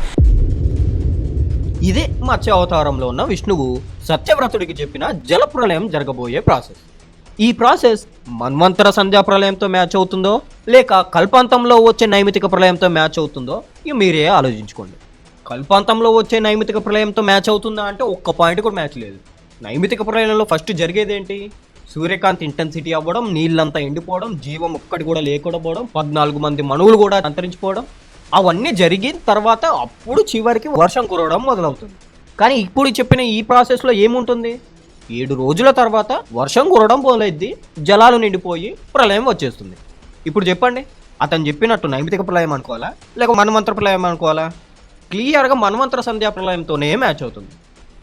ఇదే మత్స్యావతారంలో ఉన్న విష్ణువు సత్యవ్రతుడికి చెప్పిన జలప్రలయం జరగబోయే ప్రాసెస్. ఈ ప్రాసెస్ మన్వంతర సంధ్యా ప్రళయంతో మ్యాచ్ అవుతుందో లేక కల్పాంతంలో వచ్చే నైమితిక ప్రళయంతో మ్యాచ్ అవుతుందో ఇక మీరే ఆలోచించుకోండి. కల్పాంతంలో వచ్చే నైమితిక ప్రళయంతో మ్యాచ్ అవుతుందా అంటే ఒక్క పాయింట్ కూడా మ్యాచ్ లేదు. నైమితిక ప్రళయంలో ఫస్ట్ జరిగేదేంటి? సూర్యకాంతి ఇంటెన్సిటీ అవ్వడం, నీళ్ళంతా ఎండిపోవడం, జీవం ఒక్కటి కూడా లేకుండా పోవడం, 14 మంది మనువులు కూడా అంతరించిపోవడం, అవన్నీ జరిగిన తర్వాత అప్పుడు చివరికి వర్షం కురవడం మొదలవుతుంది. కానీ ఇప్పుడు చెప్పిన ఈ ప్రాసెస్లో ఏముంటుంది? 7 రోజుల తర్వాత వర్షం కురవడం మొదలైద్ది, జలాలు నిండిపోయి ప్రళయం వచ్చేస్తుంది. ఇప్పుడు చెప్పండి, అతను చెప్పినట్టు నైమితిక ప్రళయం అనుకోవాలా లేక మన్వంతర ప్రళయం అనుకోవాలా? క్లియర్గా మన్వంతర సంధ్యా ప్రళయంతోనే మ్యాచ్ అవుతుంది.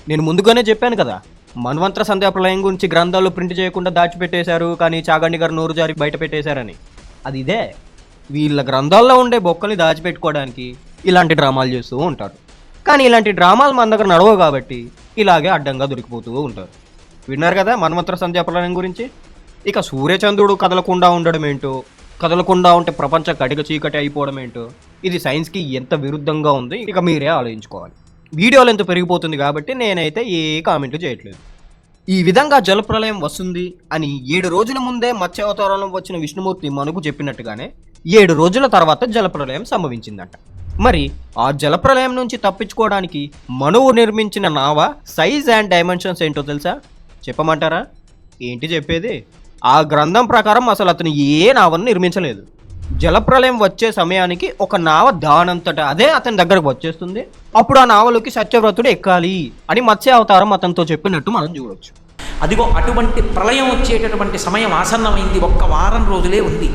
నేను ముందుగానే చెప్పాను కదా, మన్వంతర సంధ్యా ప్రళయం గురించి గ్రంథాలు ప్రింట్ చేయకుండా దాచిపెట్టేశారు, కానీ చాగండి గారు నోరు జారి బయట పెట్టేశారని. అది ఇదే, వీళ్ళ గ్రంథాల్లో ఉండే బొక్కల్ని దాచిపెట్టుకోవడానికి ఇలాంటి డ్రామాలు చేస్తూ ఉంటారు. కానీ ఇలాంటి డ్రామాలు మన దగ్గర నడవవు కాబట్టి ఇలాగే అడ్డంగా దొరికిపోతూ ఉంటారు. విన్నారు కదా మన్వంతర సంధ్యా ప్రళయం గురించి. ఇక సూర్యచంద్రుడు కదలకుండా ఉండడం ఏంటో, కదలకుండా ఉంటే ప్రపంచ కటిక చీకటి అయిపోవడం ఏంటో, ఇది సైన్స్కి ఎంత విరుద్ధంగా ఉంది ఇక మీరే ఆలోచించుకోవాలి. వీడియోలు ఎంత పెరిగిపోతుంది కాబట్టి నేనైతే ఏ కామెంట్లు చేయట్లేదు. ఈ విధంగా జలప్రలయం వస్తుంది అని 7 రోజుల ముందే మత్స్యావతారంలో వచ్చిన విష్ణుమూర్తి మనకు చెప్పినట్టుగానే 7 రోజుల తర్వాత జలప్రలయం సంభవించిందంట. మరి ఆ జలప్రలయం నుంచి తప్పించుకోవడానికి మనువు నిర్మించిన నావ సైజ్ అండ్ డైమెన్షన్స్ ఏంటో తెలుసా? చెప్పమంటారా? ఏంటి చెప్పేది? ఆ గ్రంథం ప్రకారం అసలు అతను ఏ నావను నిర్మించలేదు. జలప్రలయం వచ్చే సమయానికి ఒక నావ దానంతట అదే అతని దగ్గరకు వచ్చేస్తుంది. అప్పుడు ఆ నావలోకి సత్యవ్రతుడు ఎక్కాలి అని మత్స్యావతారం అతనితో చెప్పినట్టు మనం చూడొచ్చు. అదిగో అటువంటి ప్రళయం వచ్చేటటువంటి సమయం ఆసన్నమైంది. 1 వారం రోజులే ఉంది.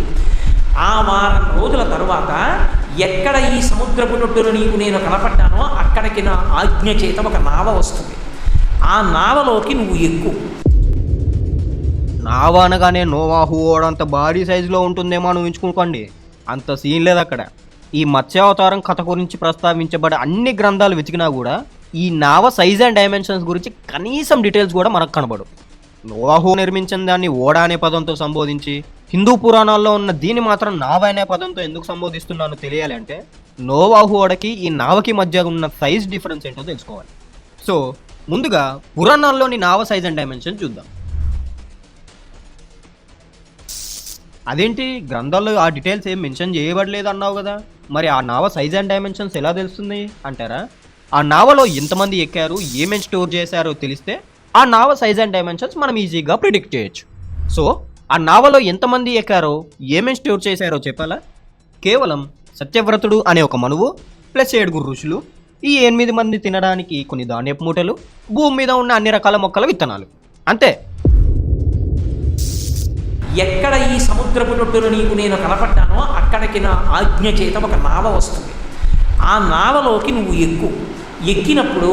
ఆ వారం రోజుల తరువాత ఎక్కడ ఈ సముద్రపుటొడ్డును నీకు నేను కనపడ్డానో అక్కడికి నా ఆజ్ఞ చేత ఒక నావ వస్తుంది. ఆ నావలోకి నువ్వు ఎక్కు. నావ అనగానే నోవాహు ఓడంత భారీ సైజులో ఉంటుందేమో అని ఊహించుకోకండి, అంత సీన్ లేదు అక్కడ. ఈ మత్స్యావతారం కథ గురించి ప్రస్తావించబడే అన్ని గ్రంథాలు వెతికినా కూడా ఈ నావ సైజ్ అండ్ డైమెన్షన్స్ గురించి కనీసం డీటెయిల్స్ కూడా మనకు కనబడు. నోవాహు నిర్మించిన దాన్ని ఓడ అనే పదంతో సంబోధించి హిందూ పురాణాల్లో ఉన్న దీన్ని మాత్రం నావ అనే పదంతో ఎందుకు సంబోధిస్తున్నానో తెలియాలి అంటే నోవాహు ఓడకి ఈ నావకి మధ్య ఉన్న సైజ్ డిఫరెన్స్ ఏంటో తెలుసుకోవాలి. సో ముందుగా పురాణాల్లోని నావ సైజ్ అండ్ డైమెన్షన్ చూద్దాం. అదేంటి గ్రంథాల్లో ఆ డీటెయిల్స్ ఏం మెన్షన్ చేయబడలేదు అన్నావు కదా, మరి ఆ నావ సైజ్ అండ్ డైమెన్షన్స్ ఎలా తెలుస్తుంది అంటారా? ఆ నావలో ఎంతమంది ఎక్కారు, ఏమేమి స్టోర్ చేశారో తెలిస్తే ఆ నావ సైజ్ అండ్ డైమెన్షన్స్ మనం ఈజీగా ప్రిడిక్ట్ చేయొచ్చు. సో ఆ నావలో ఎంతమంది ఎక్కారో, ఏమేమి స్టోర్ చేశారో చెప్పాలా? కేవలం సత్యవ్రతుడు అనే ఒక మనువు ప్లస్ 7 ఋషులు, ఈ 8 మంది తినడానికి కొన్ని ధాన్యపు మూటలు, భూమి మీద ఉన్న అన్ని రకాల మొక్కల విత్తనాలు, అంతే. ఎక్కడ ఈ సముద్రపు నొట్టును నీకు నేను కనపడ్డానో అక్కడికి నా ఆజ్ఞ చేత ఒక నావ వస్తుంది. ఆ నావలోకి నువ్వు ఎక్కినప్పుడు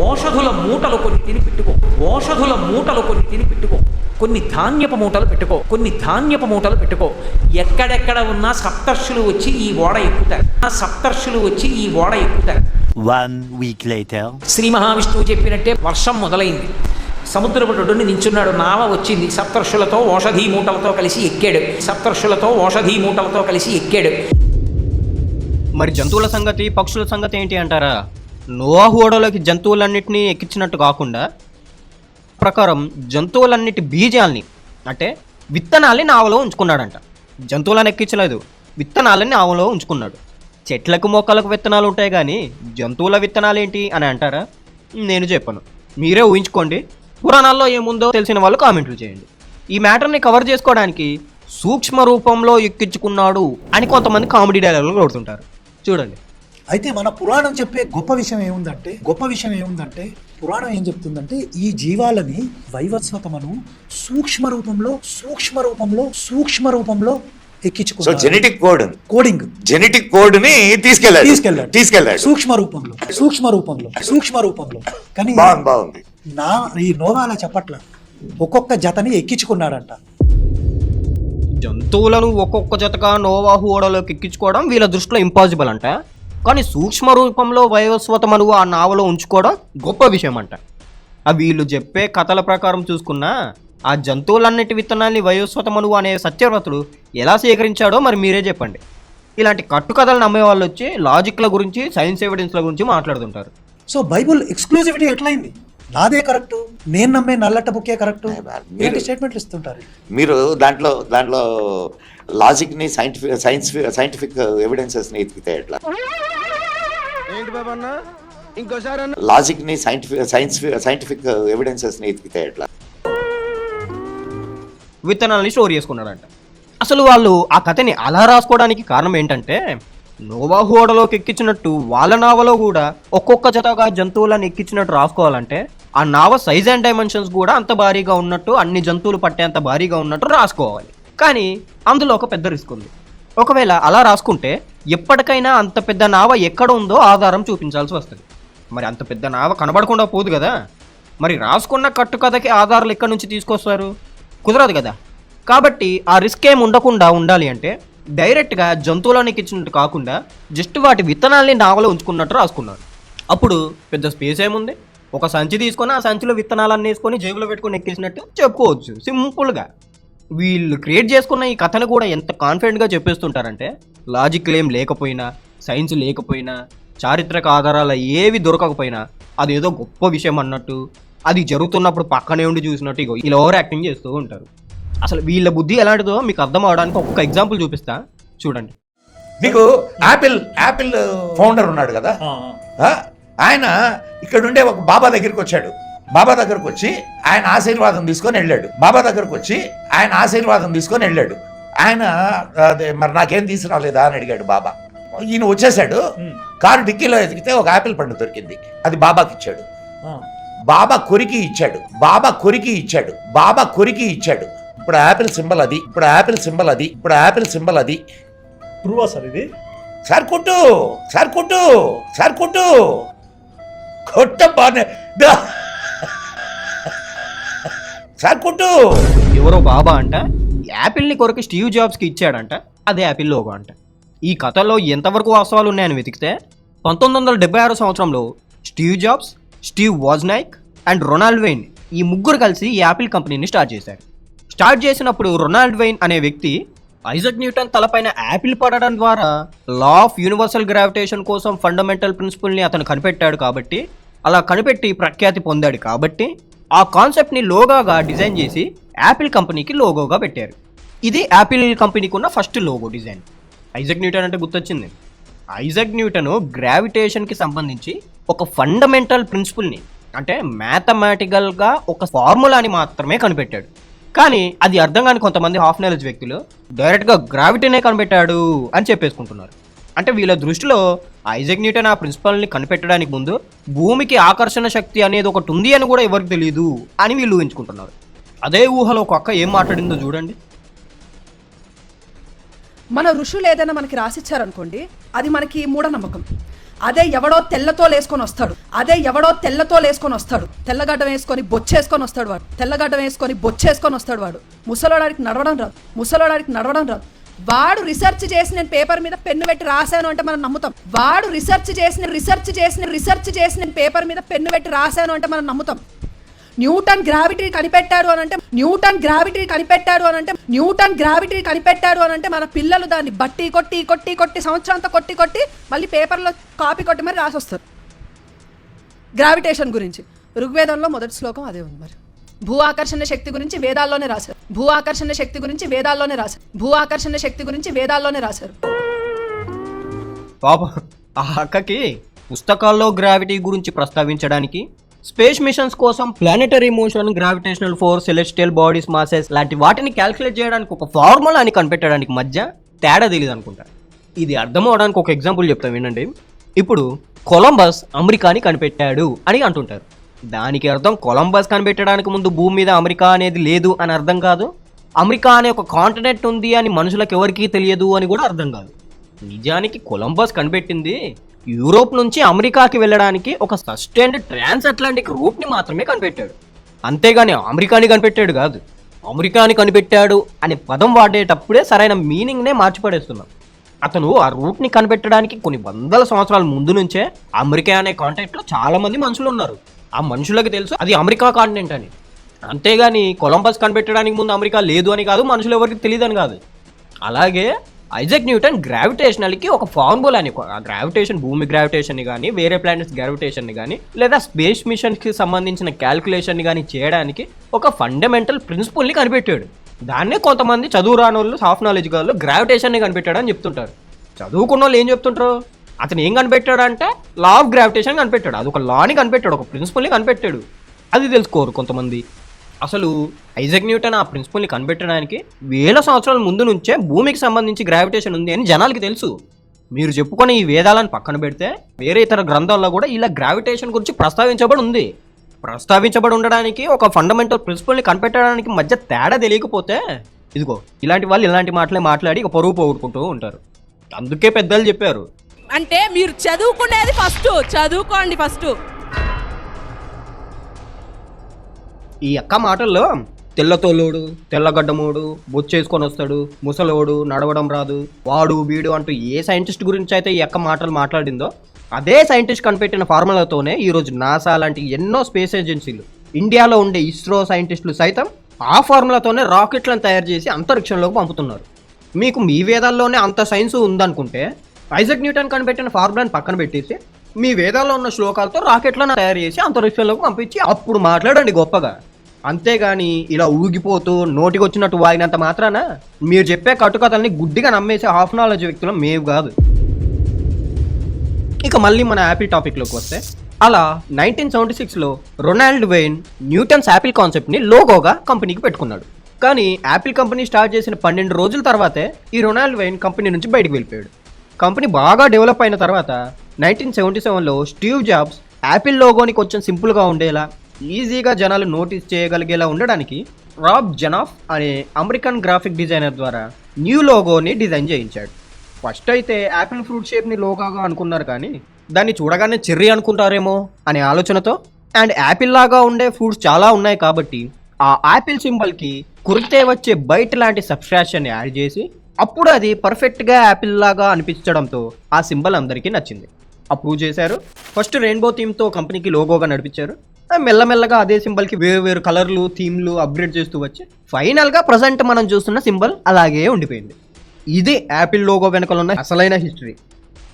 ఓషధుల మూటలు కొన్ని తిని పెట్టుకో, ఓషధుల మూటలు కొన్ని తిని పెట్టుకో, కొన్ని ధాన్యపు మూటలు పెట్టుకో, కొన్ని ధాన్యపు మూటలు పెట్టుకో. ఎక్కడెక్కడ ఉన్న సప్తర్షులు వచ్చి ఈ ఓడ ఎక్కుతారు, ఆ సప్తర్షులు వచ్చి ఈ ఓడ ఎక్కుతారు. 1 week later. శ్రీ మహావిష్ణువు చెప్పినట్టే వర్షం మొదలైంది. సముద్రపు ఒడ్డుని నించున్నాడు, నావ వచ్చింది, సప్తర్షులతో ఓషధీ మూటలతో కలిసి ఎక్కాడు, సప్తర్షులతో ఓషధీ మూటలతో కలిసి ఎక్కాడు. మరి జంతువుల సంగతి, పక్షుల సంగతి ఏంటి అంటారా? నోవాహు ఓడలోకి జంతువులన్నిటినీ ఎక్కించినట్టు కాకుండా ప్రకారం జంతువులన్నిటి బీజాల్ని అంటే విత్తనాల్ని నావలో ఉంచుకున్నాడంట. జంతువులను ఎక్కించలేదు, విత్తనాలని నావలో ఉంచుకున్నాడు. చెట్లకు మొక్కలకు విత్తనాలు ఉంటాయి కానీ జంతువుల విత్తనాలు ఏంటి అని అంటారా? నేను చెప్పను, మీరే ఊహించుకోండి. పురాణాల్లో ఏముందో తెలిసిన వాళ్ళు కామెంట్లు చేయండి. ఈ మ్యాటర్ని కవర్ చేసుకోవడానికి సూక్ష్మ రూపంలో ఎక్కించుకున్నాడు అని కొంతమంది కామెడీ డైలాగులు కొడుతుంటారు, చూడండి. అయితే మన పురాణం చెప్పే గొప్ప విషయం ఏముందంటే పురాణం ఏం చెప్తుందంటే ఈ జీవాలని వైవస్వతమను సూక్ష్మ రూపంలో ఎక్కించుకున్నాడు. జెనెటిక్ కోడ్ ని తీసుకెళ్ళాడు సూక్ష్మ రూపంలో కానీ బాగుంది. ఈ నోవాల చెప్పట్ల ఒక్కొక్క జతని ఎక్కించుకున్నాడంట. జంతువులను ఒక్కొక్క జతగా నోవాహు ఓడలోకి ఎక్కించుకోవడం వీళ్ళ దృష్టిలో ఇంపాసిబుల్ అంట. కానీ సూక్ష్మ రూపంలో వైవస్వతమనువు ఆ నావలో ఉంచుకోవడం గొప్ప విషయం అంట. వీళ్ళు చెప్పే కథల ప్రకారం చూసుకున్నా ఆ జంతువులన్నిటి విత్తనాల్ని వైవస్వతమనువు అనే సత్యవ్రతుడు ఎలా సేకరించాడో మరి మీరే చెప్పండి. ఇలాంటి కట్టుకథలు నమ్మే వాళ్ళు వచ్చి లాజిక్ల గురించి, సైన్స్ ఎవిడెన్స్ల గురించి మాట్లాడుతుంటారు. సో బైబుల్ ఎక్స్క్లూజివిటీ ఎట్లయింది? నాదే కరెక్ట్, నేను నమ్మే నల్లట బుక్కే కరెక్ట్, ఇలాంటి స్టేట్మెంట్లు ఇస్తుంటారు. మీరు దాంట్లో లాజిక్ ని సైంటిఫిక్ ఎవిడెన్సెస్ ని ఎత్తికితే ఎట్లా? లాజిక్ ని సైంటిఫిక్ ఎవిడెన్సెస్ ని ఎత్తికితే ఎట్లా? విత్తనాలని స్టోర్ చేసుకున్నాడంట. అసలు వాళ్ళు ఆ కథని అలా రాసుకోవడానికి కారణం ఏంటంటే నోవాహు ఓడలోకి ఎక్కించినట్టు వాళ్ళ నావలో కూడా ఒక్కొక్క జతగా జంతువులను ఎక్కించినట్టు రాసుకోవాలంటే ఆ నావ సైజ్ అండ్ డైమెన్షన్స్ కూడా అంత భారీగా ఉన్నట్టు, అన్ని జంతువులు పట్టేంత భారీగా ఉన్నట్టు రాసుకోవాలి. కానీ అందులో ఒక పెద్ద రిస్క్ ఉంది. ఒకవేళ అలా రాసుకుంటే ఎప్పటికైనా అంత పెద్ద నావ ఎక్కడ ఉందో ఆధారం చూపించాల్సి వస్తుంది. మరి అంత పెద్ద నావ కనబడకుండా పోదు కదా. మరి రాసుకున్న కట్టుకథకి ఆధారాలు ఎక్కడి నుంచి తీసుకొస్తారు? కుదరదు కదా. కాబట్టి ఆ రిస్క్ ఏమి ఉండకుండా ఉండాలి అంటే డైరెక్ట్గా జంతువులను ఎక్కించినట్టు కాకుండా జస్ట్ వాటి విత్తనాల్ని నావలో ఉంచుకున్నట్టు రాసుకున్నారు. అప్పుడు పెద్ద స్పేస్ ఏముంది, ఒక సంచి తీసుకొని ఆ సంచిలో విత్తనాలన్నీ వేసుకొని జేబులో పెట్టుకొని ఎక్కించినట్టు చెప్పుకోవచ్చు సింపుల్గా. వీళ్ళు క్రియేట్ చేసుకున్న ఈ కథను కూడా ఎంత కాన్ఫిడెంట్గా చెప్పేస్తుంటారంటే లాజిక్ ఏం లేకపోయినా, సైన్స్ లేకపోయినా, చారిత్రక ఆధారాలు ఏవి దొరకకపోయినా అదేదో గొప్ప విషయం అన్నట్టు, అది జరుగుతున్నప్పుడు పక్కనే ఉండి చూసినట్టు ఇగో ఇలా ఓవర్ యాక్టింగ్ చేస్తూ ఉంటారు. అసలు వీళ్ళ బుద్ధి ఎలాంటిదో మీకు అర్థం అవడానికి ఒక్క ఎగ్జాంపుల్ చూపిస్తా, చూడండి. మీకు యాపిల్ ఫౌండర్ ఉన్నాడు కదా, ఆయన ఇక్కడ ఉండే ఒక బాబా దగ్గరికి వచ్చాడు. బాబా దగ్గరకు వచ్చి ఆయన ఆశీర్వాదం తీసుకొని వెళ్ళాడు. ఆయన అదే మరి నాకేం తీసుకురాలేదా అని అడిగాడు బాబా. ఈయన వచ్చేసాడు, కారు డిక్కీలో ఎదిగితే ఒక యాపిల్ పండు దొరికింది, అది బాబాకి ఇచ్చాడు. బాబా కొరికి ఇచ్చాడు. ఇప్పుడు యాపిల్ సింబల్ అది. ట్రూవా సార్ ఇది? సార్ కొట్టు. ఎవరో బాబా అంట యాపిల్ని కొరికి స్టీవ్ జాబ్స్కి ఇచ్చాడంట, అదే యాపిల్ లోగో అంట. ఈ కథలో ఎంతవరకు వాస్తవాలు ఉన్నాయని వెతికితే 1976 సంవత్సరంలో Steve Jobs, Steve Wozniak and Ronald Wayne ఈ ముగ్గురు కలిసి ఈ యాపిల్ కంపెనీని స్టార్ట్ చేశారు. స్టార్ట్ చేసినప్పుడు రొనాల్డ్ వెయిన్ అనే వ్యక్తి ఐజాక్ న్యూటన్ తలపైన యాపిల్ పడడం ద్వారా లా ఆఫ్ యూనివర్సల్ గ్రావిటేషన్ కోసం ఫండమెంటల్ ప్రిన్సిపల్ని అతను కనిపెట్టాడు. కాబట్టి అలా కనిపెట్టి ప్రఖ్యాతి పొందాడు కాబట్టి ఆ కాన్సెప్ట్ని లోగోగా డిజైన్ చేసి యాపిల్ కంపెనీకి లోగోగా పెట్టారు. ఇది యాపిల్ కంపెనీకి ఉన్న first logo design. Isaac Newton అంటే గుర్తొచ్చింది. ఐజాక్ న్యూటన్ గ్రావిటేషన్కి సంబంధించి ఒక ఫండమెంటల్ ప్రిన్సిపుల్ని, అంటే మ్యాథమెటికల్గా ఒక ఫార్ములాని మాత్రమే కనిపెట్టాడు. కానీ అది అర్థం కాని కొంతమంది హాఫ్ నాలెడ్జ్ వ్యక్తులు డైరెక్ట్గా గ్రావిటీనే కనిపెట్టాడు అని చెప్పేసుకుంటున్నారు. అంటే వీళ్ళ దృష్టిలో ఐజాక్ న్యూటన్ ఆ ప్రిన్సిపల్ని కనిపెట్టడానికి ముందు భూమికి ఆకర్షణ శక్తి అనేది ఒకటి ఉంది అని కూడా ఎవరికి తెలియదు అని వీళ్ళు ఊహించుకుంటున్నారు. అదే ఊహలో ఒక అక్క ఏం మాట్లాడిందో చూడండి. మన ఋషులు ఏదైనా మనకి రాసిచ్చారనుకోండి, అది మనకి మూఢనమ్మకం. అదే ఎవడో తెల్లతో లేసుకొని వస్తాడు, తెల్లగడ్డం వేసుకొని బొచ్చేసుకొని వస్తాడు వాడు. ముసలోడానికి నడవడం రాదు. వాడు రీసెర్చ్ చేసి నేను పేపర్ మీద పెన్ను పెట్టి రాశాను అంటే మనం నమ్ముతాం. నేను పేపర్ మీద పెన్ను పెట్టి రాశాను అంటే మనం నమ్ముతాం. న్యూటన్ గ్రావిటీ కనిపెట్టాడు అని అంటే మన పిల్లలు దాన్ని బట్టి కొట్టి సంవత్సరంతో కొట్టి మళ్ళీ పేపర్లో కాపీ కొట్టి మరి రాసొస్తారు గ్రావిటేషన్ గురించి. ఋగ్వేదంలో మొదటి శ్లోకం అదే ఉంది. మరి భూ ఆకర్షణ శక్తి గురించి వేదాల్లోనే రాశారు. పాప ఆ అక్కకి పుస్తకాల్లో గ్రావిటీ గురించి ప్రస్తావించడానికి, స్పేస్ మిషన్స్ కోసం planetary motion, gravitational force, celestial bodies masses లాంటి వాటిని క్యాల్కులేట్ చేయడానికి ఒక ఫార్ములాని కనిపెట్టడానికి మధ్య తేడా తెలియదు అనుకుంటా. ఇది అర్థం అవడానికి ఒక ఎగ్జాంపుల్ చెప్తాం వినండి. ఇప్పుడు కొలంబస్ అమెరికాని కనిపెట్టాడు అని అంటుంటారు. దానికి అర్థం కొలంబస్ కనిపెట్టడానికి ముందు భూమి మీద అమెరికా అనేది లేదు అని అర్థం కాదు. అమెరికా అనే ఒక కాంటినెంట్ ఉంది అని మనుషులకు ఎవరికీ తెలియదు అని కూడా అర్థం కాదు. నిజానికి కొలంబస్ కనిపెట్టింది యూరోప్ నుంచి అమెరికాకి వెళ్ళడానికి ఒక సస్టైన్డ్ ట్రాన్స్ అట్లాంటిక్ రూట్ని మాత్రమే కనిపెట్టాడు. అంతేగాని అమెరికాని కనిపెట్టాడు కాదు. అమెరికాని కనిపెట్టాడు అనే పదం వాడేటప్పుడే సరైన మీనింగ్నే మార్చిపడేస్తున్నాం. అతను ఆ రూట్ని కనిపెట్టడానికి కొన్ని వందల సంవత్సరాల ముందు నుంచే అమెరికా అనే కాంటినెంట్లో చాలా మంది మనుషులు ఉన్నారు. ఆ మనుషులకు తెలుసు అది అమెరికా కాంటినెంట్ అని. అంతేగాని కొలంబస్ కనిపెట్టడానికి ముందు అమెరికా లేదు అని కాదు, మనుషులు ఎవరికి తెలియదు అని కాదు. అలాగే ఐజాక్ న్యూటన్ గ్రావిటేషనల్కి ఒక ఫార్ములాని, గ్రావిటేషన్, భూమి గ్రావిటేషన్ని కానీ, వేరే ప్లానెట్స్ గ్రావిటేషన్ని కానీ, లేదా స్పేస్ మిషన్స్కి సంబంధించిన క్యాల్కులేషన్ని కానీ చేయడానికి ఒక ఫండమెంటల్ ప్రిన్సిపుల్ని కనిపెట్టాడు. దాన్నే కొంతమంది చదువు రాని వాళ్ళు, హాఫ్ నాలెడ్జ్ వాళ్ళు గ్రావిటేషన్ని కనిపెట్టాడు అని చెప్తుంటారు. చదువుకున్న వాళ్ళు ఏం చెప్తుంటారు? అతను ఏం కనిపెట్టాడు అంటే లా ఆఫ్ గ్రావిటేషన్ కనిపెట్టాడు. అది ఒక లాని కనిపెట్టాడు, ఒక ప్రిన్సిపల్ని కనిపెట్టాడు. అది తెలుసుకోరు కొంతమంది. అసలు ఐజాక్ న్యూటన్ ఆ ప్రిన్సిపల్ని కనిపెట్టడానికి వేల సంవత్సరాల ముందు నుంచే భూమికి సంబంధించి గ్రావిటేషన్ ఉంది అని జనాలకి తెలుసు. మీరు చెప్పుకొని ఈ వేదాలను పక్కన పెడితే వేరే ఇతర గ్రంథాల్లో కూడా ఇలా గ్రావిటేషన్ గురించి ప్రస్తావించబడి ఉంది. ప్రస్తావించబడి ఉండడానికి, ఒక ఫండమెంటల్ ప్రిన్సిపల్ని కనిపెట్టడానికి మధ్య తేడా తెలియకపోతే ఇదిగో ఇలాంటి వాళ్ళు ఇలాంటి మాటలే మాట్లాడి ఒక పరువు పోగొట్టుకుంటూ ఉంటారు. అందుకే పెద్దలు చెప్పారు, అంటే మీరు చదువుకోండి ఫస్ట్. ఈ అక్క మాటల్లో తెల్లతోలుడు, తెల్లగడ్డమోడు, బొచ్చేసుకొని వస్తాడు, ముసలోడు, నడవడం రాదు, వాడు వీడు అంటూ ఏ సైంటిస్ట్ గురించి అయితే ఈ అక్క మాటలు మాట్లాడిందో అదే సైంటిస్ట్ కనిపెట్టిన ఫార్ములాతోనే ఈరోజు నాసా లాంటి ఎన్నో స్పేస్ ఏజెన్సీలు, ఇండియాలో ఉండే ఇస్రో సైంటిస్టులు సైతం ఆ ఫార్ములాతోనే రాకెట్లను తయారు చేసి అంతరిక్షంలోకి పంపుతున్నారు. మీకు మీ వేదాల్లోనే అంత సైన్స్ ఉందనుకుంటే ఐజాక్ న్యూటన్ కనిపెట్టిన ఫార్ములాని పక్కన పెట్టేసి మీ వేదాల్లో ఉన్న శ్లోకాలతో రాకెట్లను తయారు చేసి అంతరిక్షంలోకి పంపించి అప్పుడు మాట్లాడండి గొప్పగా. అంతేగాని ఇలా ఊగిపోతూ నోటికి వచ్చినట్టు వాగినంత మాత్రాన మీరు చెప్పే కట్టుకథల్ని గుడ్డిగా నమ్మేసే హాఫ్ నాలెడ్జ్ వ్యక్తులు మేము కాదు. ఇక మళ్ళీ మన యాపిల్ టాపిక్లోకి వస్తే, అలా 1976లో రొనాల్డ్ వెయిన్ న్యూటన్స్ యాపిల్ కాన్సెప్ట్ని లోగోగా కంపెనీకి పెట్టుకున్నాడు. కానీ యాపిల్ కంపెనీ స్టార్ట్ చేసిన 12 రోజుల తర్వాతే ఈ రొనాల్డ్ వెయిన్ కంపెనీ నుంచి బయటకు వెళ్ళిపోయాడు. కంపెనీ బాగా డెవలప్ అయిన తర్వాత 1977లో స్టీవ్ జాబ్స్ యాపిల్ లోగోని కొంచెం సింపుల్గా ఉండేలా, ఈజీగా జనాలు నోటీస్ చేయగలిగేలా ఉండడానికి రాబ్ జనాఫ్ అనే అమెరికన్ గ్రాఫిక్ డిజైనర్ ద్వారా న్యూ లోగోని డిజైన్ చేయించాడు. ఫస్ట్ అయితే యాపిల్ ఫ్రూట్ షేప్ని లోగోగా అనుకున్నారు, కానీ దాన్ని చూడగానే చెర్రీ అనుకుంటారేమో అనే ఆలోచనతో, అండ్ యాపిల్ లాగా ఉండే ఫ్రూట్స్ చాలా ఉన్నాయి కాబట్టి ఆ యాపిల్ సింబల్కి కురితే వచ్చే బైట్ లాంటి సబ్స్ట్రాక్షన్ని యాడ్ చేసి అప్పుడు అది పర్ఫెక్ట్గా యాపిల్ లాగా అనిపించడంతో ఆ సింబల్ అందరికీ నచ్చింది. అప్రూవ్ చేశారు. ఫస్ట్ రెయిన్బో థీమ్తో కంపెనీకి లోగోగా నడిపించారు. మెల్లమెల్లగా అదే సింబల్కి వేరు కలర్లు, థీమ్లు అప్గ్రేడ్ చేస్తూ వచ్చి ఫైనల్గా ప్రజెంట్ మనం చూస్తున్న సింబల్ అలాగే ఉండిపోయింది. ఇది యాపిల్ లోగో వెనకాల ఉన్న అసలైన హిస్టరీ.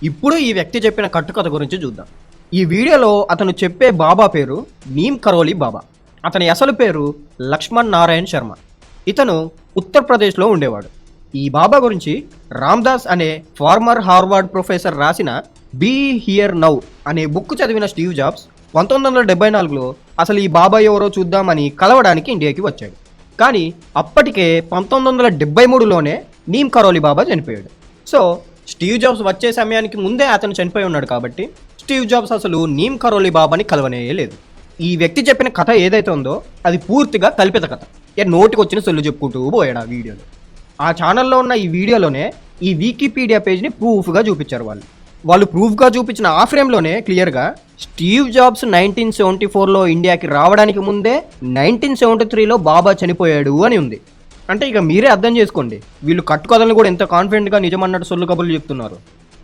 ఇప్పుడు ఈ వ్యక్తి చెప్పిన కట్టుకథ గురించి చూద్దాం. ఈ వీడియోలో అతను చెప్పే బాబా పేరు నీమ్ కరోలి బాబా. అతని అసలు పేరు లక్ష్మణ్ నారాయణ్ శర్మ. ఇతను ఉత్తరప్రదేశ్లో ఉండేవాడు. ఈ బాబా గురించి రామ్దాస్ అనే ఫార్మర్ హార్వర్డ్ ప్రొఫెసర్ రాసిన బీ హియర్ నౌ అనే బుక్ చదివిన స్టీవ్ జాబ్స్ 1974లో అసలు ఈ బాబా ఎవరో చూద్దామని కలవడానికి ఇండియాకి వచ్చాడు. కానీ అప్పటికే 1973లోనే నీమ్ కరోలి బాబా చనిపోయాడు. సో స్టీవ్ జాబ్స్ వచ్చే సమయానికి ముందే అతను చనిపోయి ఉన్నాడు కాబట్టి స్టీవ్ జాబ్స్ అసలు నీమ్ కరోలి బాబాని కలవనేయలేదు. ఈ వ్యక్తి చెప్పిన కథ ఏదైతే ఉందో అది పూర్తిగా కల్పిత కథ. నోటికి వచ్చిన సొల్లు చెప్పుకుంటూ పోయాడు ఆ వీడియోలో. ఆ ఛానల్లో ఉన్న ఈ వీడియోలోనే ఈ వికీపీడియా పేజ్ని ప్రూఫ్గా చూపించారు వాళ్ళు ప్రూఫ్గా చూపించిన ఆ ఫ్రేమ్లోనే క్లియర్గా స్టీవ్ జాబ్స్ 1974లో ఇండియాకి రావడానికి ముందే 1973లో బాబా చనిపోయాడు అని ఉంది. అంటే ఇక మీరే అర్థం చేసుకోండి, వీళ్ళు కట్టుకథలను కూడా ఎంత కాన్ఫిడెంట్గా నిజమన్నట్టు సొల్లు కబుర్లు చెప్తున్నారు.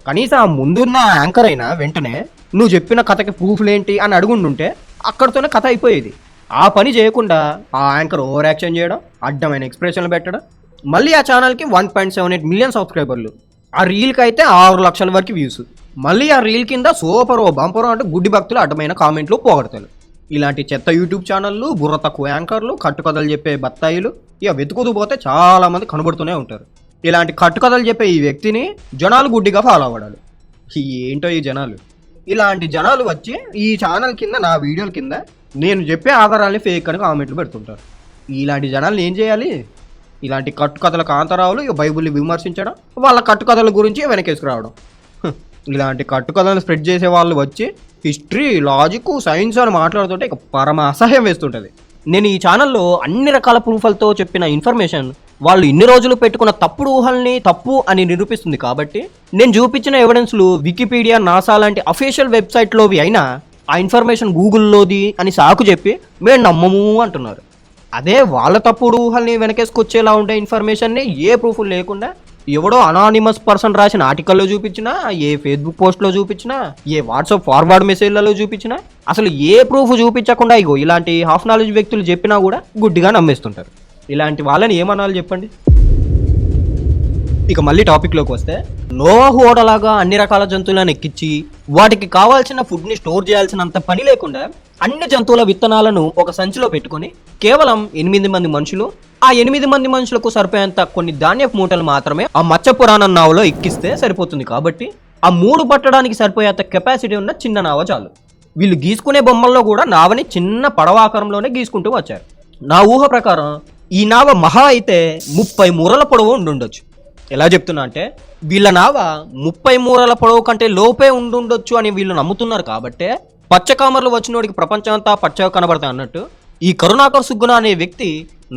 కనీసం ఆ ముందున్న యాంకర్ అయినా వెంటనే నువ్వు చెప్పిన కథకి ప్రూఫ్లు ఏంటి అని అడుగుంటుంటే అక్కడితోనే కథ అయిపోయేది. ఆ పని చేయకుండా ఆ యాంకర్ ఓవర్ యాక్షన్ చేయడం, అడ్డమైన ఎక్స్ప్రెషన్లు పెట్టడం, మళ్ళీ ఆ ఛానల్కి 1.78 మిలియన్ సబ్స్క్రైబర్లు, ఆ రీల్కి అయితే 6 లక్షల వరకు వ్యూస్, మళ్ళీ ఆ రీల్ కింద సూపర్ బంపరో అంటే గుడ్డి భక్తులు అడ్డమైన కామెంట్లు పోగొడతారు. ఇలాంటి చెత్త యూట్యూబ్ ఛానళ్ళు, బుర్ర తక్కువ యాంకర్లు, కట్టుకథలు చెప్పే బత్తాయిలు ఇక వెతుకుతూ పోతే చాలామంది కనబడుతూనే ఉంటారు. ఇలాంటి కట్టుకథలు చెప్పే ఈ వ్యక్తిని జనాలు గుడ్డిగా ఫాలో అవ్వడాలి. ఏంటో ఈ జనాలు, ఇలాంటి జనాలు వచ్చి ఈ ఛానల్ కింద నా వీడియోల కింద నేను చెప్పే ఆధారాలని ఫేక్ అని కామెంట్లు పెడుతుంటారు. ఇలాంటి జనాలు ఏం చేయాలి? ఇలాంటి కట్టుకథల కాంతారావులు ఇక బైబుల్ని విమర్శించడం, వాళ్ళ కట్టుకథల గురించి వెనకేసుకురావడం. ఇలాంటి కట్టుకథలను స్ప్రెడ్ చేసే వాళ్ళు వచ్చి హిస్టరీ, లాజిక్, సైన్స్ అని మాట్లాడుతుంటే ఇక పరమ అసహ్యం వేస్తుంటుంది. నేను ఈ ఛానల్లో అన్ని రకాల ప్రూఫ్లతో చెప్పిన ఇన్ఫర్మేషన్ వాళ్ళు ఇన్ని రోజులు పెట్టుకున్న తప్పుడు ఊహల్ని తప్పు అని నిరూపిస్తుంది. కాబట్టి నేను చూపించిన ఎవిడెన్స్లు వికీపీడియా, నాసా లాంటి అఫీషియల్ వెబ్సైట్లోవి అయినా ఆ ఇన్ఫర్మేషన్ గూగుల్లోది అని సాకు చెప్పి మేము నమ్మము అంటున్నారు. అదే వాళ్ళ తప్పుడు ఊహల్ని వెనకేసుకొచ్చేలా ఉండే ఇన్ఫర్మేషన్ని ఏ ప్రూఫ్ లేకుండా ఎవడో అనానిమస్ పర్సన్ రాసిన ఆర్టికల్లో చూపించినా, ఏ ఫేస్బుక్ పోస్ట్లో చూపించినా, ఏ వాట్సాప్ ఫార్వర్డ్ మెసేజ్లలో చూపించినా, అసలు ఏ ప్రూఫ్ చూపించకుండా ఇగో ఇలాంటి హాఫ్ నాలెడ్జ్ వ్యక్తులు చెప్పినా కూడా గుడ్డిగా నమ్మేస్తుంటారు. ఇలాంటి వాళ్ళని ఏమనాలి చెప్పండి? ఇక మళ్ళీ టాపిక్లోకి వస్తే, నోవాహు ఓడలాగా అన్ని రకాల జంతువులను ఎక్కించి వాటికి కావాల్సిన ఫుడ్ని స్టోర్ చేయాల్సినంత పని లేకుండా అన్ని జంతువుల విత్తనాలను ఒక సంచిలో పెట్టుకొని కేవలం 8 మంది మనుషులు, ఆ 8 మంది మనుషులకు సరిపోయేంత కొన్ని ధాన్యపు మూటలు మాత్రమే ఆ మత్స్య పురాణం నావలో ఎక్కిస్తే సరిపోతుంది. కాబట్టి ఆ 3 పట్టడానికి సరిపోయేంత కెపాసిటీ ఉన్న చిన్న నావ చాలు. వీళ్ళు గీసుకునే బొమ్మల్లో కూడా నావని చిన్న పడవాకారంలోనే గీసుకుంటూ వచ్చారు. నా ఊహ ప్రకారం ఈ నావ మహా అయితే 30 మూరల పొడవు ఉండుండొచ్చు. ఎలా చెప్తున్నా అంటే వీళ్ళ నావ 30 మూరల పొడవు కంటే లోపే ఉండుండొచ్చు అని వీళ్ళు నమ్ముతున్నారు. కాబట్టే పచ్చకామర్లు వచ్చినోడికి ప్రపంచం అంతా పచ్చగా కనబడతాయి అన్నట్టు ఈ కరుణాకర్ సుగ్గున అనే వ్యక్తి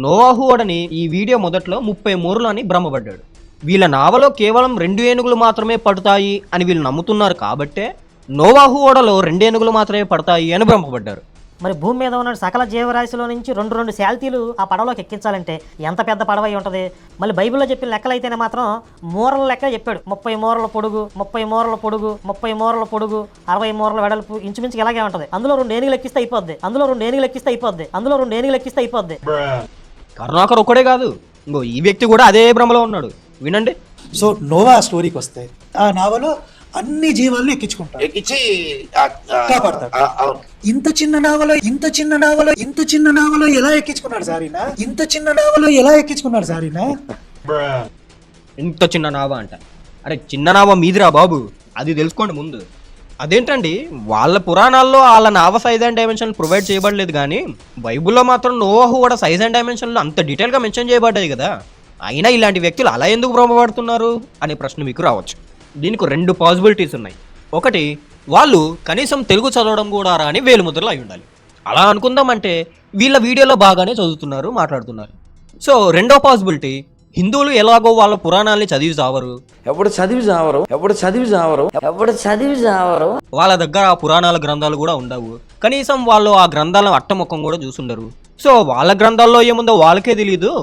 నోవాహు ఓడని ఈ వీడియో మొదట్లో 30 మూరలు అని భ్రమపడ్డాడు. వీళ్ళ నావలో కేవలం 2 ఏనుగులు మాత్రమే పడతాయి అని వీళ్ళు నమ్ముతున్నారు. కాబట్టే నోవాహు ఓడలో 2 ఏనుగులు మాత్రమే పడతాయి అని భ్రమపడ్డారు. మరి భూమి మీద ఉన్న సకల జీవరాశిలో నుంచి 2 శాల్తీలు ఆ పడవలోకి ఎక్కించాలంటే ఎంత పెద్ద పడవ అయి ఉంటుంది? మళ్ళీ బైబిల్లో చెప్పిన లెక్కలైతేనే మాత్రం మూరల లెక్క చెప్పాడు. 30 మూరల పొడుగు, 30 మూరల పొడుగు, 30 మూరల పొడుగు, 60 మూరల వెడల్పు, ఇంచుమించు ఇలాగే ఉంటుంది. అందులో 2 ఏనుగులు ఎక్కిస్తే అయిపోద్ది, అందులో 2 ఏనుగులు ఎక్కిస్తే అయిపోద్ది, అందులో 2 ఏనుగులు ఎక్కిస్తే అయిపోద్ది. కరుణాకర్ ఒక్కడే కాదు, ఇంకో ఈ వ్యక్తి కూడా అదే భ్రమలో ఉన్నాడు. వినండి. సో నోవా స్టోరీకి వస్తే ఆ నావలో అన్ని జీవాలను ఎక్కించుకుంటాడు, ఎక్కించి కాపాడతాడు. ఇంత చిన్న నావలో ఎలా ఎక్కించుకున్నాడు సారీనా? ఇంత చిన్న నావలో ఎలా ఎక్కించుకున్నాడు సారీనా? ఇంత చిన్న నావ అంట. అరే చిన్న నావ మీదిరా బాబు, అది తెలుసుకోండి ముందు. అదేంటండి, వాళ్ళ పురాణాల్లో వాళ్ళ నావ సైజ్ అండ్ డైమెన్షన్ ప్రొవైడ్ చేయబడలేదు, కానీ బైబుల్లో మాత్రం నోవాహు కూడా సైజ్ అండ్ డైమెన్షన్లు అంత డీటెయిల్గా మెన్షన్ చేయబడ్డాయి కదా. అయినా ఇలాంటి వ్యక్తులు అలా ఎందుకు భ్రమపడుతున్నారు అనే ప్రశ్న మీకు రావచ్చు. దీనికి 2 పాసిబిలిటీస్ ఉన్నాయి. ఒకటి, వాళ్ళు కనీసం తెలుగు చదవడం కూడా రాని వేలుముద్రలు అయి ఉండాలి. అలా అనుకుందామంటే వీళ్ళ వీడియోలో బాగానే చదువుతున్నారు, మాట్లాడుతున్నారు. సో రెండో పాసిబిలిటీ, హిందువులు ఎలాగో వాళ్ళ పురాణాలని చదివి చావరు, వాళ్ళ దగ్గర ఆ పురాణాల గ్రంథాలు కూడా ఉండవు, కనీసం వాళ్ళు ఆ గ్రంథాల అట్టముఖం కూడా చూసుండరు. సో వాళ్ళ గ్రంథాల్లో ఏముందో వాళ్ళకే తెలియదు,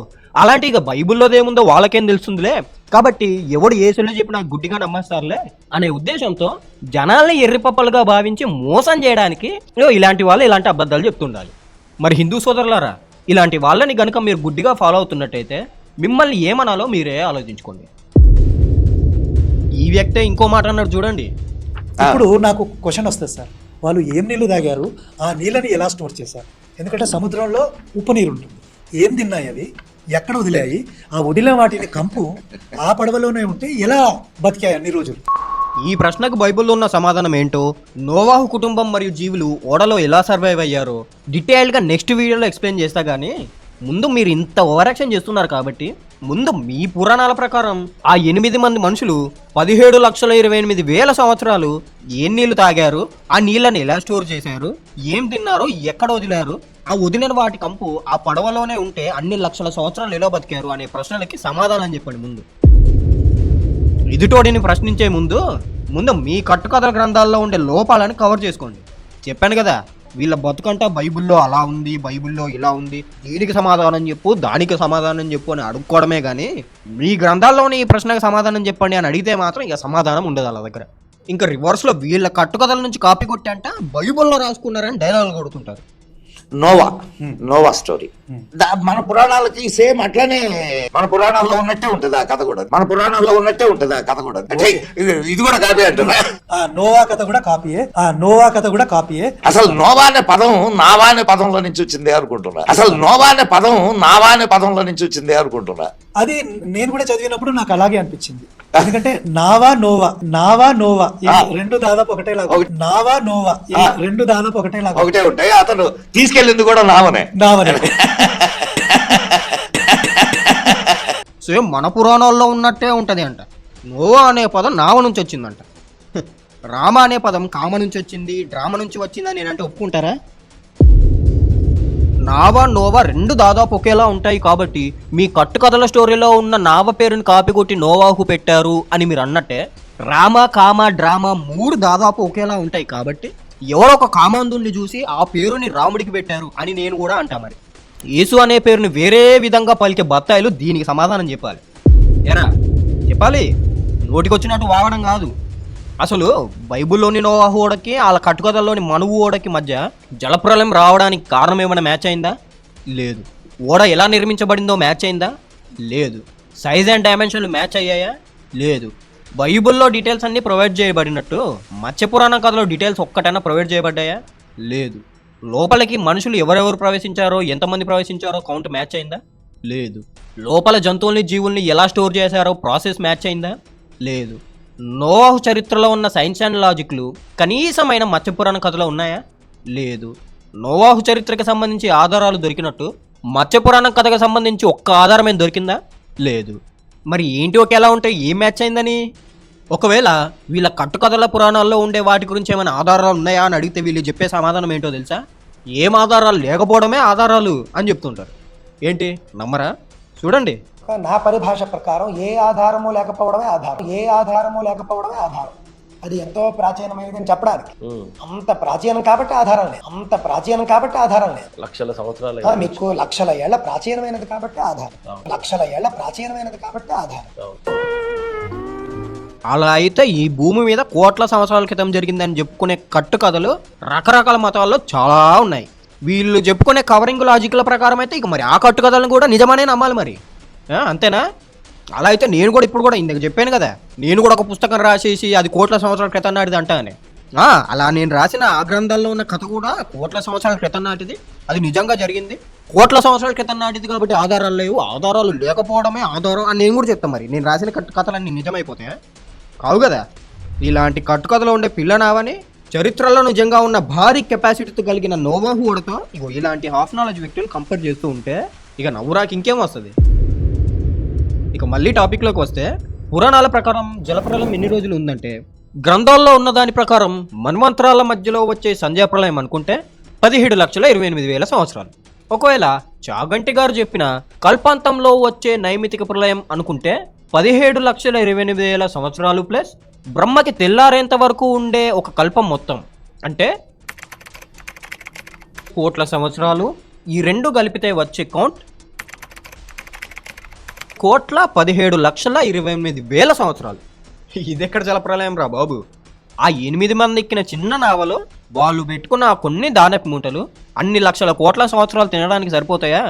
అలాంటి ఇక బైబుల్లోది ఏముందో వాళ్ళకేం తెలుస్తుందిలే, కాబట్టి ఎవడు ఏసులో చెప్పినా గుడ్డిగా నమ్మేస్తారులే అనే ఉద్దేశంతో జనాల్ని ఎర్రిపప్పలుగా భావించి మోసం చేయడానికి ఇలాంటి వాళ్ళు ఇలాంటి అబద్ధాలు చెప్తుండాలి. మరి హిందూ సోదరులారా, ఇలాంటి వాళ్ళని గనుక మీరు గుడ్డిగా ఫాలో అవుతున్నట్టయితే మిమ్మల్ని ఏమనాలో మీరే ఆలోచించుకోండి. ఈ వ్యక్తే ఇంకో మాట అన్నాడు చూడండి. ఇప్పుడు నాకు క్వశ్చన్ వస్తుంది సార్, వాళ్ళు ఏం నీళ్లు తాగారు, ఆ నీళ్ళని ఎలా స్టోర్ చేశారు? ఎందుకంటే సముద్రంలో ఉప్పు నీరు ఉంటుంది. ఏం తిన్నాయి అవి, ఎక్కడ వదిలాయి, ఆ వదిలిన వాటిని కంపు ఆ పడవలోనే ఉంటే ఎలా బతికాయి అన్ని రోజులు? ఈ ప్రశ్నకు బైబిల్లో ఉన్న సమాధానం ఏంటో, నోవాహు కుటుంబం మరియు జీవులు ఓడలో ఎలా సర్వైవ్ అయ్యారో డీటెయిల్గా నెక్స్ట్ వీడియోలో ఎక్స్ప్లెయిన్ చేస్తా. కానీ ముందు మీరు ఇంత ఓవరాక్షన్ చేస్తున్నారు కాబట్టి ముందు మీ పురాణాల ప్రకారం ఆ 8 మంది మనుషులు 17,28,000 సంవత్సరాలు ఏం నీళ్లు తాగారు, ఆ నీళ్ళని ఎలా స్టోర్ చేశారు, ఏం తిన్నారు, ఎక్కడ వదిలారు, ఆ వదిలిన వాటి కంపు ఆ పడవలోనే ఉంటే అన్ని లక్షల సంవత్సరాలు ఎలా బతికారు అనే ప్రశ్నలకి సమాధానం చెప్పండి. ముందు ఎదుటోడిని ప్రశ్నించే ముందు మీ కట్టుకథల గ్రంథాల్లో ఉండే లోపాలను కవర్ చేసుకోండి. చెప్పాను కదా, వీళ్ళ బతుకంట బైబిల్లో అలా ఉంది, బైబిల్లో ఇలా ఉంది, దీనికి సమాధానం చెప్పు, దానికి సమాధానం చెప్పు అని అడుక్కోవడమే కానీ మీ గ్రంథాల్లోని ఈ ప్రశ్నకు సమాధానం చెప్పండి అని అడిగితే మాత్రం ఇక సమాధానం ఉండదు వాళ్ళ దగ్గర. ఇంకా రివర్స్లో వీళ్ళ కట్టుకథల నుంచి కాపీ కొట్టి అంట బైబిల్లో రాసుకున్నారని డైలాగులు కొడుతుంటారు. నోవా స్టోరీ మన పురాణాలకి సేమ్ అట్లనే, మన పురాణాల్లో ఉన్నట్టే ఉంటుంది ఆ కథ కూడా, మన పురాణాల్లో ఉన్నట్టే ఉంటుంది ఆ కథ కూడా. అంటే ఇది కూడా కాపీ అంటున్నా. నోవా కథ కూడా కాపీయే, నోవా కథ కూడా కాపీయే. అసలు నోవా అనే పదం నావా అనే పదంలో నుంచి వచ్చింది అనుకుంటున్నా. అసలు నోవా అనే పదం నావా అనే పదంలో నుంచి వచ్చింది అనుకుంటున్నా. అది నేను కూడా చదివినప్పుడు నాకు అలాగే అనిపించింది. ఎందుకంటే నావా నోవా రెండు దాదాపు ఒకటేలాగా, నావా నోవా రెండు దాదాపు ఒకటేలాగా ఒకటే ఉంటాయి. అతను తీసుకెళ్ళింది కూడా నావనే. సేమ్ మన పురాణాల్లో ఉన్నట్టే ఉంటది అంట. నోవా అనే పదం నావ నుంచి వచ్చిందంట. రామ అనే పదం కామ నుంచి వచ్చింది, డ్రామ నుంచి వచ్చిందని నేనంటే ఒప్పుకుంటారా? నావా నోవా రెండు దాదాపు ఒకేలా ఉంటాయి కాబట్టి మీ కట్టుకథల స్టోరీలో ఉన్న నావ పేరుని కాపీ కొట్టి నోవాహు పెట్టారు అని మీరు అన్నట్టే రామ, కామ, డ్రామా 3 దాదాపు ఒకేలా ఉంటాయి కాబట్టి ఎవరో ఒక కామాంధుల్ని చూసి ఆ పేరుని రాముడికి పెట్టారు అని నేను కూడా అంటా. మరి యేసు అనే పేరుని వేరే విధంగా పలికే బత్తాయిలు దీనికి సమాధానం చెప్పాలి. ఎరా చెప్పాలి, నోటికొచ్చినట్టు వాగడం కాదు. అసలు బైబిల్లోని నోవాహు ఓడకి వాళ్ళ కట్టుకథల్లోని మనువు ఓడకి మధ్య జలప్రలయం రావడానికి కారణం ఏమైనా మ్యాచ్ అయిందా? లేదు. ఓడ ఎలా నిర్మించబడిందో మ్యాచ్ అయిందా? లేదు. సైజ్ అండ్ డైమెన్షన్లు మ్యాచ్ అయ్యాయా? లేదు. బైబిల్లో డీటెయిల్స్ అన్నీ ప్రొవైడ్ చేయబడినట్టు మత్స్యపురాణ కథలో డీటెయిల్స్ ఒక్కటైనా ప్రొవైడ్ చేయబడ్డాయా? లేదు. లోపలికి మనుషులు ఎవరెవరు ప్రవేశించారో, ఎంతమంది ప్రవేశించారో కౌంట్ మ్యాచ్ అయిందా? లేదు. లోపల జంతువుల్ని, జీవుల్ని ఎలా స్టోర్ చేశారో ప్రాసెస్ మ్యాచ్ అయిందా? లేదు. నోవాహు చరిత్రలో ఉన్న సైన్స్ అండ్ లాజిక్లు కనీసమైన మత్స్యపురాణ కథలో ఉన్నాయా? లేదు. నోవాహు చరిత్రకి సంబంధించి ఆధారాలు దొరికినట్టు మత్స్యపురాణ కథకు సంబంధించి ఒక్క ఆధారమే దొరికిందా? లేదు. మరి ఏంటి ఒకేలా ఉంటే ఏం మ్యాచ్ అయిందని? ఒకవేళ వీళ్ళ కట్టుకథల పురాణాల్లో ఉండే వాటి గురించి ఏమైనా ఆధారాలు ఉన్నాయా అని అడిగితే వీళ్ళు చెప్పే సమాధానం ఏంటో తెలుసా? ఏం ఆధారాలు లేకపోవడమే ఆధారాలు అని చెప్తుంటారు. ఏంటి నమ్మరా? చూడండి. నా పరిభాష ప్రకారం ఏ ఆధారము లేకపోవడమే ఆధారం. అది ఎంతో ప్రాచీనమైనది అని చెప్పడానికి. అంత ప్రాచీనం కాబట్టి ఆధారం లేదు. లక్షల సంవత్సరాలు మీకు లక్షల ఏళ్ల ప్రాచీనమైనది కాబట్టి ఆధారం. అలా అయితే ఈ భూమి మీద కోట్ల సంవత్సరాల క్రితం జరిగిందని చెప్పుకునే కట్టుకథలు రకరకాల మతాల్లో చాలా ఉన్నాయి. వీళ్ళు చెప్పుకునే కవరింగ్ లాజిక్ల ప్రకారం అయితే ఇక మరి ఆ కట్టుకథలను కూడా నిజమనే నమ్మాలి. మరి అంతేనా? అలా అయితే నేను కూడా ఇప్పుడు కూడా ఇందాక చెప్పాను కదా, నేను కూడా ఒక పుస్తకం రాసేసి అది కోట్ల సంవత్సరాల క్రితం నాటిది అంటానే. అలా నేను రాసిన ఆ గ్రంథాల్లో ఉన్న కథ కూడా కోట్ల సంవత్సరాల క్రితం నాటిది, అది నిజంగా జరిగింది, కోట్ల సంవత్సరాల క్రితం నాటిది కాబట్టి ఆధారాలు లేవు, ఆధారాలు లేకపోవడమే ఆధారం అని నేను కూడా చెప్తాను. మరి నేను రాసిన కథలన్నీ నిజమైపోతాయా? కావు కదా. ఇలాంటి కట్టుకథలో ఉండే పిల్లనావని చరిత్రలో నిజంగా ఉన్న భారీ కెపాసిటీతో కలిగిన నోవాహు ఓడతో ఇలాంటి హాఫ్ నాలెడ్జ్ వ్యక్తులు కంపేర్ చేస్తూ ఉంటే ఇక నవ్వురాకి ఇంకేం వస్తుంది? ఇక మళ్ళీ టాపిక్లోకి వస్తే, పురాణాల ప్రకారం జలప్రలయం ఎన్ని రోజులు ఉందంటే గ్రంథాల్లో ఉన్న దాని ప్రకారం మన్వంతరాల మధ్యలో వచ్చే సంధ్యాప్రలయం అనుకుంటే 17,28,000 సంవత్సరాలు. ఒకవేళ చాగంటి గారు చెప్పిన కల్పాంతంలో వచ్చే నైమితిక ప్రళయం అనుకుంటే 17,28,000 సంవత్సరాలు ప్లస్ బ్రహ్మకి తెల్లారేంత వరకు ఉండే ఒక కల్పం మొత్తం అంటే కోట్ల సంవత్సరాలు. ఈ రెండు కలిపితే వచ్చే కౌంట్ 1,17,28,000 సంవత్సరాలు. ఇదెక్కడ జలప్రలయం రా బాబు? ఆ 8 మంది ఎక్కిన చిన్న నావలో వాళ్ళు పెట్టుకున్న ఆ కొన్ని దానపు మూటలు అన్ని లక్షల కోట్ల సంవత్సరాలు తినడానికి సరిపోతాయా?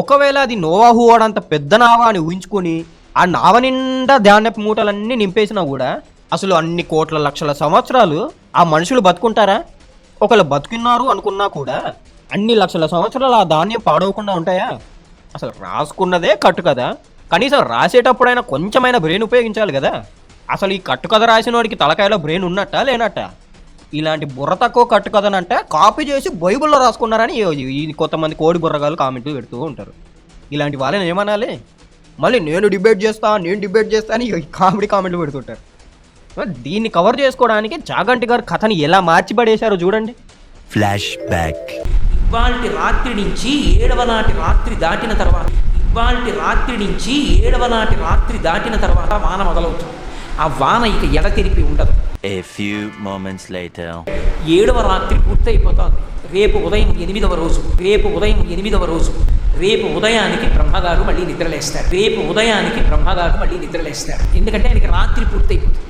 ఒకవేళ అది నోవాహు ఓడంత పెద్ద నావ అని ఊహించుకొని ఆ నావ నిండా ధాన్యపు మూటలన్నీ నింపేసినా కూడా అసలు అన్ని కోట్ల లక్షల సంవత్సరాలు ఆ మనుషులు బతుకుంటారా? ఒకళ్ళు బతుకున్నారు అనుకున్నా కూడా అన్ని లక్షల సంవత్సరాలు ఆ ధాన్యం పాడవకుండా ఉంటాయా? అసలు రాసుకున్నదే కట్టు కదా, కనీసం రాసేటప్పుడైనా కొంచెమైనా బ్రెయిన్ ఉపయోగించాలి కదా. అసలు ఈ కట్టుకథ రాసిన వాడికి తలకాయలో బ్రెయిన్ ఉన్నట్ట లేనట్ట? ఇలాంటి బుర్ర తక్కువ కట్టుకథనంటే కాపీ చేసి బైబిల్లో రాసుకున్నారని ఈ కొంతమంది కోడి బుర్రగాలు కామెంట్లు పెడుతూ ఉంటారు. ఇలాంటి వాళ్ళని ఏమనాలి? మళ్ళీ నేను డిబేట్ చేస్తా అని కామెడీ కామెంట్లు పెడుతుంటారు. దీన్ని కవర్ చేసుకోవడానికి చాగంటి గారు కథని ఎలా మార్చిపడేశారో చూడండి. Flash back. ఇవాల్టి రాత్రి నుంచి 7వ నాటి రాత్రి దాటిన తర్వాత వాన మొదలవుతుంది. ఆ వాన ఇక ఎడతెరిపి ఉండదు. A few moments later. 7వ రాత్రి పూర్తయిపోతుంది. రేపు ఉదయం 8వ రోజు. రేపు ఉదయానికి బ్రహ్మగారు మళ్ళీ నిద్రలేస్తాడు. ఎందుకంటే ఆయనకి రాత్రి పూర్తయిపోతుంది.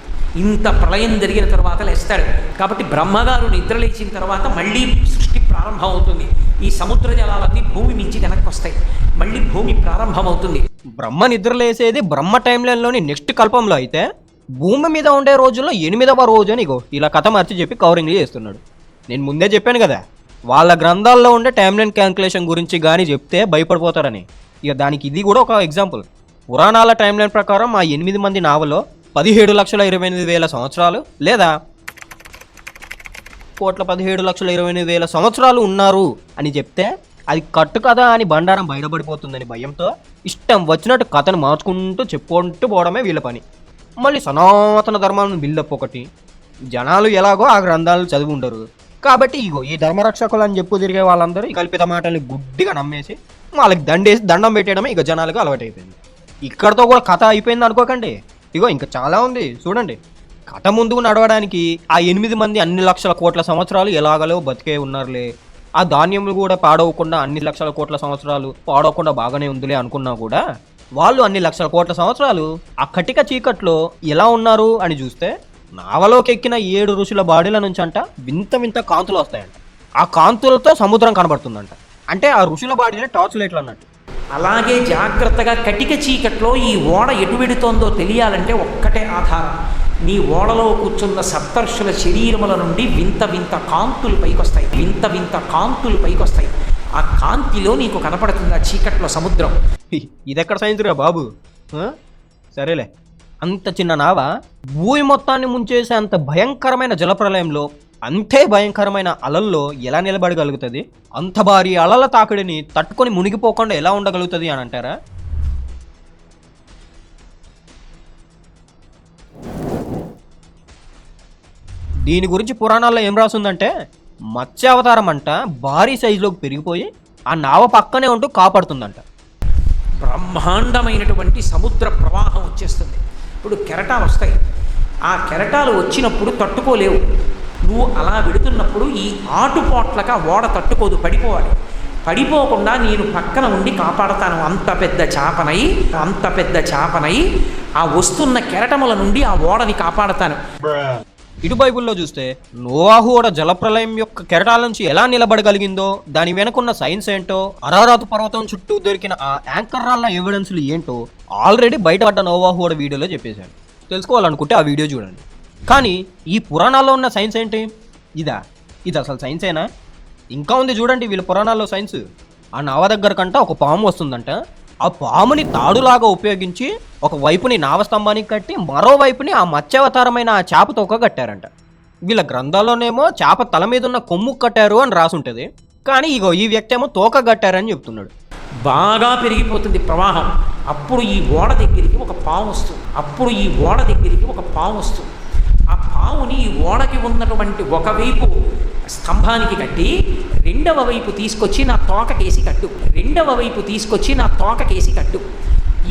ఇంత ప్రళయం జరిగిన తర్వాత లేస్తాడు. కాబట్టి బ్రహ్మగారు నిద్రలేచిన తర్వాత మళ్ళీ సృష్టి ప్రారంభం అవుతుంది. ఈ సముద్ర జలాలన్నీ భూమి మించి వెనక్కి వస్తాయి. మళ్ళీ భూమి ప్రారంభమవుతుంది. బ్రహ్మ నిద్రలేసేది బ్రహ్మ టైం లైన్లోని నెక్స్ట్ కల్పంలో అయితే భూమి మీద ఉండే రోజుల్లో 8వ రోజు అని ఇలా కథ మార్చి చెప్పి కవరింగ్లు చేస్తున్నాడు. నేను ముందే చెప్పాను కదా, వాళ్ళ గ్రంథాల్లో ఉండే టైమ్ లైన్ క్యాల్కులేషన్ గురించి కానీ చెప్తే భయపడిపోతారని. ఇక దానికి ఇది కూడా ఒక ఎగ్జాంపుల్. పురాణాల టైం లైన్ ప్రకారం ఆ 8 మంది నావలో 17,28,000 సంవత్సరాలు లేదా 1,17,28,000 సంవత్సరాలు ఉన్నారు అని చెప్తే అది కట్టు కదా అని బండారం బయటపడిపోతుందని భయంతో ఇష్టం వచ్చినట్టు కథను మార్చుకుంటూ చెప్పుకుంటూ పోవడమే వీళ్ళ పని. మళ్ళీ సనాతన ధర్మాలను బిల్డప్ ఒకటి. జనాలు ఎలాగో ఆ గ్రంథాలు చదివి ఉండరు కాబట్టి ఈ ధర్మరక్షకులు అని చెప్పు తిరిగే వాళ్ళందరూ ఈ కల్పిత మాటల్ని గుడ్డిగా నమ్మేసి వాళ్ళకి దండం పెట్టడమే ఇక జనాలకు అలవాటైపోయింది. ఇక్కడతో కూడా కథ అయిపోయింది అనుకోకండి. ఇంకా చాలా ఉంది చూడండి. కథ ముందుకు నడవడానికి ఆ 8 మంది అన్ని లక్షల కోట్ల సంవత్సరాలు ఎలాగలో బతికే ఉన్నారులే, ఆ ధాన్యములు కూడా పాడవకుండా అన్ని లక్షల కోట్ల సంవత్సరాలు పాడవకుండా బాగానే ఉందిలే అనుకున్నా కూడా వాళ్ళు అన్ని లక్షల కోట్ల సంవత్సరాలు ఆ కటిక చీకట్లో ఎలా ఉన్నారు అని చూస్తే నావలోకి ఎక్కిన 7 ఋషుల బాడీల నుంచి అంట వింత కాంతులు వస్తాయంట. ఆ కాంతులతో సముద్రం కనబడుతుందంట. అంటే ఆ ఋషుల బాడీలో టార్చ్ లైట్లు అన్నట్టు. అలాగే జాగ్రత్తగా కటిక చీకట్లో ఈ ఓడ ఎటు వెడుతోందో తెలియాలంటే ఒక్కటే ఆధారం. నీ ఓడలో కూర్చున్న సప్తర్షుల శరీరముల నుండి వింత కాంతులు పైకొస్తాయి. ఆ కాంతిలో నీకు కనపడుతుంది ఆ చీకట్లో సముద్రం. ఇదెక్కడ సైన్స్ రా బాబు? సరేలే, అంత చిన్న నావ భూమి మొత్తాన్ని ముంచేసే అంత భయంకరమైన జలప్రలయంలో అంతే భయంకరమైన అలల్లో ఎలా నిలబడగలుగుతుంది? అంత భారీ అలల తాకిడిని తట్టుకొని మునిగిపోకుండా ఎలా ఉండగలుగుతుంది అని అంటారా? దీని గురించి పురాణాల్లో ఏం రాస్తుందంటే మత్స్యావతారం అంట భారీ సైజులోకి పెరిగిపోయి ఆ నావ పక్కనే ఉంటూ కాపాడుతుందంట. బ్రహ్మాండమైనటువంటి సముద్ర ప్రవాహం వచ్చేస్తుంది. ఇప్పుడు కెరటాలు వస్తాయి. ఆ కెరటాలు వచ్చినప్పుడు తట్టుకోలేవు. నువ్వు అలా వెడుతున్నప్పుడు ఈ ఆటుపోట్లక ఓడ తట్టుకోదు, పడిపోకుండా నేను పక్కన ఉండి కాపాడతాను. అంత పెద్ద చాపనై ఆ వస్తున్న కెరటముల నుండి ఆ ఓడని కాపాడతాను. ఇటు బైబుల్లో చూస్తే నోవాహు ఓడ జలప్రలయం యొక్క కెరటాల నుంచి ఎలా నిలబడగలిగిందో, దాని వెనుకున్న సైన్స్ ఏంటో, అరారాతు పర్వతం చుట్టూ దొరికిన ఆ యాంకర్ రాళ్ళ ఎవిడెన్స్లు ఏంటో ఆల్రెడీ బయటపడ్డ నోవాహు ఓడ వీడియోలో చెప్పేశాడు. తెలుసుకోవాలనుకుంటే ఆ వీడియో చూడండి. కానీ ఈ పురాణాల్లో ఉన్న సైన్స్ ఏంటి? ఇది అసలు సైన్సేనా? ఇంకా ఉంది చూడండి వీళ్ళ పురాణాల్లో సైన్స్. ఆ నావ దగ్గర కంట ఒక పాము వస్తుందంట. ఆ పాముని తాడులాగా ఉపయోగించి ఒక వైపుని నావస్తంభానికి కట్టి మరోవైపుని ఆ మత్స్యావతారమైన ఆ చేప తోక కట్టారంట. వీళ్ళ గ్రంథాల్లోనేమో చేప తల మీద ఉన్న కొమ్ము కట్టారు అని రాసుంటుంది. కానీ ఈ వ్యక్తి ఏమో తోక కట్టారని చెప్తున్నాడు. బాగా పెరిగిపోతుంది ప్రవాహం. అప్పుడు ఈ ఓడ దగ్గరికి ఒక పాము వస్తుంది. ఆ పాముని ఈ ఓడకి ఉన్నటువంటి ఒకవైపు స్తంభానికి కట్టి రెండవ వైపు తీసుకొచ్చి నా తోకకేసి కట్టు.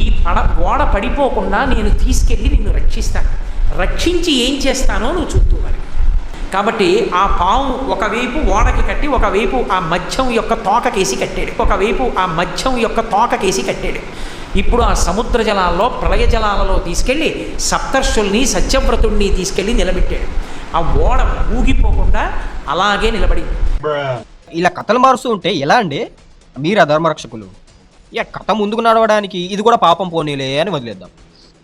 ఈ ఓడ పడిపోకుండా నేను తీసుకెళ్ళి నిన్ను రక్షించి ఏం చేస్తానో నువ్వు చూస్తూ మరి. కాబట్టి ఆ పాము ఒకవైపు ఓడకి కట్టి ఒకవైపు ఆ మధ్యం యొక్క తోకకేసి కట్టాడు. ఇప్పుడు ఆ సముద్ర జలాల్లో ప్రళయ జలాలలో తీసుకెళ్ళి సప్తర్షుల్ని సత్యవ్రతుడిని తీసుకెళ్ళి నిలబెట్టాడు. ఆ ఓడ ఊగిపోకుండా అలాగే నిలబడింది. ఇలా కథలు మారుస్తూ ఉంటే ఎలా అండి? మీరు అధర్మరక్షకులు. కథ ముందుకు నడవడానికి ఇది కూడా పాపం పోనీలే అని వదిలేద్దాం.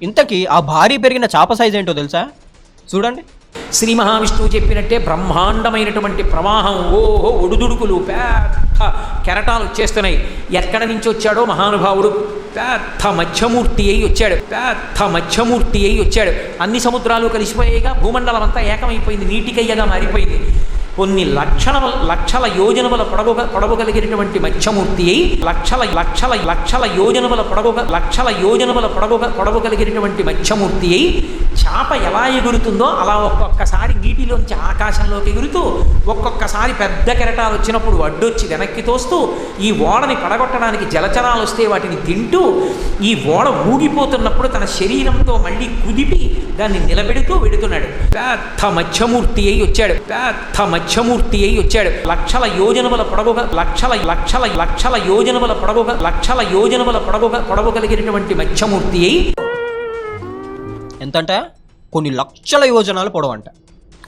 ఇంతకీ ఆ భారీ పెరిగిన చేప సైజ్ ఏంటో తెలుసా? చూడండి. శ్రీ మహావిష్ణువు చెప్పినట్టే బ్రహ్మాండమైనటువంటి ప్రవాహం, ఓహో ఒడుదుడుకులు, పెద్ద కెరటాలు వచ్చేస్తున్నాయి. ఎక్కడి నుంచి వచ్చాడో మహానుభావుడు పెద్ద మధ్యమూర్తి అయి వచ్చాడు. అన్ని సముద్రాలు కలిసిపోయాయిగా, భూమండలం అంతా ఏకమైపోయింది, నీటికయ్యగా మారిపోయింది. కొన్ని లక్షల యోజనముల పొడవు కలిగినటువంటి మత్స్యమూర్తి అయి లక్షల యోజనముల పొడవు కలిగినటువంటి మత్స్యమూర్తి అయి చేప ఎలా ఎగురుతుందో అలా ఒక్కొక్కసారి నీటిలోంచి ఆకాశంలోకి ఎగురుతూ, ఒక్కొక్కసారి పెద్ద కెరటాలు వచ్చినప్పుడు అడ్డొచ్చి వెనక్కి తోస్తూ, ఈ ఓడని పడగొట్టడానికి జలచరాలు వస్తే వాటిని తింటూ, ఈ ఓడ ఊగిపోతున్నప్పుడు తన శరీరంతో మళ్ళీ కుదిపి దాన్ని నిలబెడుతూ వెడుతున్నాడు. పెద్ద మత్స్యమూర్తి అయి వచ్చాడు. లక్షల యోజనముల పొడవు కలిగినటువంటి మత్స్యమూర్తి అయి ఎంతంట? కొన్ని లక్షల యోజనాలు పొడవంట.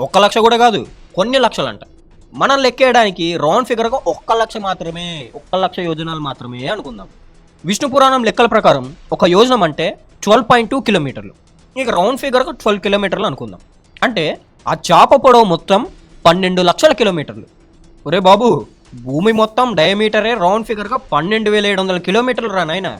1 లక్ష కూడా కాదు, కొన్ని లక్షలంట. మనం లెక్కేయడానికి రౌండ్ ఫిగర్గా 1 లక్ష మాత్రమే, 1 లక్ష యోజనాలు మాత్రమే అనుకుందాం. విష్ణు పురాణం లెక్కల ప్రకారం ఒక యోజనం అంటే 12.2 కిలోమీటర్లు. ఇక రౌండ్ ఫిగర్గా 12 కిలోమీటర్లు అనుకుందాం. అంటే ఆ చాప పొడవు మొత్తం 12 లక్షల కిలోమీటర్లు. ఒరే బాబు, భూమి మొత్తం డయామీటరే రౌండ్ ఫిగర్గా 12,700 కిలోమీటర్లు రా నాయన.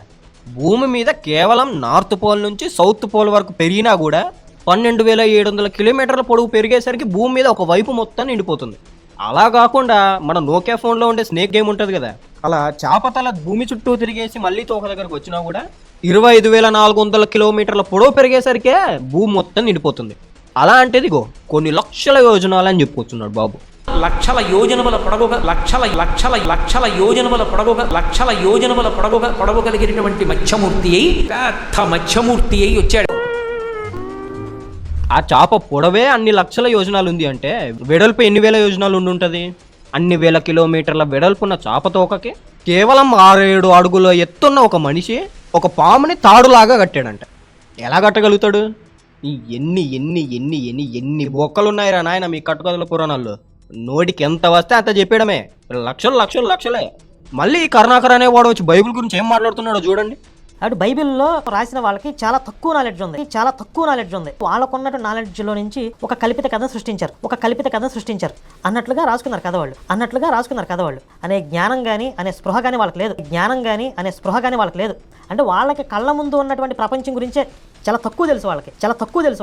భూమి మీద కేవలం నార్త్ పోల్ నుంచి సౌత్ పోల్ వరకు పెరిగినా కూడా 12,700 కిలోమీటర్ల పొడవు పెరిగేసరికి భూమి మీద ఒక వైపు మొత్తం నిండిపోతుంది. అలా కాకుండా మన నోకియా ఫోన్లో ఉండే స్నేక్ గేమ్ ఉంటుంది కదా, అలా చాపతల భూమి చుట్టూ తిరిగేసి మళ్ళీ తోక దగ్గరకు వచ్చినా కూడా 25,400 కిలోమీటర్ల పొడవు పెరిగేసరికే భూమి మొత్తం నిండిపోతుంది. అలాంటిదిగో కొన్ని లక్షల యోజనాలు అని చెప్పుకొచ్చున్నాడు బాబు. లక్షల యోజనముల పొడవు కలిగినటువంటి మత్స్యమూర్తి అయి పెద్ద మత్స్యమూర్తి అయి వచ్చాడు. ఆ చాప పొడవే అన్ని లక్షల యోజనాలు ఉంది అంటే వెడల్పు ఎన్ని వేల యోజనాలు ఉండుంటుంది? అన్ని వేల కిలోమీటర్ల వెడల్పున్న చాప తోకకి కేవలం 6-7 అడుగుల ఎత్తున్న ఒక మనిషి ఒక పాముని తాడులాగా కట్టాడంట. ఎలా కట్టగలుగుతాడు? ఎన్ని ఎన్ని ఎన్ని ఎన్ని ఎన్ని బొక్కలున్నాయిరా నాయన మీ కట్టుకథల పురాణాల్లో. నోటికి ఎంత వస్తే అంత చెప్పేయడమే. లక్షలే. మళ్ళీ కరుణాకర్ అనేవాడు వచ్చి బైబిల్ గురించి ఏం మాట్లాడుతున్నాడో చూడండి. అటు బైబిల్లో రాసిన వాళ్ళకి చాలా తక్కువ నాలెడ్జ్ ఉంది. వాళ్ళకున్నట్టు నాలెడ్జ్లో నుంచి ఒక కల్పిత కథ సృష్టించారు అన్నట్లుగా రాసుకున్నారు కథ వాళ్ళు. అనే జ్ఞానం కానీ అనే స్పృహ కానీ వాళ్ళకి లేదు. అంటే వాళ్ళకి కళ్ళ ముందు ఉన్నటువంటి ప్రపంచం గురించే చాలా తక్కువ తెలుసు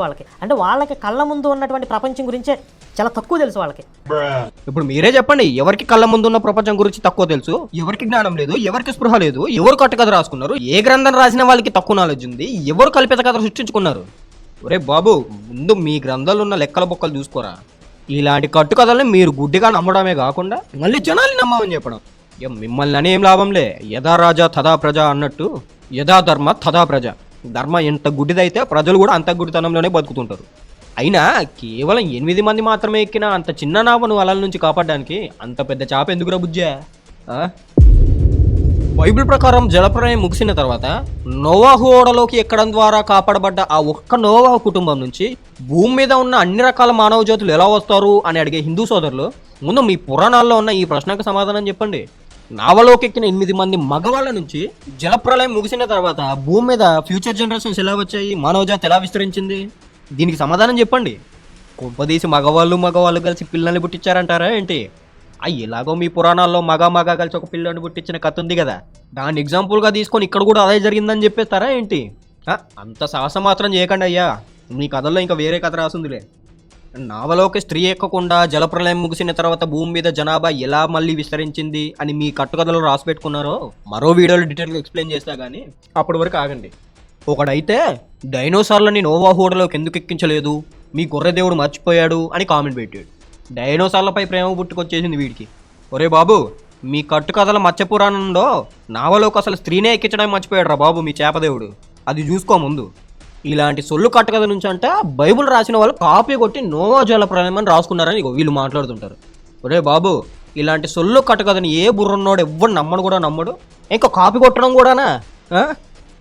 వాళ్ళకి. అంటే వాళ్ళకి కళ్ళ ముందు ఉన్నటువంటి ప్రపంచం గురించే చాలా తక్కువ తెలుసు వాళ్ళకి. ఇప్పుడు మీరే చెప్పండి, ఎవరికి కళ్ళ ముందున్న ప్రపంచం గురించి తక్కువ తెలుసు? ఎవరికి జ్ఞానం లేదు, ఎవరికి స్పృహ లేదు, ఎవరు కట్టుకథ రాసుకున్నారు, ఏ గ్రంథం రాసిన వాళ్ళకి తక్కువ నాలెడ్జ్ ఉంది, ఎవరు కల్పిత కథ సృష్టించుకున్నారు? ఒరే బాబు, ముందు మీ గ్రంథాలు ఉన్న లెక్కల బొక్కలు చూసుకోరా. ఇలాంటి కట్టుకథల్ని మీరు గుడ్డిగా నమ్మడమే కాకుండా మళ్ళీ జనాల్ని నమ్మమని చెప్పడం. మిమ్మల్ని అని ఏం లాభంలే. యథా రాజా తథా ప్రజ అన్నట్టు యథా ధర్మ తథా ప్రజ. ధర్మ ఎంత గుడ్డిదైతే ప్రజలు కూడా అంత గుడితనంలోనే బతుకుతుంటారు. అయినా కేవలం 8 మంది మాత్రమే ఎక్కిన అంత చిన్న నావను అలల నుంచి కాపాడడానికి అంత పెద్ద చాప ఎందుకురా బుజ్జా? బైబిల్ ప్రకారం జలప్రలయం ముగిసిన తర్వాత నోవాహు ఓడలోకి ఎక్కడం ద్వారా కాపాడబడ్డ ఆ ఒక్క నోవాహు కుటుంబం నుంచి భూమి మీద ఉన్న అన్ని రకాల మానవ జాతులు ఎలా వస్తారు అని అడిగే హిందూ సోదరులు, ముందు మీ పురాణాల్లో ఉన్న ఈ ప్రశ్నకు సమాధానం చెప్పండి. నావలోకి ఎక్కిన 8 మంది మగవాళ్ళ నుంచి జలప్రలయం ముగిసిన తర్వాత భూమి మీద ఫ్యూచర్ జనరేషన్స్ ఎలా వచ్చాయి, మానవ జాతి ఎలా విస్తరించింది? దీనికి సమాధానం చెప్పండి. కొంపదీసి మగవాళ్ళు కలిసి పిల్లల్ని పుట్టించారంటారా ఏంటి? ఎలాగో మీ పురాణాల్లో మగ కలిసి ఒక పిల్లని పుట్టించిన కథ ఉంది కదా, దాన్ని ఎగ్జాంపుల్గా తీసుకొని ఇక్కడ కూడా అదే జరిగిందని చెప్పేస్తారా ఏంటి? అంత సాహసం మాత్రం చేయకండి అయ్యా. మీ కథల్లో ఇంకా వేరే కథ రాసుందిలే. నావలోకి స్త్రీ ఎక్కకుండా జలప్రలయం ముగిసిన తర్వాత భూమి మీద జనాభా ఎలా మళ్ళీ విస్తరించింది అని మీ కట్టుకథలో రాసి పెట్టుకున్నారో మరో వీడియోలో డీటెయిల్గా ఎక్స్ప్లెయిన్ చేస్తా కానీ అప్పటి వరకు ఆగండి. ఒకడైతే డైనోసార్లని నోవాహు ఓడలోకి ఎందుకు ఎక్కించలేదు, మీ గొర్రె దేవుడు మర్చిపోయాడు అని కామెంట్ పెట్టాడు. డైనోసార్లపై ప్రేమ పుట్టుకొచ్చేసింది వీడికి. ఒరే బాబు, మీ కట్టుకథల మత్స్యపురాణంలో నావలోకి అసలు స్త్రీనే ఎక్కించడం మర్చిపోయాడు రా బాబు మీ చేపదేవుడు. అది చూసుకో ముందు. ఇలాంటి సొల్లు కట్టుకథ నుంచి అంటే బైబుల్ రాసిన వాళ్ళు కాపీ కొట్టి నోవా జలప్రలయం అని రాసుకున్నారని వీళ్ళు మాట్లాడుతుంటారు. ఒరే బాబు, ఇలాంటి సొల్లు కట్టుకథని ఏ బుర్రన్నోడు ఎవ్వరు నమ్మడు. ఇంకా కాపీ కొట్టడం కూడానా?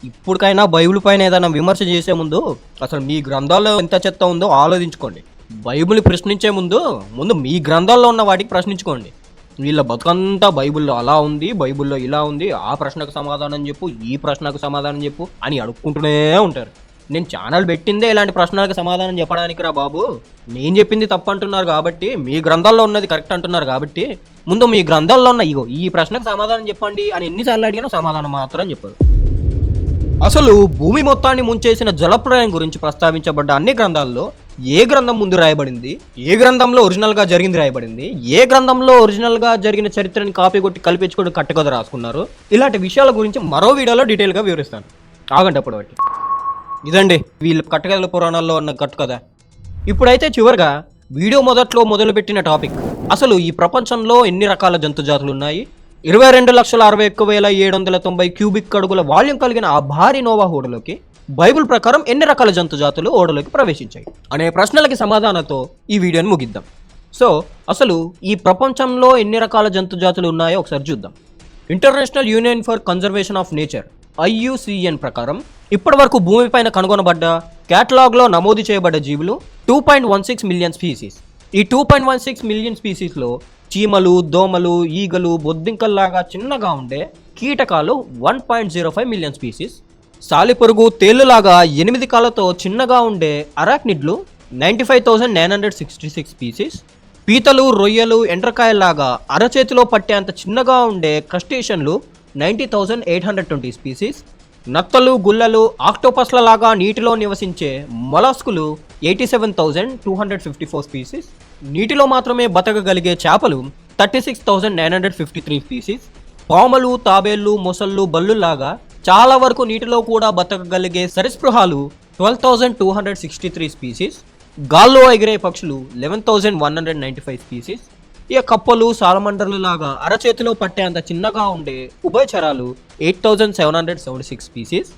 ఇప్పటికైనా బైబిల్ పైన ఏదైనా విమర్శ చేసే ముందు అసలు మీ గ్రంథాల్లో ఎంత చెత్త ఉందో ఆలోచించుకోండి. బైబిల్ ప్రశ్నించే ముందు మీ గ్రంథాల్లో ఉన్న వాటికి ప్రశ్నించుకోండి. వీళ్ళ బతుకంతా బైబిల్లో అలా ఉంది, బైబిల్లో ఇలా ఉంది, ఆ ప్రశ్నకు సమాధానం చెప్పు, ఈ ప్రశ్నకు సమాధానం చెప్పు అని అడుక్కుంటూనే ఉంటారు. నేను ఛానల్ పెట్టిందే ఇలాంటి ప్రశ్నలకు సమాధానం చెప్పడానికి రా బాబు. నేను చెప్పింది తప్పు అంటున్నారు కాబట్టి, మీ గ్రంథాల్లో ఉన్నది కరెక్ట్ అంటున్నారు కాబట్టి, ముందు మీ గ్రంథాల్లో ఉన్న ఇగో ఈ ప్రశ్నకు సమాధానం చెప్పండి అని ఎన్నిసార్లు అడిగినా సమాధానం మాత్రం చెప్పారు. అసలు భూమి మొత్తాన్ని ముంచేసిన జలప్రళయం గురించి ప్రస్తావించబడ్డ అన్ని గ్రంథాల్లో ఏ గ్రంథం ముందు రాయబడింది, ఏ గ్రంథంలో ఒరిజినల్గా జరిగింది రాయబడింది, ఏ గ్రంథంలో ఒరిజినల్గా జరిగిన చరిత్రని కాపీ కొట్టి కల్పించుకొని కట్టుకథ రాసుకున్నారు, ఇలాంటి విషయాల గురించి మరో వీడియోలో డీటెయిల్గా వివరిస్తాను. ఆగండి అప్పుడు బట్టి. ఇదండి వీళ్ళ కట్టుకథల పురాణాల్లో ఉన్న కట్టుకథ. ఇప్పుడైతే చివరిగా వీడియో మొదట్లో మొదలుపెట్టిన టాపిక్, అసలు ఈ ప్రపంచంలో ఎన్ని రకాల జంతు జాతులు ఉన్నాయి, 22,61,790 క్యూబిక్ అడుగుల వాల్యూమ్ కలిగిన ఆ భారీ నోవా ఓడలోకి బైబిల్ ప్రకారం ఎన్ని రకాల జంతు జాతులు ఓడలోకి ప్రవేశించాయి అనే ప్రశ్నలకి సమాధానంతో ఈ వీడియోని ముగిద్దాం. సో అసలు ఈ ప్రపంచంలో ఎన్ని రకాల జంతు జాతులు ఉన్నాయో ఒకసారి చూద్దాం. International union for conservation of nature IUCN ప్రకారం ఇప్పటి వరకు భూమిపైన కనుగొనబడ్డ క్యాటలాగ్లో నమోదు చేయబడ్డ జీవులు 2.16 మిలియన్ స్పీసీస్. ఈ 2.16 మిలియన్ స్పీసీస్లో చీమలు, దోమలు, ఈగలు, బొద్దింకల్లాగా చిన్నగా ఉండే కీటకాలు 1.05 మిలియన్ స్పీసీస్, సాలిపురుగు, తేలులాగా 8 కాళ్ళతో చిన్నగా ఉండే అరాక్నిడ్లు 95,966 స్పీసీస్, పీతలు, రొయ్యలు, ఎండ్రకాయల్లాగా అరచేతిలో పట్టేంత చిన్నగా ఉండే క్రస్టేషన్లు 90,820 స్పీసీస్, నత్తలు, గుల్లలు, ఆక్టోపస్ల లాగా నీటిలో నివసించే మొలస్కులు 87,254 స్పీసీస్, నీటిలో మాత్రమే బతకగలిగే చేపలు 36,953 స్పీసీస్, పాములు, తాబేళ్లు, మొసళ్ళు, బల్లులాగా చాలా వరకు నీటిలో కూడా బతకగలిగే సరీసృపాలు 12,263 స్పీసీస్, గాల్లో ఎగిరే పక్షులు 11,195 స్పీసీస్, ఇక కప్పలు, సాలమండర్లు లాగా అరచేతిలో పట్టేంత చిన్నగా ఉండే ఉభయచరాలు 8,776 స్పీసీస్,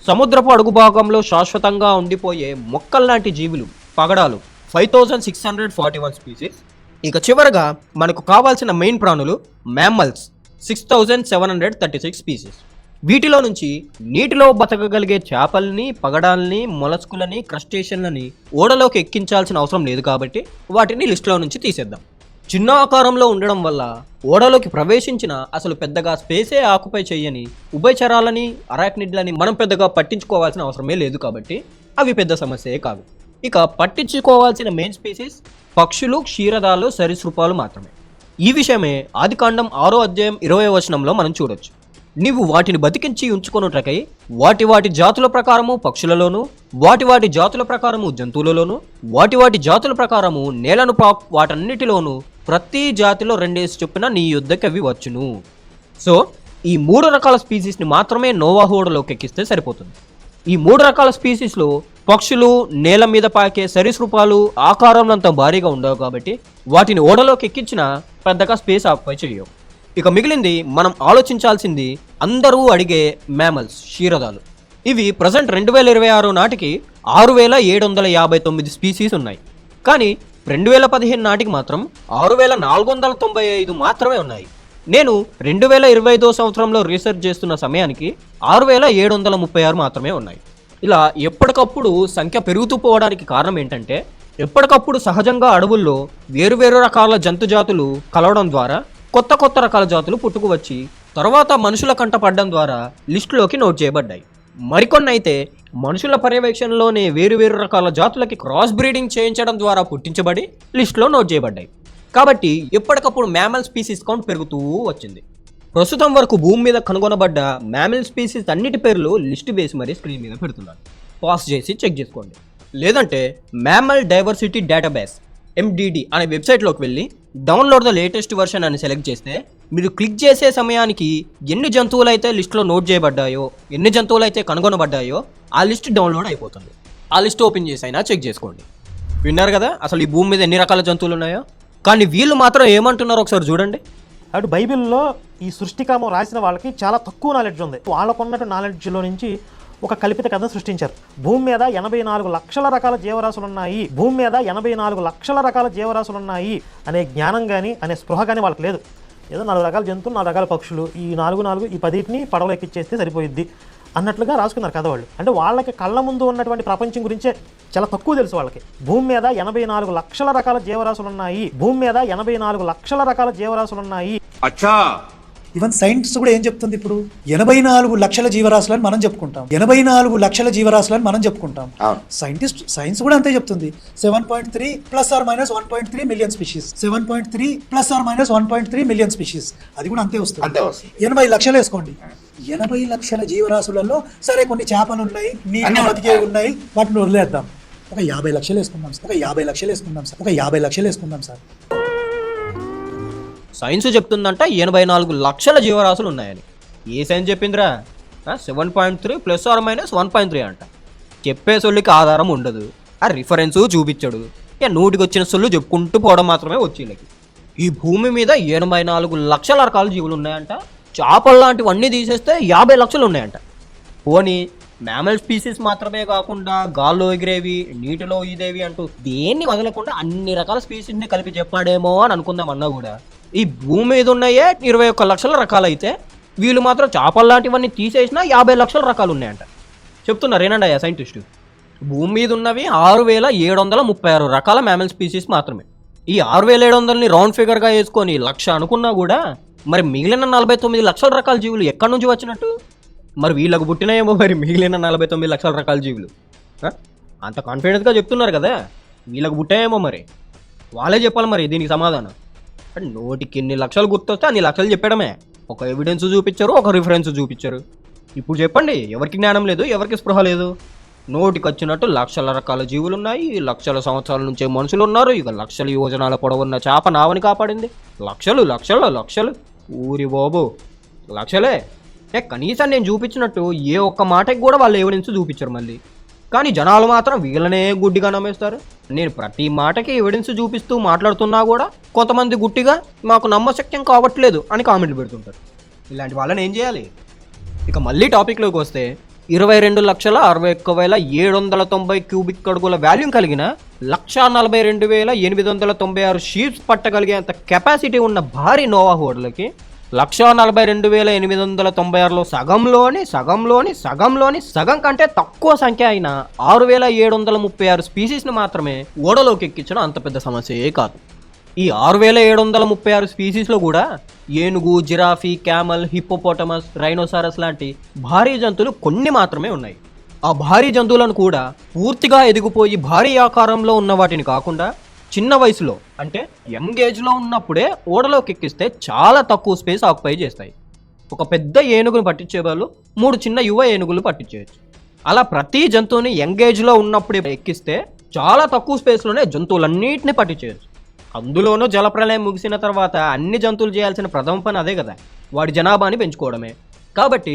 సముద్రపు అడుగు భాగంలో శాశ్వతంగా ఉండిపోయే మొక్కల్లాంటి జీవులు పగడాలు 5,641 స్పీసీస్, ఇక చివరగా మనకు కావాల్సిన మెయిన్ ప్రాణులు మ్యామ్మల్స్ 6,736 స్పీసీస్. వీటిలో నుంచి నీటిలో బతకగలిగే చేపల్ని, పగడాల్ని, మొలస్కులని, క్రస్టేషన్లని ఓడలోకి ఎక్కించాల్సిన అవసరం లేదు కాబట్టి వాటిని లిస్టులో నుంచి తీసేద్దాం. చిన్న ఆకారంలో ఉండడం వల్ల ఓడలోకి ప్రవేశించిన అసలు పెద్దగా స్పేసే ఆకుపై చేయని ఉభయచరాలని, అరాక్నిడ్లని మనం పెద్దగా పట్టించుకోవాల్సిన అవసరమే లేదు కాబట్టి అవి పెద్ద సమస్యే కాదు. ఇక పట్టించుకోవాల్సిన మెయిన్ స్పీసీస్ పక్షులు, క్షీరదాలు, సరీసృపాలు మాత్రమే. ఈ విషయమే ఆదికాండం 6వ అధ్యాయం 20వ వచనంలో మనం చూడొచ్చు. నీవు వాటిని బతికించి ఉంచుకొనుటకై వాటి జాతుల ప్రకారము పక్షులలోను, వాటి జాతుల ప్రకారము జంతువులలోను, వాటి జాతుల ప్రకారము నేలను వాటన్నిటిలోనూ ప్రతి జాతిలో 2 చొప్పున నీ యుద్ధకి అవి వచ్చును. సో ఈ 3 రకాల స్పీసీస్ని మాత్రమే నోవా ఓడలోకి ఎక్కిస్తే సరిపోతుంది. ఈ 3 రకాల స్పీసీస్లో పక్షులు, నేల మీద పాకే సరీసృపాలు ఆకారంలో అంత భారీగా ఉండవు కాబట్టి వాటిని ఓడలోకి ఎక్కించిన పెద్దగా స్పేస్ ఆక్యుపై చేయవు. ఇక మిగిలింది మనం ఆలోచించాల్సింది అందరూ అడిగే మ్యామల్స్, క్షీరదాలు. ఇవి ప్రజెంట్ 2026 నాటికి 6,759 స్పీసీస్ ఉన్నాయి. కానీ 2015 నాటికి మాత్రం 6,495 మాత్రమే ఉన్నాయి. నేను 2025 సంవత్సరంలో రీసెర్చ్ చేస్తున్న సమయానికి 6,736 మాత్రమే ఉన్నాయి. ఇలా ఎప్పటికప్పుడు సంఖ్య పెరుగుతూ పోవడానికి కారణం ఏంటంటే ఎప్పటికప్పుడు సహజంగా అడవుల్లో వేరువేరు రకాల జంతు జాతులు కలవడం ద్వారా కొత్త రకాల జాతులు పుట్టుకు వచ్చి తర్వాత మనుషుల కంట పడడం ద్వారా లిస్టులోకి నోట్ చేయబడ్డాయి. మరికొన్ని అయితే మనుషుల పర్యవేక్షణలోనే వేరువేరు రకాల జాతులకి క్రాస్ బ్రీడింగ్ చేయించడం ద్వారా పుట్టించబడి లిస్టులో నోట్ చేయబడ్డాయి. కాబట్టి ఎప్పటికప్పుడు మ్యామల్ స్పీసీస్ కౌంట్ పెరుగుతూ వచ్చింది. ప్రస్తుతం వరకు భూమి మీద కనుగొనబడ్డ మ్యామల్ స్పీసీస్ అన్నిటి పేర్లు లిస్ట్ వేసి మరీ స్క్రీన్ మీద పెడుతున్నాను. పాస్ చేసి చెక్ చేసుకోండి. లేదంటే మ్యామల్ డైవర్సిటీ డేటాబేస్ MDD అనే వెబ్సైట్లోకి వెళ్ళి డౌన్లోడ్ ద లేటెస్ట్ వర్షన్ అని సెలెక్ట్ చేస్తే మీరు క్లిక్ చేసే సమయానికి ఎన్ని జంతువులు అయితే లిస్టులో నోట్ చేయబడ్డాయో, ఎన్ని జంతువులు అయితే కనుగొనబడ్డాయో ఆ లిస్ట్ డౌన్లోడ్ అయిపోతుంది. ఆ లిస్ట్ ఓపెన్ చేసి అయినా చెక్ చేసుకోండి. విన్నారు కదా అసలు ఈ భూమి మీద ఎన్ని రకాల జంతువులు ఉన్నాయో. కానీ వీళ్ళు మాత్రం ఏమంటున్నారో ఒకసారి చూడండి. అటు బైబిల్లో ఈ సృష్టికామం రాసిన వాళ్ళకి చాలా తక్కువ నాలెడ్జ్ ఉంది. వాళ్ళకున్నట్టు నాలెడ్జ్లో నుంచి ఒక కల్పిత కథ సృష్టించారు. భూమి మీద 84 లక్షల రకాల జీవరాశులు ఉన్నాయి అనే జ్ఞానం కానీ అనే స్పృహ కానీ వాళ్ళకి లేదు. ఏదో 4 రకాల జంతువులు, 4 రకాల పక్షులు, ఈ 4 ఈ 10ని పడవలు ఎక్కిచ్చేస్తే సరిపోయిద్ది అన్నట్లుగా రాసుకున్నారు కథ వాళ్ళు. అంటే వాళ్ళకి కళ్ళ ముందు ఉన్నటువంటి ప్రపంచం గురించే చాలా తక్కువ తెలుసు వాళ్ళకి. భూమి మీద 84 లక్షల రకాల జీవరాశులు ఉన్నాయి. అచ్చా ఈవెన్ సైన్స్ కూడా ఏం చెప్తుంది ఇప్పుడు 84 లక్షల జీవరాశులని మనం చెప్పుకుంటాం 84 లక్షల జీవరాశులని మనం చెప్పుకుంటాం సైన్స్ కూడా అంతే చెప్తుంది 7.3 ± 1.3 మిలియన్ స్పీషీస్ 7.3 ± 1.3 మిలియన్ స్పీషీస్ అది కూడా అంతే వస్తుంది 80 లక్షలు వేసుకోండి 80 లక్షల జీవరాశులలో సరే కొన్ని చేపలు ఉన్నాయి నీళ్ళు బతికే ఉన్నాయి వాటిని వదిలేద్దాం ఒక 50 లక్షలు వేసుకుందాం సార్ 50 లక్షలు వేసుకుందాం సార్ సైన్స్ చెప్తుందంట 84 లక్షల జీవరాశులు ఉన్నాయని. ఏ సైన్స్ చెప్పిందిరా? 7.3 ± 1.3 అంట. చెప్పే సొల్లుకి ఆధారం ఉండదు, ఆ రిఫరెన్స్ చూపించాడు, ఇక నోటికి వచ్చిన సొల్లు చెప్పుకుంటూ పోవడం మాత్రమే వచ్చేళ్ళకి. ఈ భూమి మీద 84 లక్షల రకాల జీవులు ఉన్నాయంట. చేపలు లాంటివన్నీ తీసేస్తే 50 లక్షలు ఉన్నాయంట. పోనీ మ్యామల్ స్పీసీస్ మాత్రమే కాకుండా గాల్లో ఎగిరేవి, నీటిలో ఈదేవి అంటూ దేన్ని వదలకుండా అన్ని రకాల స్పీసీస్ని కలిపి చెప్పాడేమో అని అనుకుందామన్నా కూడా ఈ భూమి మీద ఉన్నాయే 21 లక్షల రకాలు అయితే వీళ్ళు మాత్రం చేపలు లాంటివన్నీ తీసేసినా 50 లక్షల రకాలు ఉన్నాయంట. చెప్తున్నారు ఏనండి అయ్యా సైంటిస్టు. భూమి మీద ఉన్నవి 6736 రకాల మ్యామల్ స్పీసీస్ మాత్రమే. ఈ 6700ని రౌండ్ ఫిగర్గా వేసుకొని 1,00,000 అనుకున్నా కూడా మరి మిగిలిన 49 లక్షల రకాల జీవులు ఎక్కడి నుంచి వచ్చినట్టు? మరి వీళ్ళకు పుట్టినాయేమో మరి మిగిలిన 49 లక్షల రకాల జీవులు. అంత కాన్ఫిడెన్స్గా చెప్తున్నారు కదా, వీళ్ళకు పుట్టాయేమో మరి వాళ్ళే చెప్పాలి మరి దీనికి సమాధానం. అంటే నోటికి ఎన్ని లక్షలు గుర్తొస్తే అన్ని లక్షలు చెప్పడమే. ఒక ఎవిడెన్స్ చూపించారు, ఒక రిఫరెన్స్ చూపించారు. ఇప్పుడు చెప్పండి, ఎవరికి జ్ఞానం లేదు, ఎవరికి స్పృహ లేదు? నోటికి వచ్చినట్టు లక్షల రకాల జీవులు ఉన్నాయి, లక్షల సంవత్సరాల నుంచే మనుషులు ఉన్నారు, ఇక లక్షల యోజనాల పొడవున్న చేప నావని కాపాడింది. లక్షలు లక్షలు లక్షలు ఊరి బాబు లక్షలే. కనీసం నేను చూపించినట్టు ఏ ఒక్క మాటకి కూడా వాళ్ళు ఎవిడెన్స్ చూపించారు మళ్ళీ. కానీ జనాలు మాత్రం వీళ్ళనే గుడ్డిగా నమ్మేస్తారు. నేను ప్రతి మాటకి ఎవిడెన్స్ చూపిస్తూ మాట్లాడుతున్నా కూడా కొంతమంది గుట్టిగా మాకు నమ్మశక్యం కావట్లేదు అని కామెంట్లు పెడుతుంటారు. ఇలాంటి వాళ్ళని ఏం చేయాలి? ఇక మళ్ళీ టాపిక్లోకి వస్తే 22,61,790 క్యూబిక్ అడుగుల వాల్యూమ్ కలిగిన 1,42,896 షీప్స్ పట్టగలిగేంత కెపాసిటీ ఉన్న భారీ నోవా ఓడలకి 1,42,896లో సగం కంటే తక్కువ సంఖ్య అయిన 6,736 స్పీసీస్ని మాత్రమే ఓడలోకి ఎక్కించడం అంత పెద్ద సమస్యే కాదు. ఈ 6,736 స్పీసీస్లో కూడా ఏనుగు, జిరాఫీ, క్యామల్, హిప్పోపోటమస్, రైనోసారస్ లాంటి భారీ జంతువులు కొన్ని మాత్రమే ఉన్నాయి. ఆ భారీ జంతువులను కూడా పూర్తిగా ఎదిగిపోయి భారీ ఆకారంలో ఉన్న వాటిని కాకుండా చిన్న వయసులో అంటే యంగ్ ఏజ్లో ఉన్నప్పుడే ఓడలోకి ఎక్కిస్తే చాలా తక్కువ స్పేస్ ఆక్యుపై చేస్తాయి. ఒక పెద్ద ఏనుగును పట్టించే వాళ్ళు 3 చిన్న యువ ఏనుగులు పట్టించేయచ్చు. అలా ప్రతి జంతువుని యంగ్ ఏజ్లో ఉన్నప్పుడే ఎక్కిస్తే చాలా తక్కువ స్పేస్లోనే జంతువులన్నింటినీ పట్టించేయచ్చు. అందులోనూ జలప్రలయం ముగిసిన తర్వాత అన్ని జంతువులు చేయాల్సిన ప్రథమ పని అదే కదా, వాడి జనాభాని పెంచుకోవడమే. కాబట్టి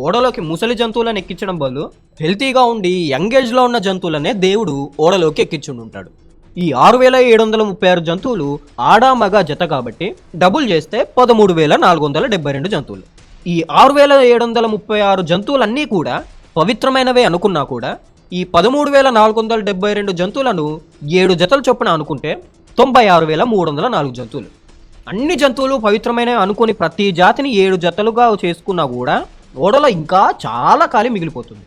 ఓడలోకి ముసలి జంతువులను ఎక్కించడం బదులు హెల్తీగా ఉండి యంగ్ ఏజ్లో ఉన్న జంతువులనే దేవుడు ఓడలోకి ఎక్కించుంటాడు. ఈ 6,736 జంతువులు ఆడా మగ జత కాబట్టి డబుల్ చేస్తే 13,472 జంతువులు. ఈ 6,736 జంతువులన్నీ కూడా పవిత్రమైనవే అనుకున్నా కూడా ఈ 13,472 జంతువులను 7 జతలు చొప్పున అనుకుంటే 96,304 జంతువులు. అన్ని జంతువులు పవిత్రమైనవి అనుకుని ప్రతి జాతిని 7 జతలుగా చేసుకున్నా కూడా ఓడలో ఇంకా చాలా ఖాళీ మిగిలిపోతుంది.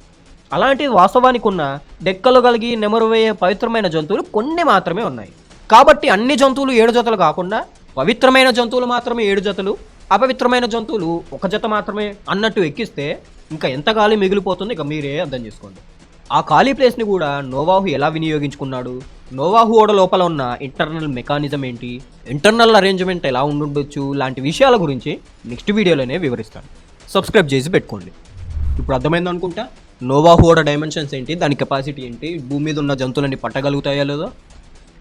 అలాంటి వాస్తవానికి ఉన్న డెక్కలు కలిగి నెమరు వేయే పవిత్రమైన జంతువులు కొన్ని మాత్రమే ఉన్నాయి. కాబట్టి అన్ని జంతువులు 7 జతలు కాకుండా పవిత్రమైన జంతువులు మాత్రమే 7 జతలు, అపవిత్రమైన జంతువులు 1 జత మాత్రమే అన్నట్టు ఎక్కిస్తే ఇంకా ఎంత ఖాళీ మిగిలిపోతుంది ఇక మీరే అర్థం చేసుకోండి. ఆ ఖాళీ ప్లేస్ని కూడా నోవాహు ఎలా వినియోగించుకున్నాడు, నోవాహు ఓడ లోపల ఉన్న ఇంటర్నల్ మెకానిజం ఏంటి, ఇంటర్నల్ అరేంజ్మెంట్ ఎలా ఉండుండొచ్చు లాంటి విషయాల గురించి నెక్స్ట్ వీడియోలోనే వివరిస్తాను. సబ్స్క్రైబ్ చేసి పెట్టుకోండి. ఇప్పుడు అర్థమైంది అనుకుంటా నోవాహు ఓడ డైమెన్షన్స్ ఏంటి, దాని కెపాసిటీ ఏంటి, భూమి మీద ఉన్న జంతువులని పట్టగలుగుతాయో లేదో.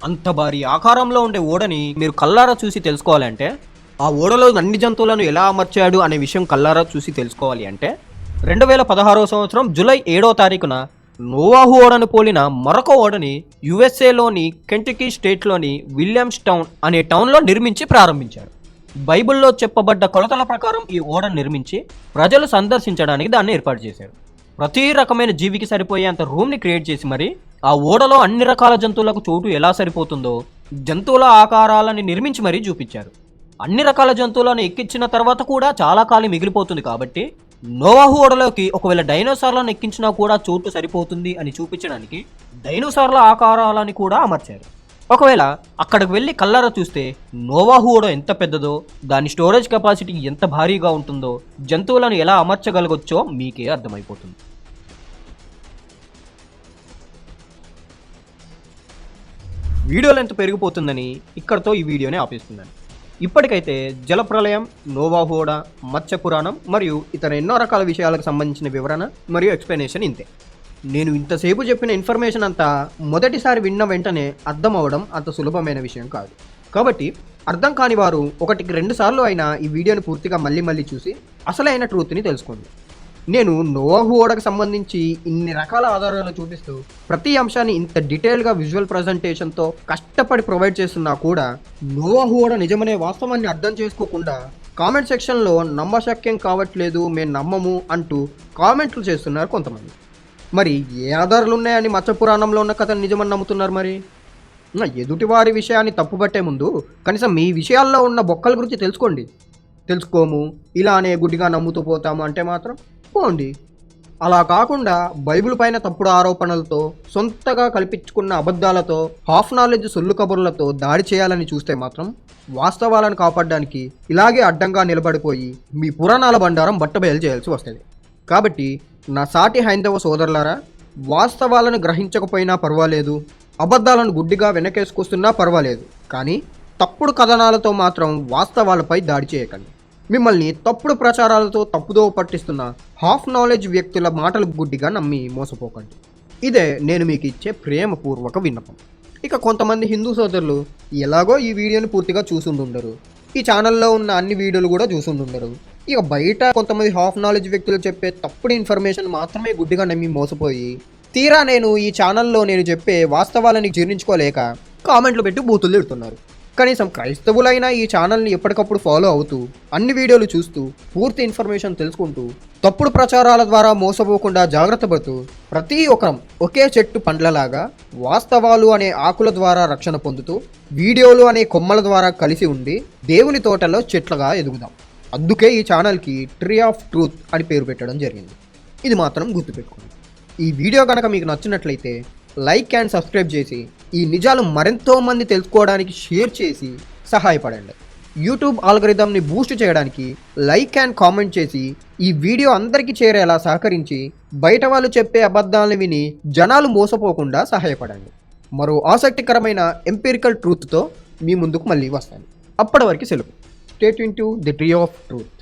అంత భారీ ఆకారంలో ఉండే ఓడని మీరు కల్లారా చూసి తెలుసుకోవాలంటే, ఆ ఓడలో అన్ని జంతువులను ఎలా అమర్చాడు అనే విషయం కల్లారా చూసి తెలుసుకోవాలి అంటే 2016 సంవత్సరం జూలై 7వ తారీఖున నోవాహు ఓడను పోలిన మరొక ఓడని యుఎస్ఏలోని కెంటకీ స్టేట్లోని విలియమ్స్ టౌన్ అనే టౌన్లో నిర్మించి ప్రారంభించారు. బైబిల్లో చెప్పబడ్డ కొలతల ప్రకారం ఈ ఓడను నిర్మించి ప్రజలు సందర్శించడానికి దాన్ని ఏర్పాటు చేశారు. ప్రతి రకమైన జీవికి సరిపోయేంత రూమ్ని క్రియేట్ చేసి మరి ఆ ఓడలో అన్ని రకాల జంతువులకు చోటు ఎలా సరిపోతుందో జంతువుల ఆకారాలని నిర్మించి మరీ చూపించారు. అన్ని రకాల జంతువులను ఎక్కించిన తర్వాత కూడా చాలా ఖాళీ మిగిలిపోతుంది కాబట్టి నోవాహు ఓడలోకి ఒకవేళ డైనోసార్లను ఎక్కించినా కూడా చోటు సరిపోతుంది అని చూపించడానికి డైనోసార్ల ఆకారాలని కూడా అమర్చారు. ఒకవేళ అక్కడికి వెళ్ళి కల్లారా చూస్తే నోవాహు ఓడ ఎంత పెద్దదో, దాని స్టోరేజ్ కెపాసిటీ ఎంత భారీగా ఉంటుందో, జంతువులను ఎలా అమర్చగలగొచ్చో మీకే అర్థమైపోతుంది. వీడియో లెంత్ పెరిగిపోతుందని ఇక్కడితో ఈ వీడియోని ఆపేస్తున్నాను. ఇప్పటికైతే జలప్రలయం, నోవాహు ఓడ, మత్స్య పురాణం మరియు ఇతర ఎన్నో రకాల విషయాలకు సంబంధించిన వివరణ మరియు ఎక్స్ప్లెనేషన్ ఇంతే. నేను ఇంతసేపు చెప్పిన ఇన్ఫర్మేషన్ అంతా మొదటిసారి విన్న వెంటనే అర్థం అవ్వడం అంత సులభమైన విషయం కాదు. కాబట్టి అర్థం కాని వారు 1-2 సార్లు అయినా ఈ వీడియోని పూర్తిగా మళ్ళీ చూసి అసలైన ట్రూత్ని తెలుసుకోండి. నేను నోవాహు ఓడకు సంబంధించి ఇన్ని రకాల ఆధారాలు చూపిస్తూ ప్రతి అంశాన్ని ఇంత డీటెయిల్గా విజువల్ ప్రజెంటేషన్తో కష్టపడి ప్రొవైడ్ చేస్తున్నా కూడా నోవాహు ఓడ నిజమనే వాస్తవాన్ని అర్థం చేసుకోకుండా కామెంట్ సెక్షన్లో నమ్మశక్యం కావట్లేదు, మేము నమ్మము అంటూ కామెంట్లు చేస్తున్నారు కొంతమంది. మరి ఏ ఆధారాలు ఉన్నాయని మత్స్య పురాణంలో ఉన్న కథను నిజమని నమ్ముతున్నారు? మరి ఎదుటివారి విషయాన్ని తప్పుపట్టే ముందు కనీసం మీ విషయాల్లో ఉన్న బొక్కల గురించి తెలుసుకోండి. తెలుసుకోము, ఇలానే గుడ్డిగా నమ్ముతూ పోతాము అంటే మాత్రం పోండి. అలా కాకుండా బైబిల్ పైన తప్పుడు ఆరోపణలతో, సొంతగా కల్పించుకున్న అబద్ధాలతో, హాఫ్ నాలెడ్జ్ సొల్లు కబుర్లతో దాడి చేయాలని చూస్తే మాత్రం వాస్తవాలను కాపాడడానికి ఇలాగే అడ్డంగా నిలబడిపోయి మీ పురాణాల బండారం బట్టబయలు చేయాల్సి వస్తుంది. కాబట్టి నా సాటి హైందవ సోదరులారా, వాస్తవాలను గ్రహించకపోయినా పర్వాలేదు, అబద్ధాలను గుడ్డిగా వెనకేసుకొస్తున్నా పర్వాలేదు, కానీ తప్పుడు కథనాలతో మాత్రం వాస్తవాలపై దాడి చేయకండి. మిమ్మల్ని తప్పుడు ప్రచారాలతో తప్పుదో పట్టిస్తున్న హాఫ్ నాలెడ్జ్ వ్యక్తుల మాటలు గుడ్డిగా నమ్మి మోసపోకండి. ఇదే నేను మీకు ఇచ్చే ప్రేమపూర్వక విన్నపం. ఇక కొంతమంది హిందూ సోదరులు ఎలాగో ఈ వీడియోని పూర్తిగా చూసుండుండరు, ఈ ఛానల్లో ఉన్న అన్ని వీడియోలు కూడా చూసుండుండరు. ఇక బయట కొంతమంది హాఫ్ నాలెడ్జ్ వ్యక్తులు చెప్పే తప్పుడు ఇన్ఫర్మేషన్ మాత్రమే గుడ్డిగా నమ్మి మోసపోయి తీరా నేను ఈ ఛానల్లో నేను చెప్పే వాస్తవాలని జీర్ణించుకోలేక కామెంట్లు పెట్టి బూతులు తిడుతున్నారు. కనీసం క్రైస్తవులైనా ఈ ఛానల్ని ఎప్పటికప్పుడు ఫాలో అవుతూ అన్ని వీడియోలు చూస్తూ పూర్తి ఇన్ఫర్మేషన్ తెలుసుకుంటూ తప్పుడు ప్రచారాల ద్వారా మోసపోకుండా జాగ్రత్త పడుతూ ప్రతి ఒక్కరం ఒకే చెట్టు పండ్లలాగా వాస్తవాలు అనే ఆకుల ద్వారా రక్షణ పొందుతూ వీడియోలు అనే కొమ్మల ద్వారా కలిసి ఉండి దేవుని తోటలో చెట్లుగా ఎదుగుదాం. అందుకే ఈ ఛానల్కి ట్రీ ఆఫ్ ట్రూత్ అని పేరు పెట్టడం జరిగింది. ఇది మాత్రం గుర్తుపెట్టుకోండి. ఈ వీడియో కనుక మీకు నచ్చినట్లయితే లైక్ అండ్ సబ్స్క్రైబ్ చేసి ఈ నిజాలు మరెంతో మంది తెలుసుకోవడానికి షేర్ చేసి సహాయపడండి. యూట్యూబ్ ఆల్గరిథంని బూస్ట్ చేయడానికి లైక్ అండ్ కామెంట్ చేసి ఈ వీడియో అందరికీ చేరేలా సహకరించి బయట వాళ్ళు చెప్పే అబద్ధాలను విని జనాలు మోసపోకుండా సహాయపడండి. మరో ఆసక్తికరమైన ఎంపిరికల్ ట్రూత్తో మీ ముందుకు మళ్ళీ వస్తాను. అప్పటి వరకు సెలవు. Stay tune to the tree of truth.